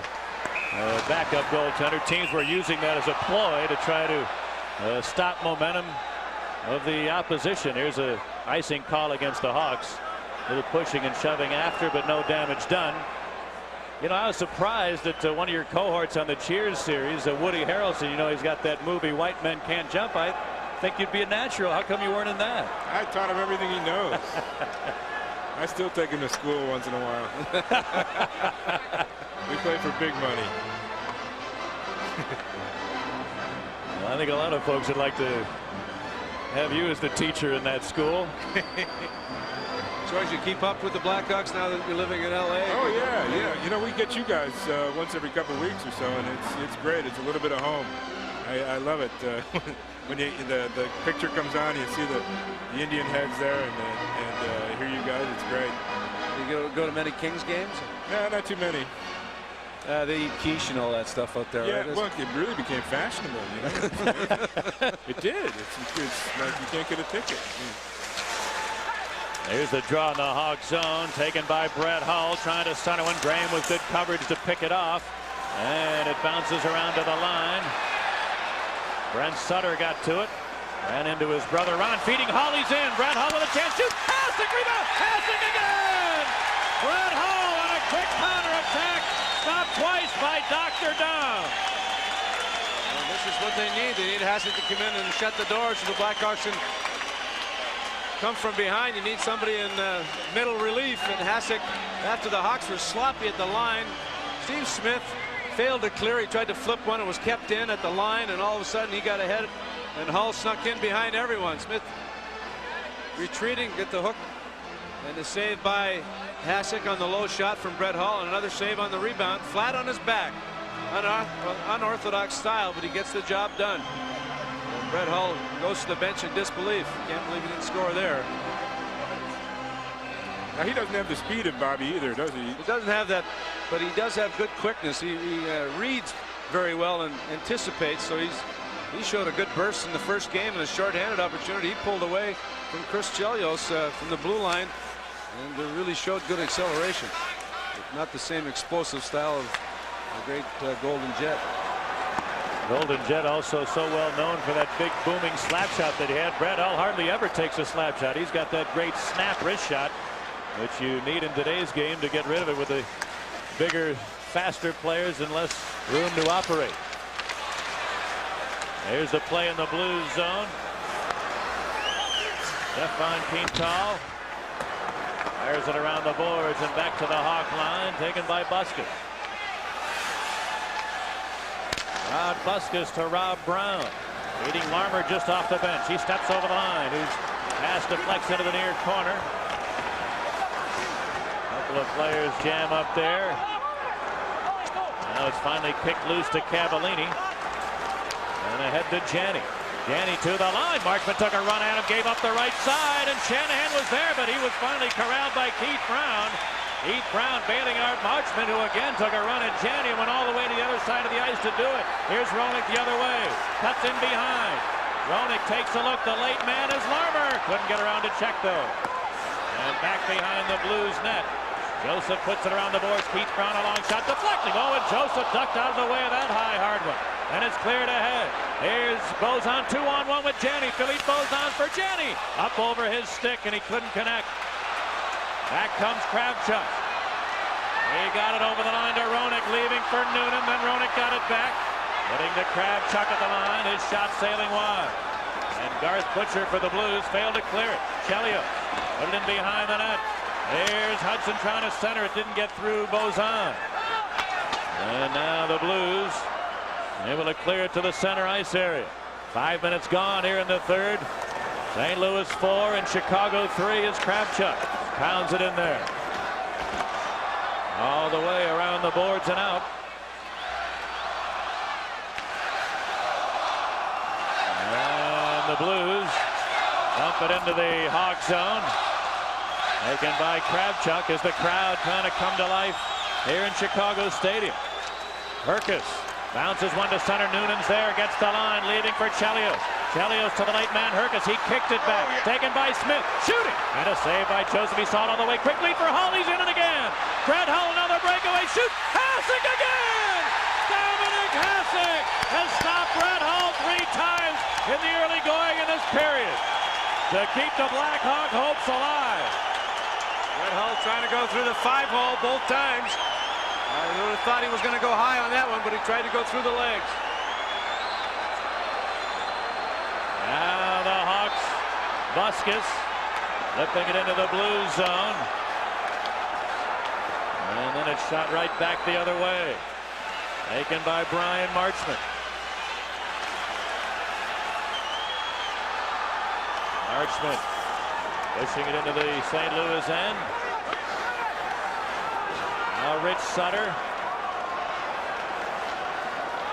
backup goaltender. Teams were using that as a ploy to try to stop momentum of the opposition. Here's a icing call against the Hawks. A little pushing and shoving after, but no damage done. You know, I was surprised that one of your cohorts on the Cheers series, Woody Harrelson, you know, he's got that movie White Men Can't Jump. I think you'd be a natural. How come you weren't in that? I taught him everything he knows. I still take him to school once in a while. We play for big money. Well, I think a lot of folks would like to have you as the teacher in that school. George, you keep up with the Blackhawks now that you're living in L.A.? Oh, yeah. You know, we get you guys once every couple of weeks or so, and it's great. It's a little bit of home. I love it. When the picture comes on, you see the Indian heads there, and hear you guys. It's great. You go to many Kings games? No, not too many. They eat quiche and all that stuff out there, yeah, right? Well, it really became fashionable, you know. It did. It's like you can't get a ticket. There's the draw in the Hawk zone, taken by Brett Hull, trying to center one. Graham with good coverage to pick it off, and it bounces around to the line. Brent Sutter got to it, ran into his brother Ron, feeding Hull. He's in. Brett Hull with a chance to shoot. Hasek rebound. Hasek again. Brett Hull on a quick counter attack. Stopped twice by Dr. Dom. Well, this is what they need. They need Hasek to come in and shut the doors so the Blackhawks can come from behind. You need somebody in middle relief, and Hasek, after the Hawks were sloppy at the line, Steve Smith failed to clear. He tried to flip one. It was kept in at the line, and all of a sudden he got ahead, and Hull snuck in behind everyone. Smith retreating, get the hook, and the save by Hasek on the low shot from Brett Hull, and another save on the rebound, flat on his back. Unorthodox style, but he gets the job done. And Brett Hull goes to the bench in disbelief. Can't believe he didn't score there. Now, he doesn't have the speed of Bobby either, does he? He doesn't have that, but he does have good quickness. He reads very well and anticipates. So he showed a good burst in the first game, and a short-handed opportunity. He pulled away from Chris Chelios from the blue line, and really showed good acceleration. But not the same explosive style of the great Golden Jet. Golden Jet also so well known for that big booming slap shot that he had. Brett Hull hardly ever takes a slap shot. He's got that great snap wrist shot, which you need in today's game to get rid of it with the bigger, faster players and less room to operate. Here's the play in the Blues zone. Stefan Quintal fires it around the boards and back to the Hawk line, taken by Busquets. Rod Busquets to Rob Brown. Meeting Larmer just off the bench. He steps over the line. Whose pass deflects into the near corner. A couple of players jam up there. Now it's finally kicked loose to Cavallini. And ahead to Janney. Janney to the line. Marchment took a run at him, gave up the right side, and Shanahan was there, but he was finally corralled by Keith Brown. Keith Brown bailing out Marchment, who again took a run at Janney and went all the way to the other side of the ice to do it. Here's Roenick the other way. Cuts in behind. Roenick takes a look. The late man is Larmer. Couldn't get around to check, though. And back behind the Blues net. Joseph puts it around the boards. Keith Brown a long shot deflecting. Oh, and Joseph ducked out of the way of that high hard one. And it's cleared ahead. Here's Bozan 2-on-1 with Janney. Philippe Bozan for Janney. Up over his stick, and he couldn't connect. Back comes Kravchuk. He got it over the line to Roenick, leaving for Noonan. Then Roenick got it back. Getting to Kravchuk at the line. His shot sailing wide. And Garth Butcher for the Blues failed to clear it. Chelios put it in behind the net. Here's Hudson trying to center. It didn't get through Bozan. And now the Blues able to clear it to the center ice area. 5 minutes gone here in the third. St. Louis 4 and Chicago 3 is Kravchuk. Pounds it in there. All the way around the boards and out. And the Blues dump it into the Hawk zone. Taken by Kravchuk as the crowd kind of come to life here in Chicago Stadium. Herkus bounces one to center. Noonan's there, gets the line, leaving for Chelios. Chelios to the late man Herkus. He kicked it back. Taken by Smith. Shooting. And a save by Joseph. He saw it all the way quickly for Hull. He's in it again. Brett Hull, another breakaway shoot. Hasek again! Dominic Hasek has stopped Brett Hull 3 times in the early going in this period to keep the Blackhawk hopes alive. Brett Hull trying to go through the 5-hole both times. I would have thought he was going to go high on that one, but he tried to go through the legs. Now the Hawks, Busquets, flipping it into the Blues zone. And then it's shot right back the other way. Taken by Brian Marchment. Marchment pushing it into the St. Louis end. Now Rich Sutter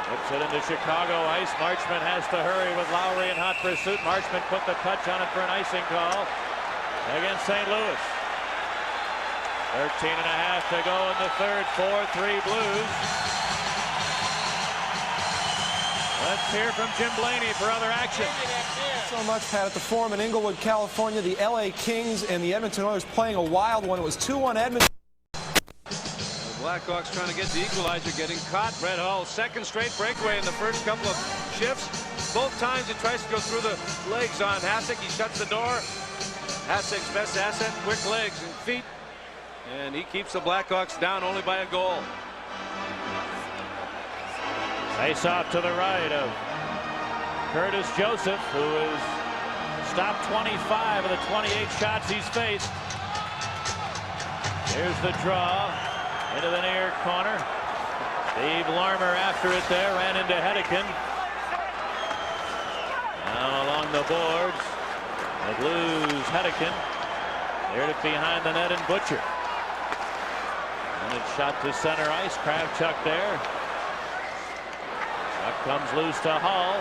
puts it into Chicago ice. Marchment has to hurry with Lowry in hot pursuit. Marchment put the touch on it for an icing call against St. Louis. 13 and a half to go in the third. 4-3 Blues. Let's hear from Jim Blaney for other action. So much, Pat, at the Forum in Inglewood, California. The LA Kings and the Edmonton Oilers playing a wild one. It was 2-1 Edmonton. Blackhawks trying to get the equalizer, getting caught. Brett Hull, second straight breakaway in the first couple of shifts. Both times he tries to go through the legs on Hasek. He shuts the door. Hasek's best asset, quick legs and feet. And he keeps the Blackhawks down only by a goal. Face off to the right of Curtis Joseph, who has stopped 25 of the 28 shots he's faced. Here's the draw into the near corner. Steve Larmer after it there, ran into Hedekin. Now along the boards, the Blues, Hedekin. Cleared it behind the net and Butcher. And it's shot to center ice. Kravchuk there. Puck comes loose to Hull.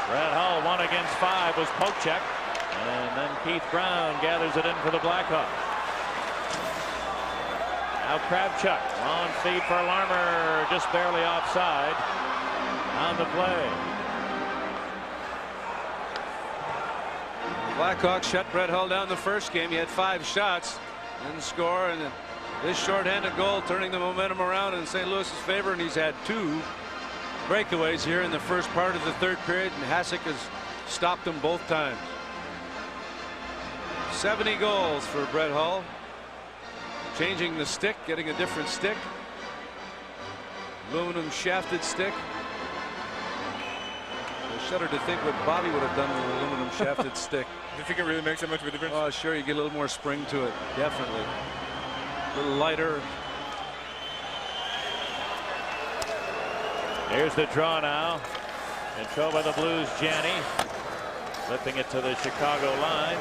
Brett Hull 1 against 5 was poke check. And then Keith Brown gathers it in for the Blackhawks. Now Kravchuk, long feed for Larmer, just barely offside on the play. Blackhawks shut Brett Hull down the first game. He had 5 shots, didn't score, and this shorthanded goal turning the momentum around in St. Louis's favor, and he's had 2 breakaways here in the first part of the third period, and Hasek has stopped them both times. 70 goals for Brett Hull. Changing the stick, getting a different stick. Aluminum shafted stick. I shudder to think what Bobby would have done with an aluminum shafted stick. Do you think it really makes that much of a difference? Oh, sure, you get a little more spring to it, definitely. A little lighter. Here's the draw now. Controlled by the Blues, Janney. Flipping it to the Chicago line.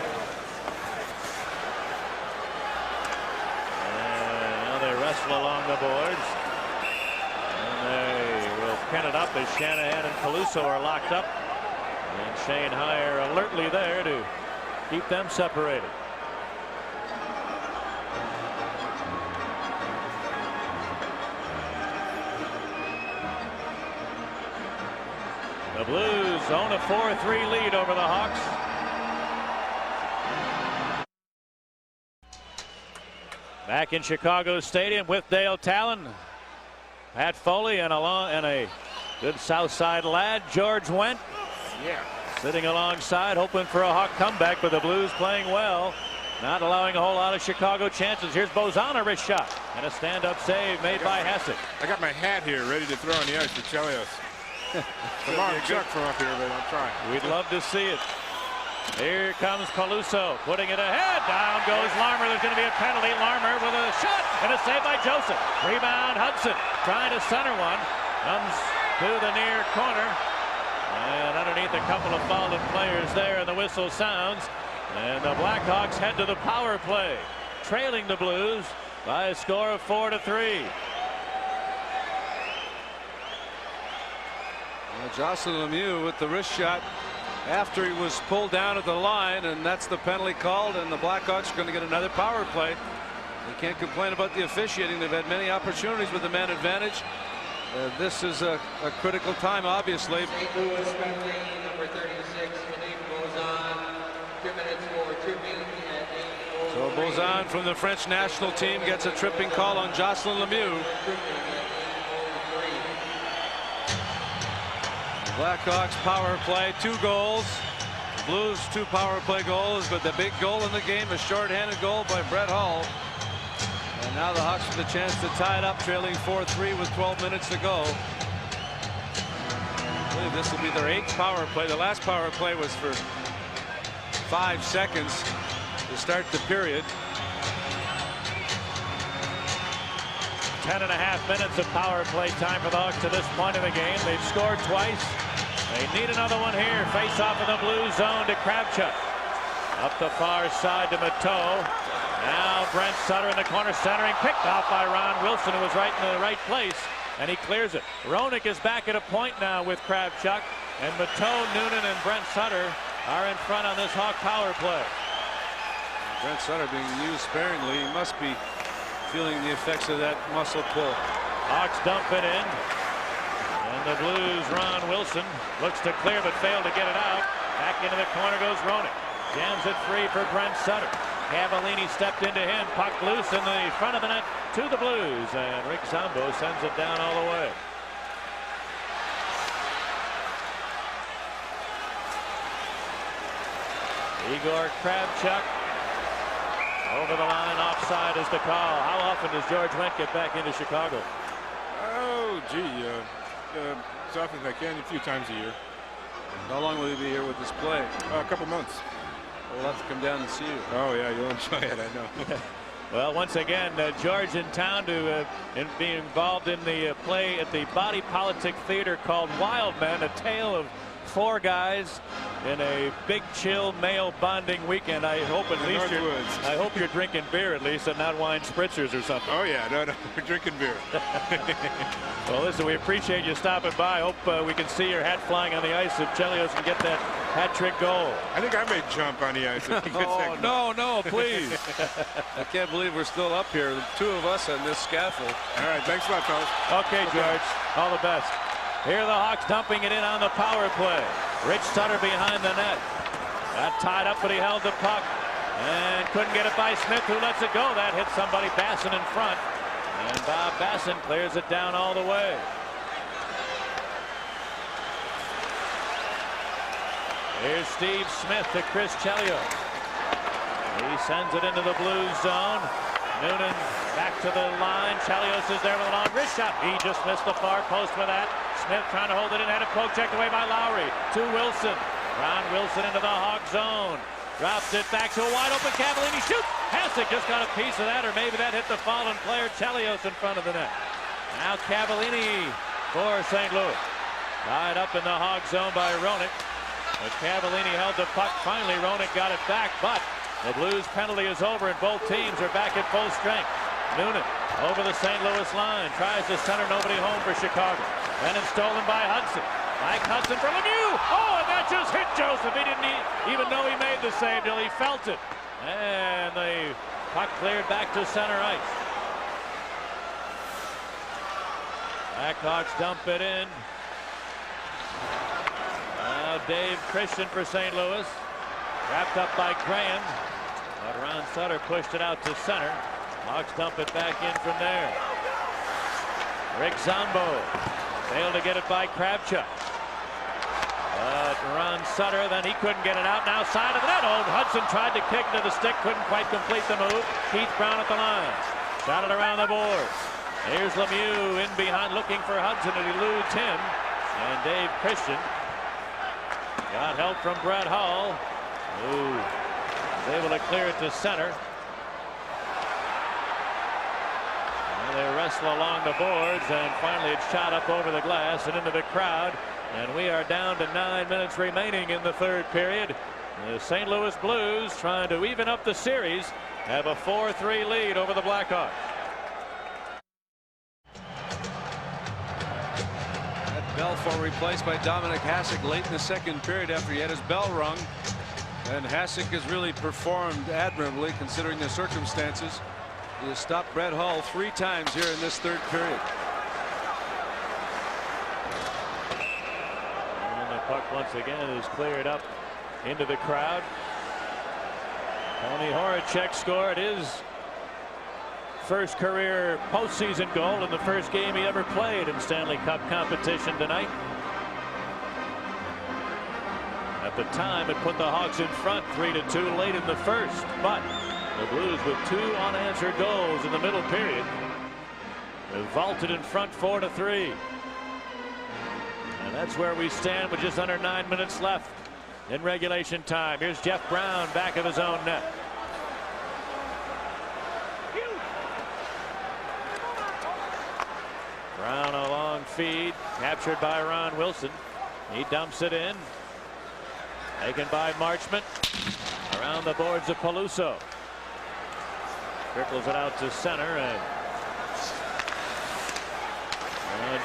They wrestle along the boards, and they will pin it up as Shanahan and Caluso are locked up, and Shane Heyer alertly there to keep them separated. The Blues own a 4-3 lead over the Hawks. Back in Chicago Stadium with Dale Talon, Pat Foley, and a good South Side lad, George Wendt. Yeah. Sitting alongside, hoping for a Hawk comeback, but the Blues playing well, not allowing a whole lot of Chicago chances. Here's Bozan, a wrist shot, and a stand-up save made by Hasek. I got my hat here ready to throw on the ice for Chelios. It's a long chuck from up here, but I'm trying. We'd love to see it. Here comes Caluso, putting it ahead. Down goes Larmer. There's going to be a penalty. Larmer with a shot and a save by Joseph. Rebound Hudson trying to center one. Comes to the near corner. And underneath a couple of fallen players there, and the whistle sounds. And the Blackhawks head to the power play, trailing the Blues by a score of 4-3. Jocelyn Lemieux with the wrist shot after he was pulled down at the line, and that's the penalty called, and the Blackhawks are going to get another power play. They can't complain about the officiating. They've had many opportunities with the man advantage. This is a critical time, obviously. St. Louis penalty number 36, Philippe Bozan, 2 minutes for tripping at 8. So Bozan from the French national team gets a tripping call on Jocelyn Lemieux. Blackhawks power play, 2 goals. Blues 2 power play goals, but the big goal in the game, a shorthanded goal by Brett Hull. And now the Hawks with a chance to tie it up, trailing 4-3 with 12 minutes to go. I believe this will be their 8th power play. The last power play was for 5 seconds to start the period. 10.5 minutes of power play time for the Hawks to this point in the game. They've scored twice. They need another one here. Face off in the blue zone to Kravchuk. Up the far side to Mateau. Now Brent Sutter in the corner, centering, picked off by Ron Wilson, who was right in the right place, and he clears it. Roenick is back at a point now with Kravchuk, and Mateau, Noonan, and Brent Sutter are in front on this Hawk power play. Brent Sutter being used sparingly. He must be feeling the effects of that muscle pull. Hawks dump it in, and the Blues, Ron Wilson looks to clear but failed to get it out. Back into the corner goes Roenick. Jams it free for Brent Sutter. Cavallini stepped into him, puck loose in the front of the net to the Blues, and Rick Zombo sends it down all the way. Igor Kravchuk over the line, offside is the call. How often does George Wendt get back into Chicago? Oh, gee, as often as I can, a few times a year. How long will you be here with this play? A couple months. We'll have to come down and see you. Oh, yeah, you'll enjoy it, I know. Well, once again, George in town to be involved in the play at the Body Politic Theater called Wild Men, a tale of 4 guys in a big chill male bonding weekend. I hope at least I hope you're drinking beer at least, and not wine spritzers or something. Oh yeah, no, we're drinking beer. Well, listen, we appreciate you stopping by. Hope we can see your hat flying on the ice if Chelios can get that hat-trick goal. I think I may jump on the ice. Oh, no, please. I can't believe we're still up here, the two of us on this scaffold. All right, thanks a lot, fellas. Okay, George, all the best. Here are the Hawks dumping it in on the power play. Rich Sutter behind the net. Got tied up, but he held the puck and couldn't get it by Smith, who lets it go. That hit somebody, Basson in front, and Bob Basson clears it down all the way. Here's Steve Smith to Chris Chelios. He sends it into the Blues zone. Noonan back to the line. Chelios is there with a long wrist shot. He just missed the far post with that. Smith trying to hold it in, had a poke checked away by Lowry. To Wilson. Ron Wilson into the Hawk zone. Drops it back to a wide open Cavallini. Shoots! Hassick just got a piece of that, or maybe that hit the fallen player Chelios in front of the net. Now Cavallini for St. Louis. Tied up in the Hawk zone by Roenick. But Cavallini held the puck. Finally, Roenick got it back, but the Blues penalty is over, and both teams are back at full strength. Noonan over the St. Louis line. Tries to center, nobody home for Chicago. Then it's stolen by Hudson. Mike Hudson for Lemieux. Oh, and that just hit Joseph. He didn't even know he made the save till he felt it. And the puck cleared back to center ice. Blackhawks dump it in. Now Dave Christian for St. Louis. Wrapped up by Graham. But Ron Sutter pushed it out to center. Hawks dump it back in from there. Rick Zombo failed to get it by Kravchuk. But Ron Sutter, then he couldn't get it out. Now side of the net. Oh, Hudson tried to kick to the stick. Couldn't quite complete the move. Keith Brown at the line. Shot it around the boards. Here's Lemieux in behind looking for Hudson, and eludes him. And Dave Christian got help from Brett Hull, who was able to clear it to center. And they wrestle along the boards, and finally it's shot up over the glass and into the crowd. And we are down to 9 minutes remaining in the third period. The St. Louis Blues, trying to even up the series, have a 4-3 lead over the Blackhawks. Belfour replaced by Dominic Hasek late in the second period after he had his bell rung. And Hasek has really performed admirably considering the circumstances. He has stopped Brett Hull 3 times here in this third period. And the puck once again is cleared up into the crowd. Tony Horacek scored his first career postseason goal in the first game he ever played in Stanley Cup competition tonight. At the time, it put the Hawks in front 3-2 late in the first, but the Blues with 2 unanswered goals in the middle period have vaulted in front 4-3. And that's where we stand with just under 9 minutes left in regulation time. Here's Jeff Brown back of his own net. Brown a long feed, captured by Ron Wilson. He dumps it in. Taken by Marchment. Around the boards of Peluso. Trickles it out to center, and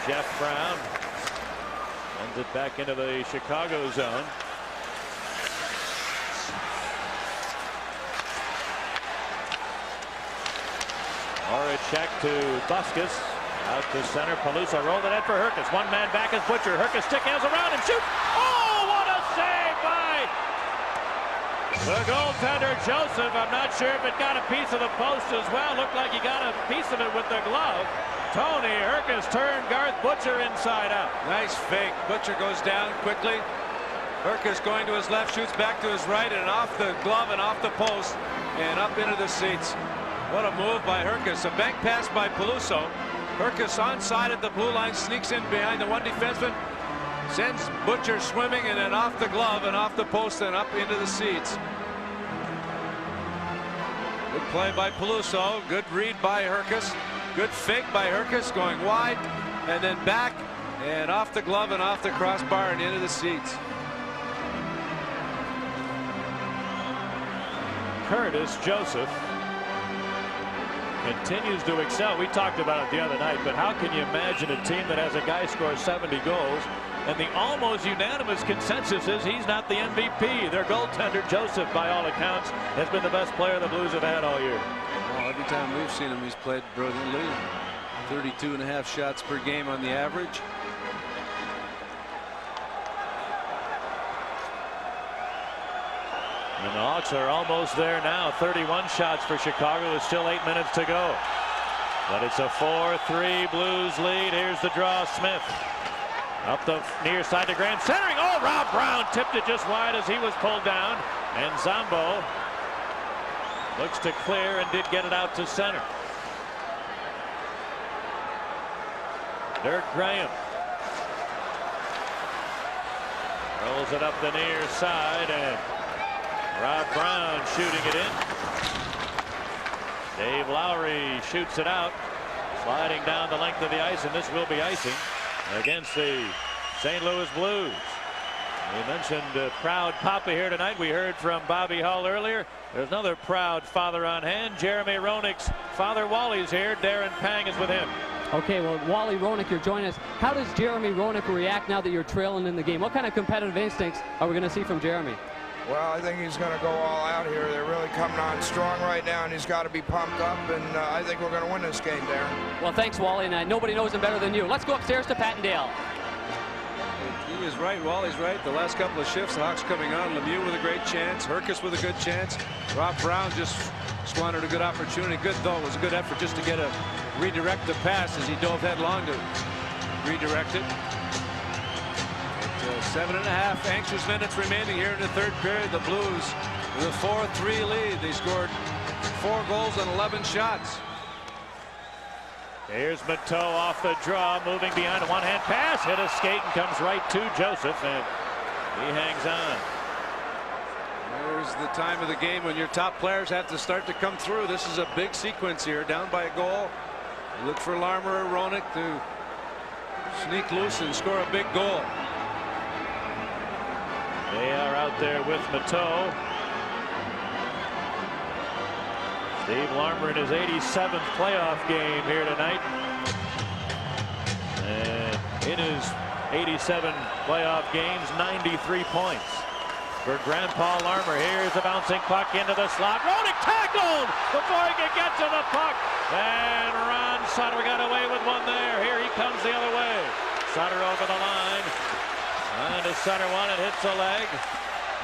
Jeff Brown sends it back into the Chicago zone. Horacek to Busquets. Out to center. Peluso rolled it in for Herkus. One man back is Butcher. Herkus stick hands around and shoots. Oh, what a save by the goaltender Joseph. I'm not sure if it got a piece of the post as well. Looked like he got a piece of it with the glove. Tony Herkus turned Garth Butcher inside out. Nice fake. Butcher goes down quickly. Herkus going to his left, shoots back to his right, and off the glove and off the post and up into the seats. What a move by Herkus. A bank pass by Peluso. Herkus onside at the blue line, sneaks in behind the one defenseman, sends Butcher swimming, and then off the glove and off the post and up into the seats. Good play by Peluso. Good read by Herkus. Good fake by Herkus, going wide and then back and off the glove and off the crossbar and into the seats. Curtis Joseph continues to excel. We talked about it the other night, but how can you imagine a team that has a guy score 70 goals and the almost unanimous consensus is he's not the MVP? Their goaltender Joseph, by all accounts, has been the best player the Blues have had all year. Well, every time we've seen him, he's played brilliantly. 32.5 shots per game on the average. And the Hawks are almost there now. 31 shots for Chicago with still 8 minutes to go. But it's a 4-3 Blues lead. Here's the draw. Smith up the near side to Grant, centering. Oh, Rob Brown tipped it just wide as he was pulled down. And Zombo looks to clear and did get it out to center. Dirk Graham rolls it up the near side, and Rob Brown shooting it in. Dave Lowry shoots it out, sliding down the length of the ice, and this will be icing against the St. Louis Blues. We mentioned proud Papa here tonight. We heard from Bobby Hull earlier. There's another proud father on hand. Jeremy Roenick's father Wally's here. Darren Pang is with him. Okay, well, Wally Roenick, you're joining us. How does Jeremy Roenick react now that you're trailing in the game? What kind of competitive instincts are we going to see from Jeremy? Well, I think he's going to go all out here. They're really coming on strong right now, and he's got to be pumped up, and I think we're going to win this game, Darren. Well, thanks, Wally, and nobody knows him better than you. Let's go upstairs to Pattendale. He is right. Wally's right. The last couple of shifts, the Hawks coming on. Lemieux with a great chance. Herkus with a good chance. Rob Brown just squandered a good opportunity. Good, though. It was a good effort just to redirect the pass as he dove headlong to redirect it. 7.5 anxious minutes remaining here in the third period. The Blues with a 4-3 lead. They scored 4 goals and 11 shots. Here's Mateau off the draw, moving behind a one-hand pass, hit a skate and comes right to Joseph, and he hangs on. There's the time of the game when your top players have to start to come through. This is a big sequence here, down by a goal. You look for Larmer or Roenick to sneak loose and score a big goal. They are out there with Mateau. Steve Larmer in his 87th playoff game here tonight. And in his 87 playoff games, 93 points for Grandpa Larmer. Here's a bouncing puck into the slot. Roenick tackled before he could get to the puck. And Ron Sutter got away with one there. Here he comes the other way. Sutter over the line. And a Sutter one, it hits a leg.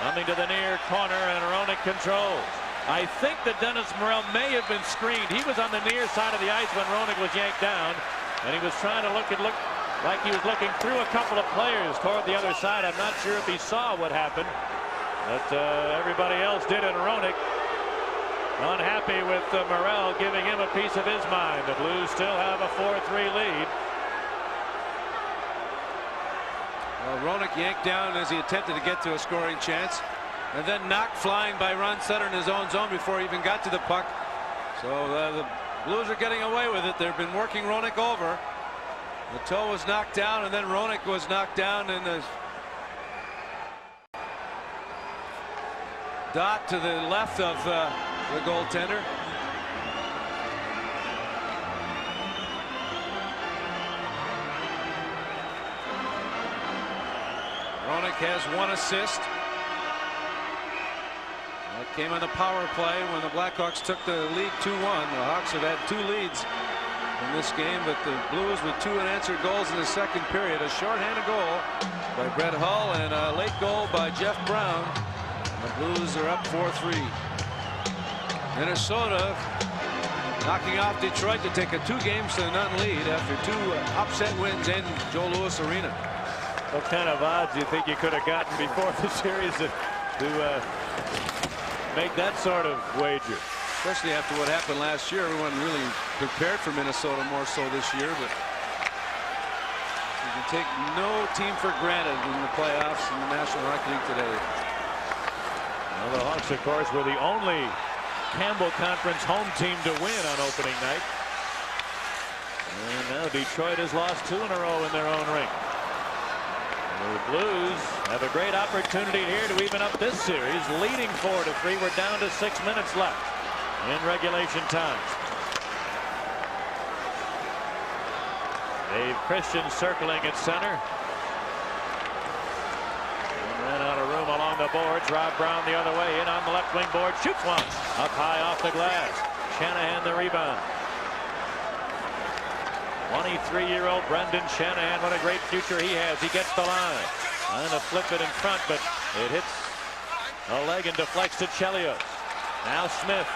Coming to the near corner, and Roenick controls. I think that Dennis Morrell may have been screened. He was on the near side of the ice when Roenick was yanked down, and he was trying to look like he was looking through a couple of players toward the other side. I'm not sure if he saw what happened, but everybody else did, and Roenick unhappy with Morrell giving him a piece of his mind. The Blues still have a 4-3 lead. Well, Roenick yanked down as he attempted to get to a scoring chance, and then knocked flying by Ron Sutter in his own zone before he even got to the puck. So the Blues are getting away with it. They've been working Roenick over. Mateau was knocked down, and then Roenick was knocked down in the dot to the left of the goaltender. Roenick has 1 assist. That came on the power play when the Blackhawks took the lead 2-1. The Hawks have had 2 leads in this game, but the Blues with 2 unanswered goals in the second period. A shorthanded goal by Brett Hull and a late goal by Jeff Brown. The Blues are up 4-3. Minnesota knocking off Detroit to take a 2-0 lead after 2 upset wins in Joe Louis Arena. What kind of odds do you think you could have gotten before the series to make that sort of wager? Especially after what happened last year. Everyone really prepared for Minnesota more so this year, but you can take no team for granted in the playoffs in the National Hockey League today. Well, the Hawks, of course, were the only Campbell Conference home team to win on opening night. And now Detroit has lost 2 in a row in their own rink. The Blues have a great opportunity here to even up this series, leading 4-3. We're down to 6 minutes left in regulation time. Dave Christian circling at center. And ran out of room along the boards. Rob Brown the other way, in on the left wing board, shoots one up high off the glass. Shanahan the rebound. 23-year-old Brendan Shanahan, what a great future he has. He gets the line. Trying to flip it in front, but it hits a leg and deflects to Chelios. Now Smith.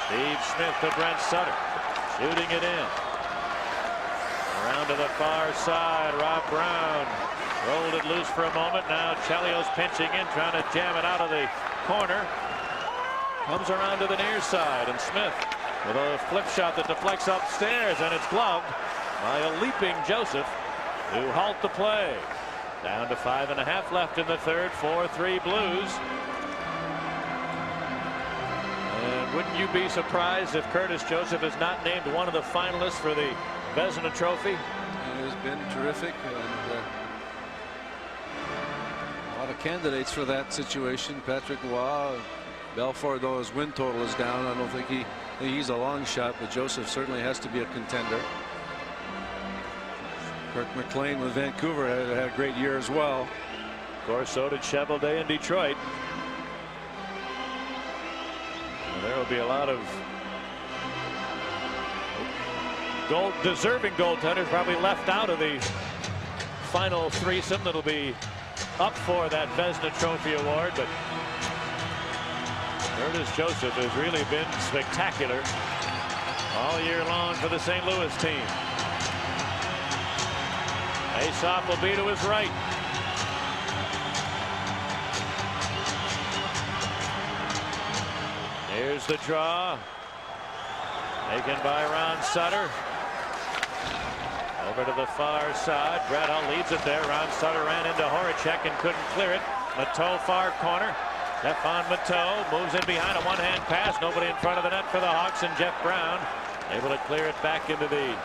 Steve Smith to Brent Sutter. Shooting it in. Around to the far side. Rob Brown rolled it loose for a moment. Now Chelios pinching in, trying to jam it out of the corner. Comes around to the near side, and Smith with a flip shot that deflects upstairs, and it's gloved by a leaping Joseph to halt the play. Down to 5.5 left in the third. 4-3 Blues. And wouldn't you be surprised if Curtis Joseph is not named one of the finalists for the Vezina Trophy? He has been terrific, and a lot of candidates for that situation. Patrick Waugh, Belfour, though his win total is down, I don't think he's a long shot, but Joseph certainly has to be a contender. Kirk McLean with Vancouver had a great year as well. Of course, so did Cheveldae in Detroit. And there will be a lot of deserving goaltenders probably left out of the final threesome that'll be up for that Vezina Trophy award, but Curtis Joseph has really been spectacular all year long for the St. Louis team. Faceoff will be to his right. Here's the draw. Taken by Ron Sutter. Over to the far side. Brett Hull leads it there. Ron Sutter ran into Horacek and couldn't clear it. Mateau far corner. Stefan Mateau moves in behind a one-hand pass. Nobody in front of the net for the Hawks, and Jeff Brown able to clear it back into the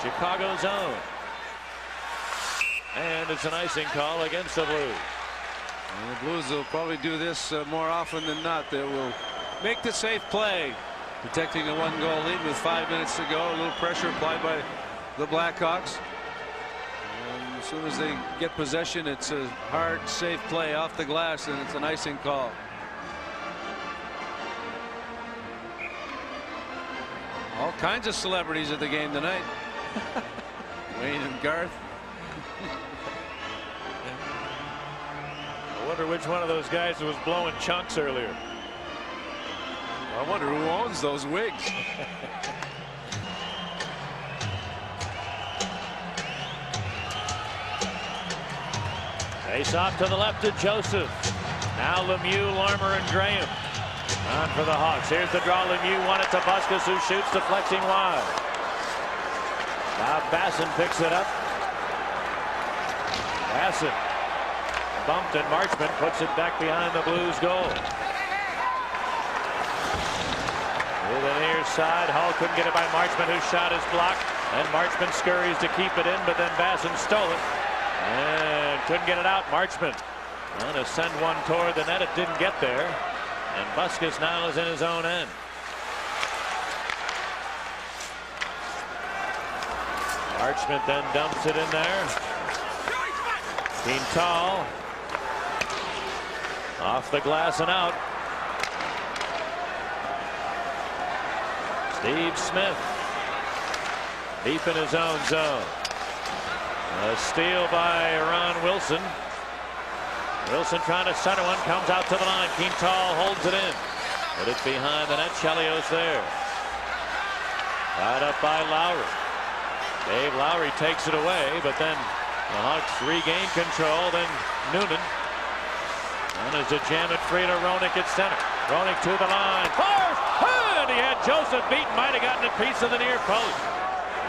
Chicago zone. And it's an icing call against the Blues. And the Blues will probably do this more often than not. They will make the safe play, protecting a one-goal lead with 5 minutes to go. A little pressure applied by the Blackhawks. And as soon as they get possession, it's a hard, safe play off the glass, and it's an icing call. All kinds of celebrities at the game tonight. Wayne and Garth. I wonder which one of those guys was blowing chunks earlier. I wonder who owns those wigs. Face off to the left to Joseph. Now Lemieux, Larmer, and Graham on for the Hawks. Here's the draw. Lemieux won it to Busquets, who shoots, deflecting wide. Bob Basson picks it up. Basson bumped, and Marchment puts it back behind the Blues goal. To the near side, Hull couldn't get it by Marchment, whose shot is blocked, and Marchment scurries to keep it in, but then Basson stole it and couldn't get it out. Marchment trying to send one toward the net. It didn't get there, and Busquets now is in his own end. Marchment then dumps it in there. Quintal off the glass and out. Steve Smith deep in his own zone. A steal by Ron Wilson. Wilson trying to center one, comes out to the line. Quintal holds it in, but it's behind the net. Chelios there. Tied up by Lowry. Dave Lowry takes it away, but then the Hawks regain control. Then Noonan managed to jam it free to Roenick at center. Roenick to the line. Fires! And he had Joseph beaten. Might have gotten a piece of the near post.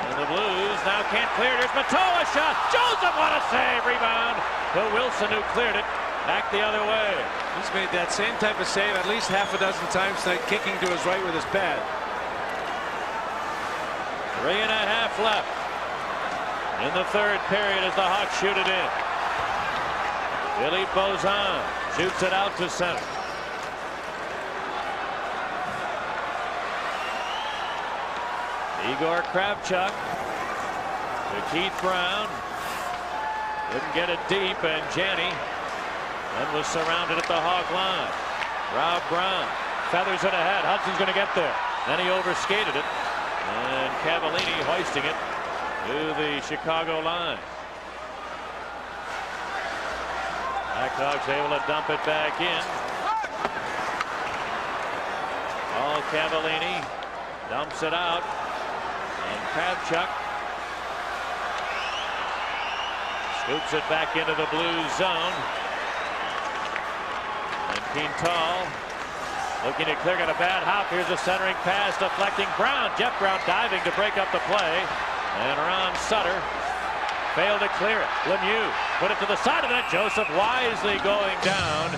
And the Blues now can't clear it. There's Mateau, a shot. Joseph, what a save. Rebound to Wilson, who cleared it back the other way. He's made that same type of save at least half a dozen times tonight, kicking to his right with his pad. 3.5 left in the third period as the Hawks shoot it in. Philippe Bozan shoots it out to center. Igor Kravchuk to Keith Brown. Couldn't get it deep, and Janney then was surrounded at the Hawk line. Rob Brown feathers it ahead. Hudson's going to get there. Then he overskated it, and Cavallini hoisting it to the Chicago line. Blackhawks able to dump it back in. All Cavallini dumps it out, and Kravchuk scoops it back into the Blues zone. And Quintal looking to clear, got a bad hop. Here's a centering pass deflecting Brown. Jeff Brown diving to break up the play, and Ron Sutter failed to clear it. Lemieux put it to the side of the net. Joseph wisely going down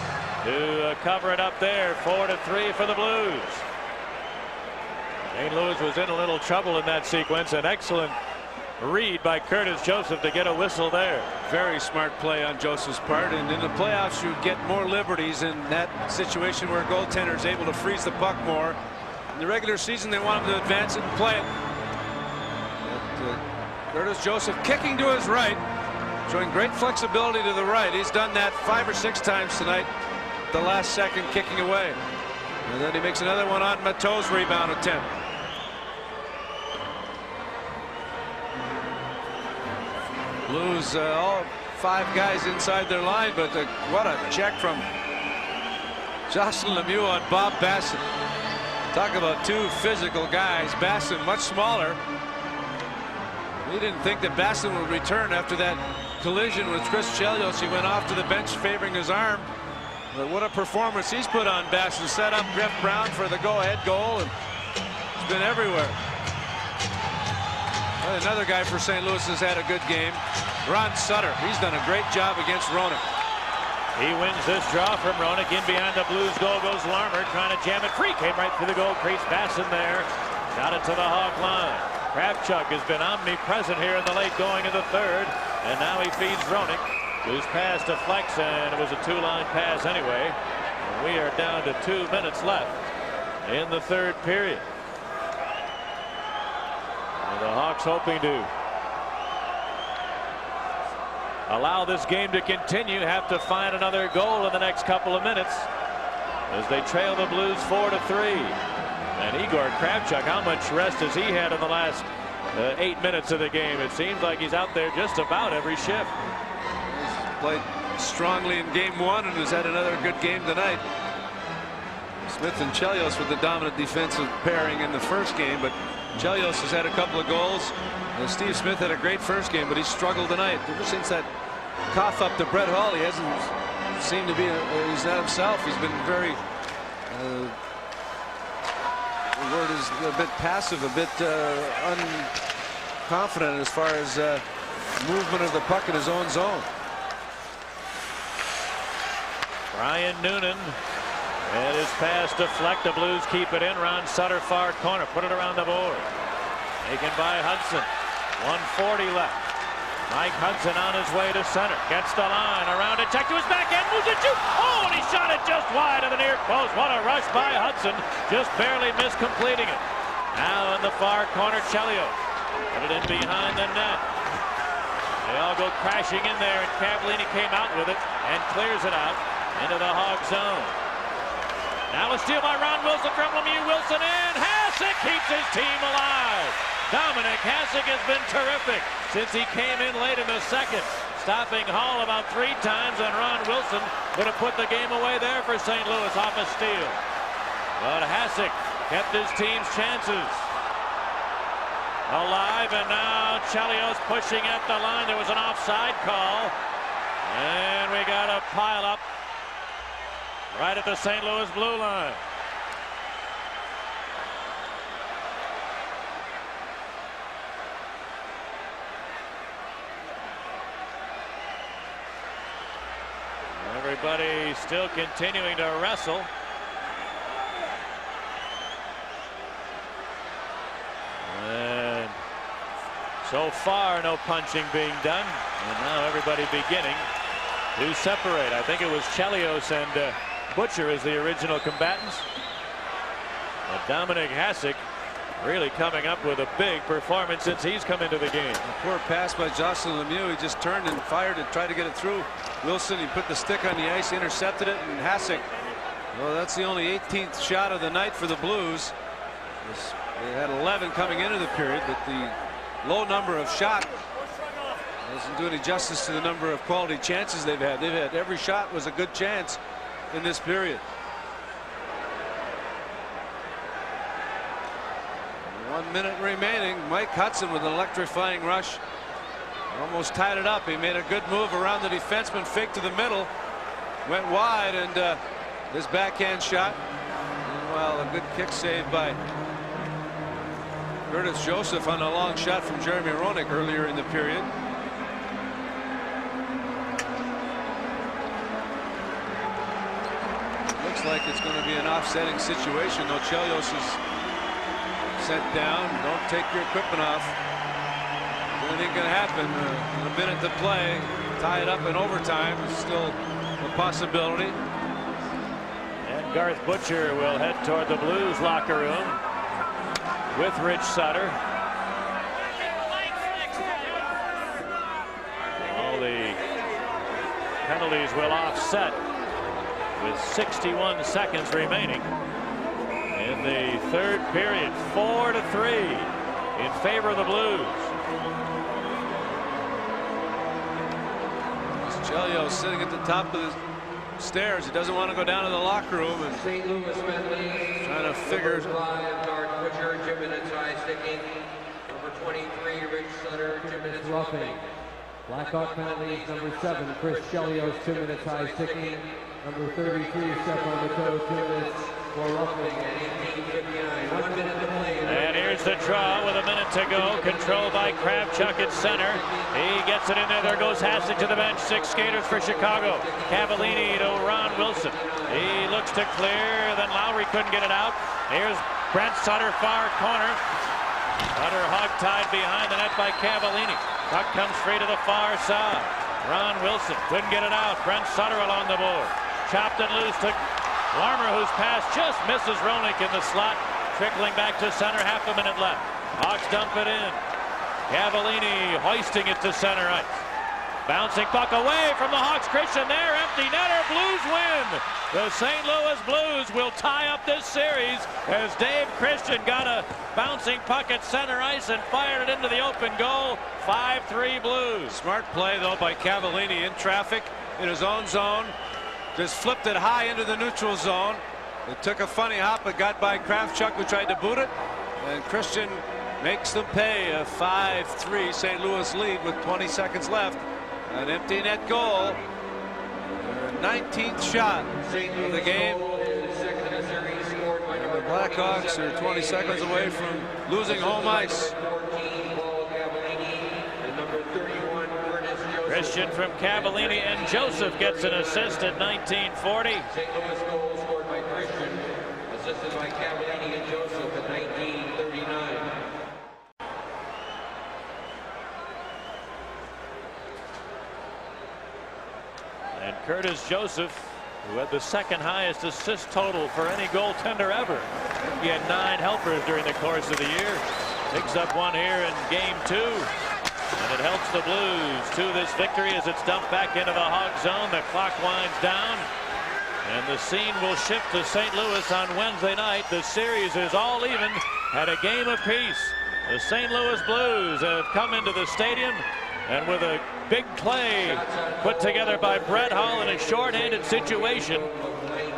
to cover it up there. 4-3 for the Blues. St. Louis was in a little trouble in that sequence. An excellent read by Curtis Joseph to get a whistle there. Very smart play on Joseph's part, and in the playoffs you get more liberties in that situation where a goaltender is able to freeze the puck more. In the regular season they want him to advance it and play it. But, Curtis Joseph kicking to his right, showing great flexibility to the right. He's done that 5 or 6 times tonight. The last second kicking away, and then he makes another one on Mateau's rebound attempt. Blues all 5 guys inside their line, but what a check from Jocelyn Lemieux on Bob Basson. Talk about 2 physical guys. Basson much smaller. We didn't think that Basson would return after that collision with Chris Chelios. He went off to the bench favoring his arm. But what a performance he's put on. Basson set up Jeff Brown for the go-ahead goal, and he's been everywhere. Well, another guy for St. Louis has had a good game. Ron Sutter. He's done a great job against Roenick. He wins this draw from Roenick. In behind the Blues goal goes Larmer, trying to jam it free. Came right through the goal crease. Basson there. Got it to the Hawk line. Kravchuk has been omnipresent here in the late going of the third, and now he feeds Roenick, whose pass deflects, and it was a 2-line pass anyway. And we are down to 2 minutes left in the third period. And the Hawks hoping to allow this game to continue, have to find another goal in the next couple of minutes as they trail the Blues 4-3. And Igor Kravchuk, how much rest has he had in the last 8 minutes of the game? It seems like he's out there just about every shift. He's played strongly in game 1 and has had another good game tonight. Smith and Chelios with the dominant defensive pairing in the first game, but Chelios has had a couple of goals. Steve Smith had a great first game, but he struggled tonight. Ever since that cough up to Brett Hull, he hasn't seemed to be he's not himself. He's been very the word is a bit passive, a bit unconfident as far as movement of the puck in his own zone. Brian Noonan and his pass deflect. The Blues keep it in. Ron Sutter far corner, put it around the board. Taken by Hudson. 1:40 left. Mike Hudson on his way to center. Gets the line around it. Check to his backhand. Moves it. Shoot. Oh, and he shot it just wide of the near post. What a rush by Hudson. Just barely missed completing it. Now in the far corner, Chelios. Put it in behind the net. They all go crashing in there, and Cavallini came out with it and clears it out into the Hawk zone. Now a steal by Ron Wilson from Lemieux. Wilson in. Hasek keeps his team alive. Dominic Hasek has been terrific since he came in late in the second, stopping Hall about 3 times, and Ron Wilson would have put the game away there for St. Louis off a steal. But Hasek kept his team's chances alive, and now Chelios pushing at the line. There was an offside call, and we got a pile up right at the St. Louis blue line. Everybody still continuing to wrestle. And so far, no punching being done. And now everybody beginning to separate. I think it was Chelios and Butcher as the original combatants. But Dominic Hasek really coming up with a big performance since he's come into the game. A poor pass by Jocelyn Lemieux. He just turned and fired and tried to get it through. Wilson, he put the stick on the ice, intercepted it, and Hasek. Well, that's the only 18th shot of the night for the Blues. They had 11 coming into the period, but the low number of shots doesn't do any justice to the number of quality chances they've had. Every shot was a good chance in this period. 1 minute remaining. Mike Hudson with an electrifying rush. Almost tied it up. He made a good move around the defenseman, fake to the middle, went wide, and his backhand shot. Meanwhile, a good kick save by Curtis Joseph on a long shot from Jeremy Roenick earlier in the period. Looks like it's going to be an offsetting situation, though. Chelios is sent down. Don't take your equipment off. Anything can happen. A minute to play. Tie it up in overtime is still a possibility. And Garth Butcher will head toward the Blues locker room with Rich Sutter. All the penalties will offset with 61 seconds remaining in the third period. 4-3 in favor of the Blues. Chelios sitting at the top of the stairs. He doesn't want to go down to the locker room and St. Louis penalties. trying to figure. Garth Butcher, 2 minutes high sticking. Number 23, Rich Sutter, 2 minutes roughing. Blackhawk penalties, number 7, Chris Chelios, 2 minutes high sticking. Number 33, step on the toe, 2 minutes for roughing. And 1 minute to play. And here's the draw with a minute to go. Controlled by Kravchuk at center. He gets it in there. There goes Hasek to the bench. 6 skaters for Chicago. Cavallini to Ron Wilson. He looks to clear. Then Lowry couldn't get it out. Here's Brent Sutter, far corner. Sutter hog-tied behind the net by Cavallini. Puck comes free to the far side. Ron Wilson couldn't get it out. Brent Sutter along the board. Chopped it loose to Larmer, whose pass just misses Roenick in the slot. Trickling back to center, half a minute left. Hawks dump it in. Cavallini hoisting it to center ice. Bouncing puck away from the Hawks. Christian there, empty netter. Blues win. The St. Louis Blues will tie up this series as Dave Christian got a bouncing puck at center ice and fired it into the open goal. 5-3 Blues. Smart play, though, by Cavallini in traffic in his own zone. Just flipped it high into the neutral zone. It took a funny hop, but got by Kravchuk, who tried to boot it. And Christian makes them pay. A 5-3 St. Louis lead with 20 seconds left. An empty net goal. Their 19th shot of the game. The Blackhawks are 20 seconds away from losing home ice. Christian from Cavallini, and Joseph gets an assist at 19:40. St. Louis goal scored by Christian, assisted by Cavallini and Joseph at 19:39. And Curtis Joseph, who had the second highest assist total for any goaltender ever. He had 9 helpers during the course of the year. Picks up one here in game 2. And it helps the Blues to this victory as it's dumped back into the Hog zone. The clock winds down. And the scene will shift to St. Louis on Wednesday night. The series is all even at a game apiece. The St. Louis Blues have come into the stadium, and with a big play put together by Brett Hull in a shorthanded situation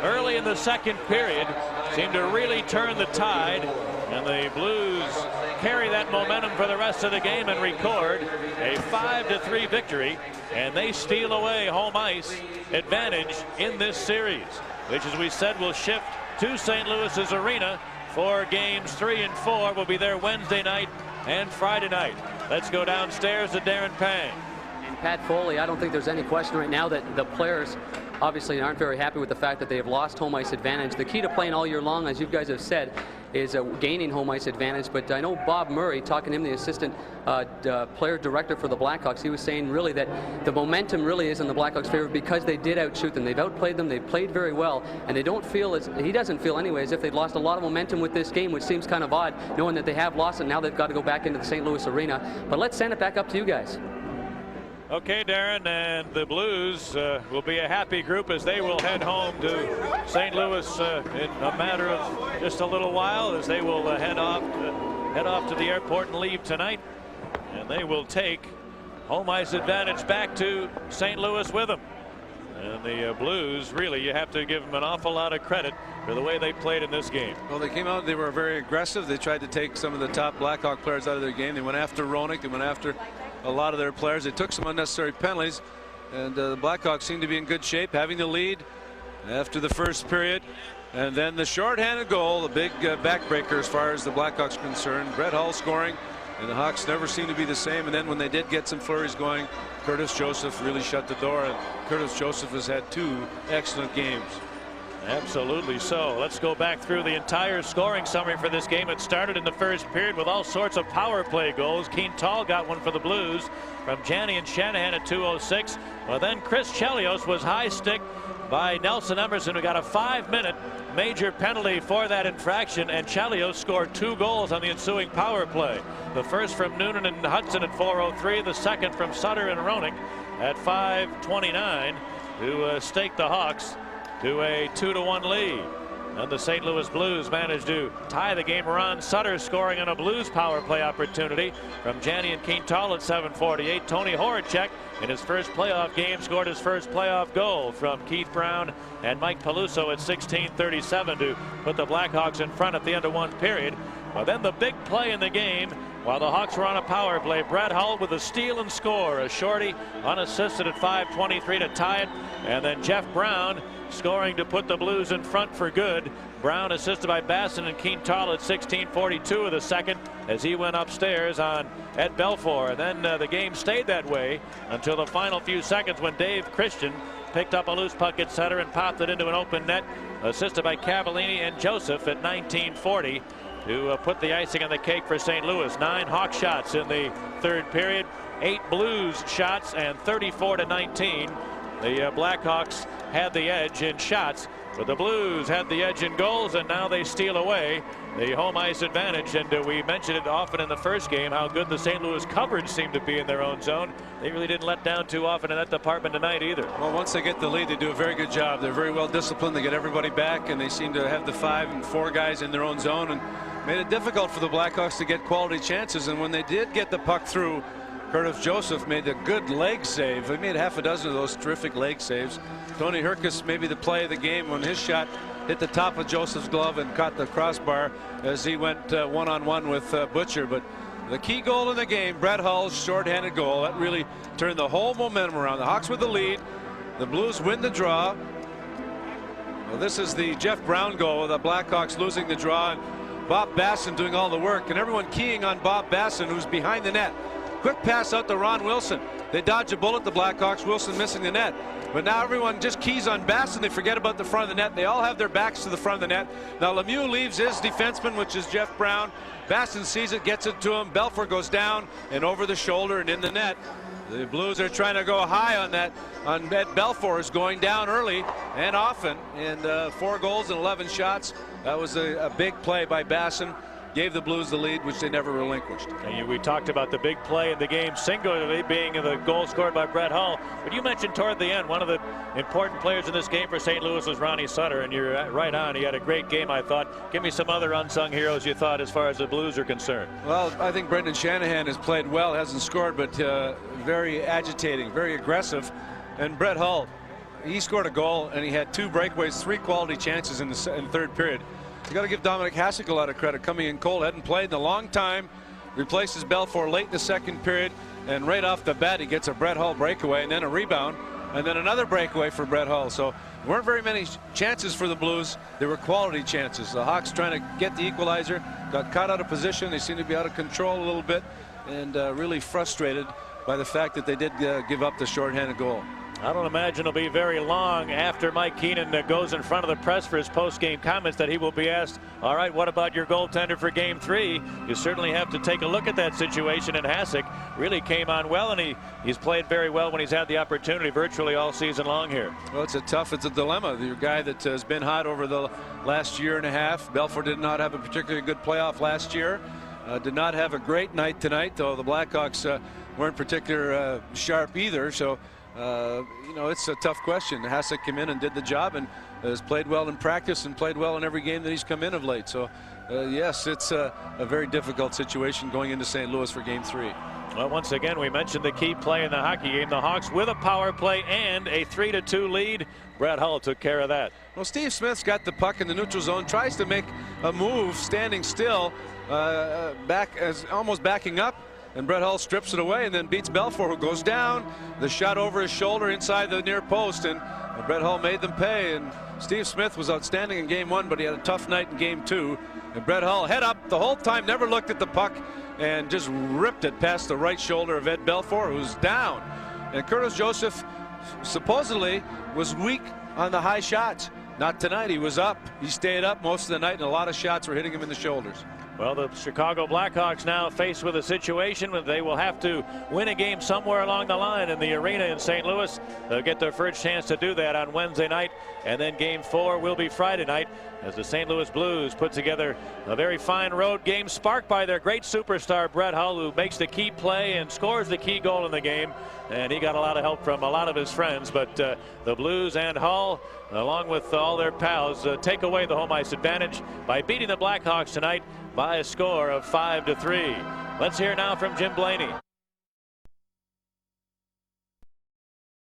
early in the second period, seemed to really turn the tide, and the Blues carry that momentum for the rest of the game and record a 5-3 victory, and they steal away home ice advantage in this series, which, as we said, will shift to St. Louis's arena for games 3 and 4. Will be there Wednesday night and Friday night. Let's go downstairs to Darren Pang. And Pat Foley, I don't think there's any question right now that the players obviously aren't very happy with the fact that they have lost home ice advantage. The key to playing all year long, as you guys have said, is gaining home ice advantage. But I know Bob Murray, talking to him, the assistant player director for the Blackhawks, he was saying really that the momentum really is in the Blackhawks' favor because they did outshoot them. They've outplayed them. They've played very well, and they don't feel, as he doesn't feel anyway, as if they've lost a lot of momentum with this game, which seems kind of odd, knowing that they have lost it. Now they've got to go back into the St. Louis arena. But let's send it back up to you guys. Okay, Darren, and the Blues will be a happy group as they will head home to St. Louis in a matter of just a little while, as they will head off to the airport and leave tonight, and they will take home ice advantage back to St. Louis with them. And the Blues, really, you have to give them an awful lot of credit for the way they played in this game. Well, they came out, they were very aggressive. They tried to take some of the top Blackhawk players out of their game. They went after Roenick. They went after a lot of their players. They took some unnecessary penalties, and the Blackhawks seemed to be in good shape, having the lead after the first period. And then the shorthanded goal, the big backbreaker as far as the Blackhawks are concerned. Brett Hull scoring, and the Hawks never seem to be the same. And then when they did get some flurries going, Curtis Joseph really shut the door, and Curtis Joseph has had 2 excellent games. Absolutely so. Let's go back through the entire scoring summary for this game. It started in the first period with all sorts of power play goals. Quintal got one for the Blues from Janney and Shanahan at 2:06. Well, then Chris Chelios was high stick by Nelson Emerson, who got a 5-minute major penalty for that infraction, and Chelios scored 2 goals on the ensuing power play. The first from Noonan and Hudson at 4:03, the second from Sutter and Roenick at 5:29 to stake the Hawks to a 2-1 lead. And the St. Louis Blues managed to tie the game. Ron Sutter scoring on a Blues power play opportunity from Janney and Quintal at 7:48. Tony Horacek in his first playoff game scored his first playoff goal from Keith Brown and Mike Peluso at 16:37 to put the Blackhawks in front at the end of one period. Well, then the big play in the game, while the Hawks were on a power play, Brett Hull with a steal and score, a shorty unassisted at 5:23 to tie it, and then Jeff Brown scoring to put the Blues in front for good. Brown assisted by Basson and Quintal at 16:42 of the second as he went upstairs on Ed Belfour. And then the game stayed that way until the final few seconds when Dave Christian picked up a loose puck at center and popped it into an open net, assisted by Cavallini and Joseph at 19:40 to put the icing on the cake for St. Louis. 9 Hawk shots in the third period, 8 Blues shots, and 34-19. The Blackhawks had the edge in shots, but the Blues had the edge in goals, and now they steal away the home ice advantage. And we mentioned it often in the first game how good the St. Louis coverage seemed to be in their own zone. They really didn't let down too often in that department tonight either. Well, once they get the lead, they do a very good job. They're very well disciplined. They get everybody back, and they seem to have the 5 and 4 guys in their own zone, and made it difficult for the Blackhawks to get quality chances. And when they did get the puck through, Curtis Joseph made a good leg save. He made half a dozen of those terrific leg saves. Tony Herkus, maybe the play of the game when his shot hit the top of Joseph's glove and caught the crossbar as he went one-on-one with Butcher. But the key goal in the game, Brett Hull's shorthanded goal, that really turned the whole momentum around. The Hawks with the lead. The Blues win the draw. Well, this is the Jeff Brown goal, the Blackhawks losing the draw, and Bob Basson doing all the work, and everyone keying on Bob Basson, who's behind the net. Quick pass out to Ron Wilson. They dodge a bullet, the Blackhawks. Wilson missing the net. But now everyone just keys on Basson. They forget about the front of the net. They all have their backs to the front of the net. Now Lemieux leaves his defenseman, which is Jeff Brown. Basson sees it, gets it to him. Belfour goes down and over the shoulder and in the net. The Blues are trying to go high on that. On Ed Belfour is going down early and often. And 4 goals and 11 shots. That was a big play by Basson. Gave the Blues the lead, which they never relinquished. And we talked about the big play in the game, singularly being the goal scored by Brett Hull. But you mentioned toward the end, one of the important players in this game for St. Louis was Ronnie Sutter, and you're right on. He had a great game, I thought. Give me some other unsung heroes you thought as far as the Blues are concerned. Well, I think Brendan Shanahan has played well, hasn't scored, but very agitating, very aggressive. And Brett Hull, he scored a goal, and he had 2 breakaways, 3 quality chances in the third period. You got to give Dominic Hasek a lot of credit, coming in cold, hadn't played in a long time, replaces Belfour late in the second period, and right off the bat he gets a Brett Hull breakaway and then a rebound and then another breakaway for Brett Hull. So there weren't very many chances for the Blues. They were quality chances. The Hawks trying to get the equalizer, got caught out of position. They seem to be out of control a little bit and really frustrated by the fact that they did give up the shorthanded goal. I don't imagine it'll be very long after Mike Keenan goes in front of the press for his post-game comments that he will be asked, all right, what about your goaltender for Game 3? You certainly have to take a look at that situation, and Hasek really came on well, and he's played very well when he's had the opportunity virtually all season long here. Well, it's a dilemma. The guy that has been hot over the last year and a half. Belfour did not have a particularly good playoff last year. Did not have a great night tonight, though the Blackhawks weren't particularly sharp either. So, you know, it's a tough question. Hasek came in and did the job and has played well in practice and played well in every game that he's come in of late. So, yes, it's a very difficult situation going into St. Louis for Game 3. Well, once again, we mentioned the key play in the hockey game. The Hawks with a power play and a 3-2 lead. Brett Hull took care of that. Well, Steve Smith's got the puck in the neutral zone, tries to make a move standing still, almost backing up, and Brett Hull strips it away and then beats Belfour, who goes down. The shot over his shoulder inside the near post, and Brett Hull made them pay. And Steve Smith was outstanding in Game 1, but he had a tough night in Game 2. And Brett Hull head up the whole time, never looked at the puck, and just ripped it past the right shoulder of Ed Belfour, who's down. And Curtis Joseph supposedly was weak on the high shots. Not tonight. He was up. He stayed up most of the night, and a lot of shots were hitting him in the shoulders. Well, the Chicago Blackhawks now faced with a situation where they will have to win a game somewhere along the line in the arena in St. Louis. They'll get their first chance to do that on Wednesday night, and then Game 4 will be Friday night as the St. Louis Blues put together a very fine road game sparked by their great superstar Brett Hull, who makes the key play and scores the key goal in the game. And he got a lot of help from a lot of his friends, but the Blues and Hull, along with all their pals, take away the home ice advantage by beating the Blackhawks tonight by a score of 5-3. Let's hear now from Jim Blaney.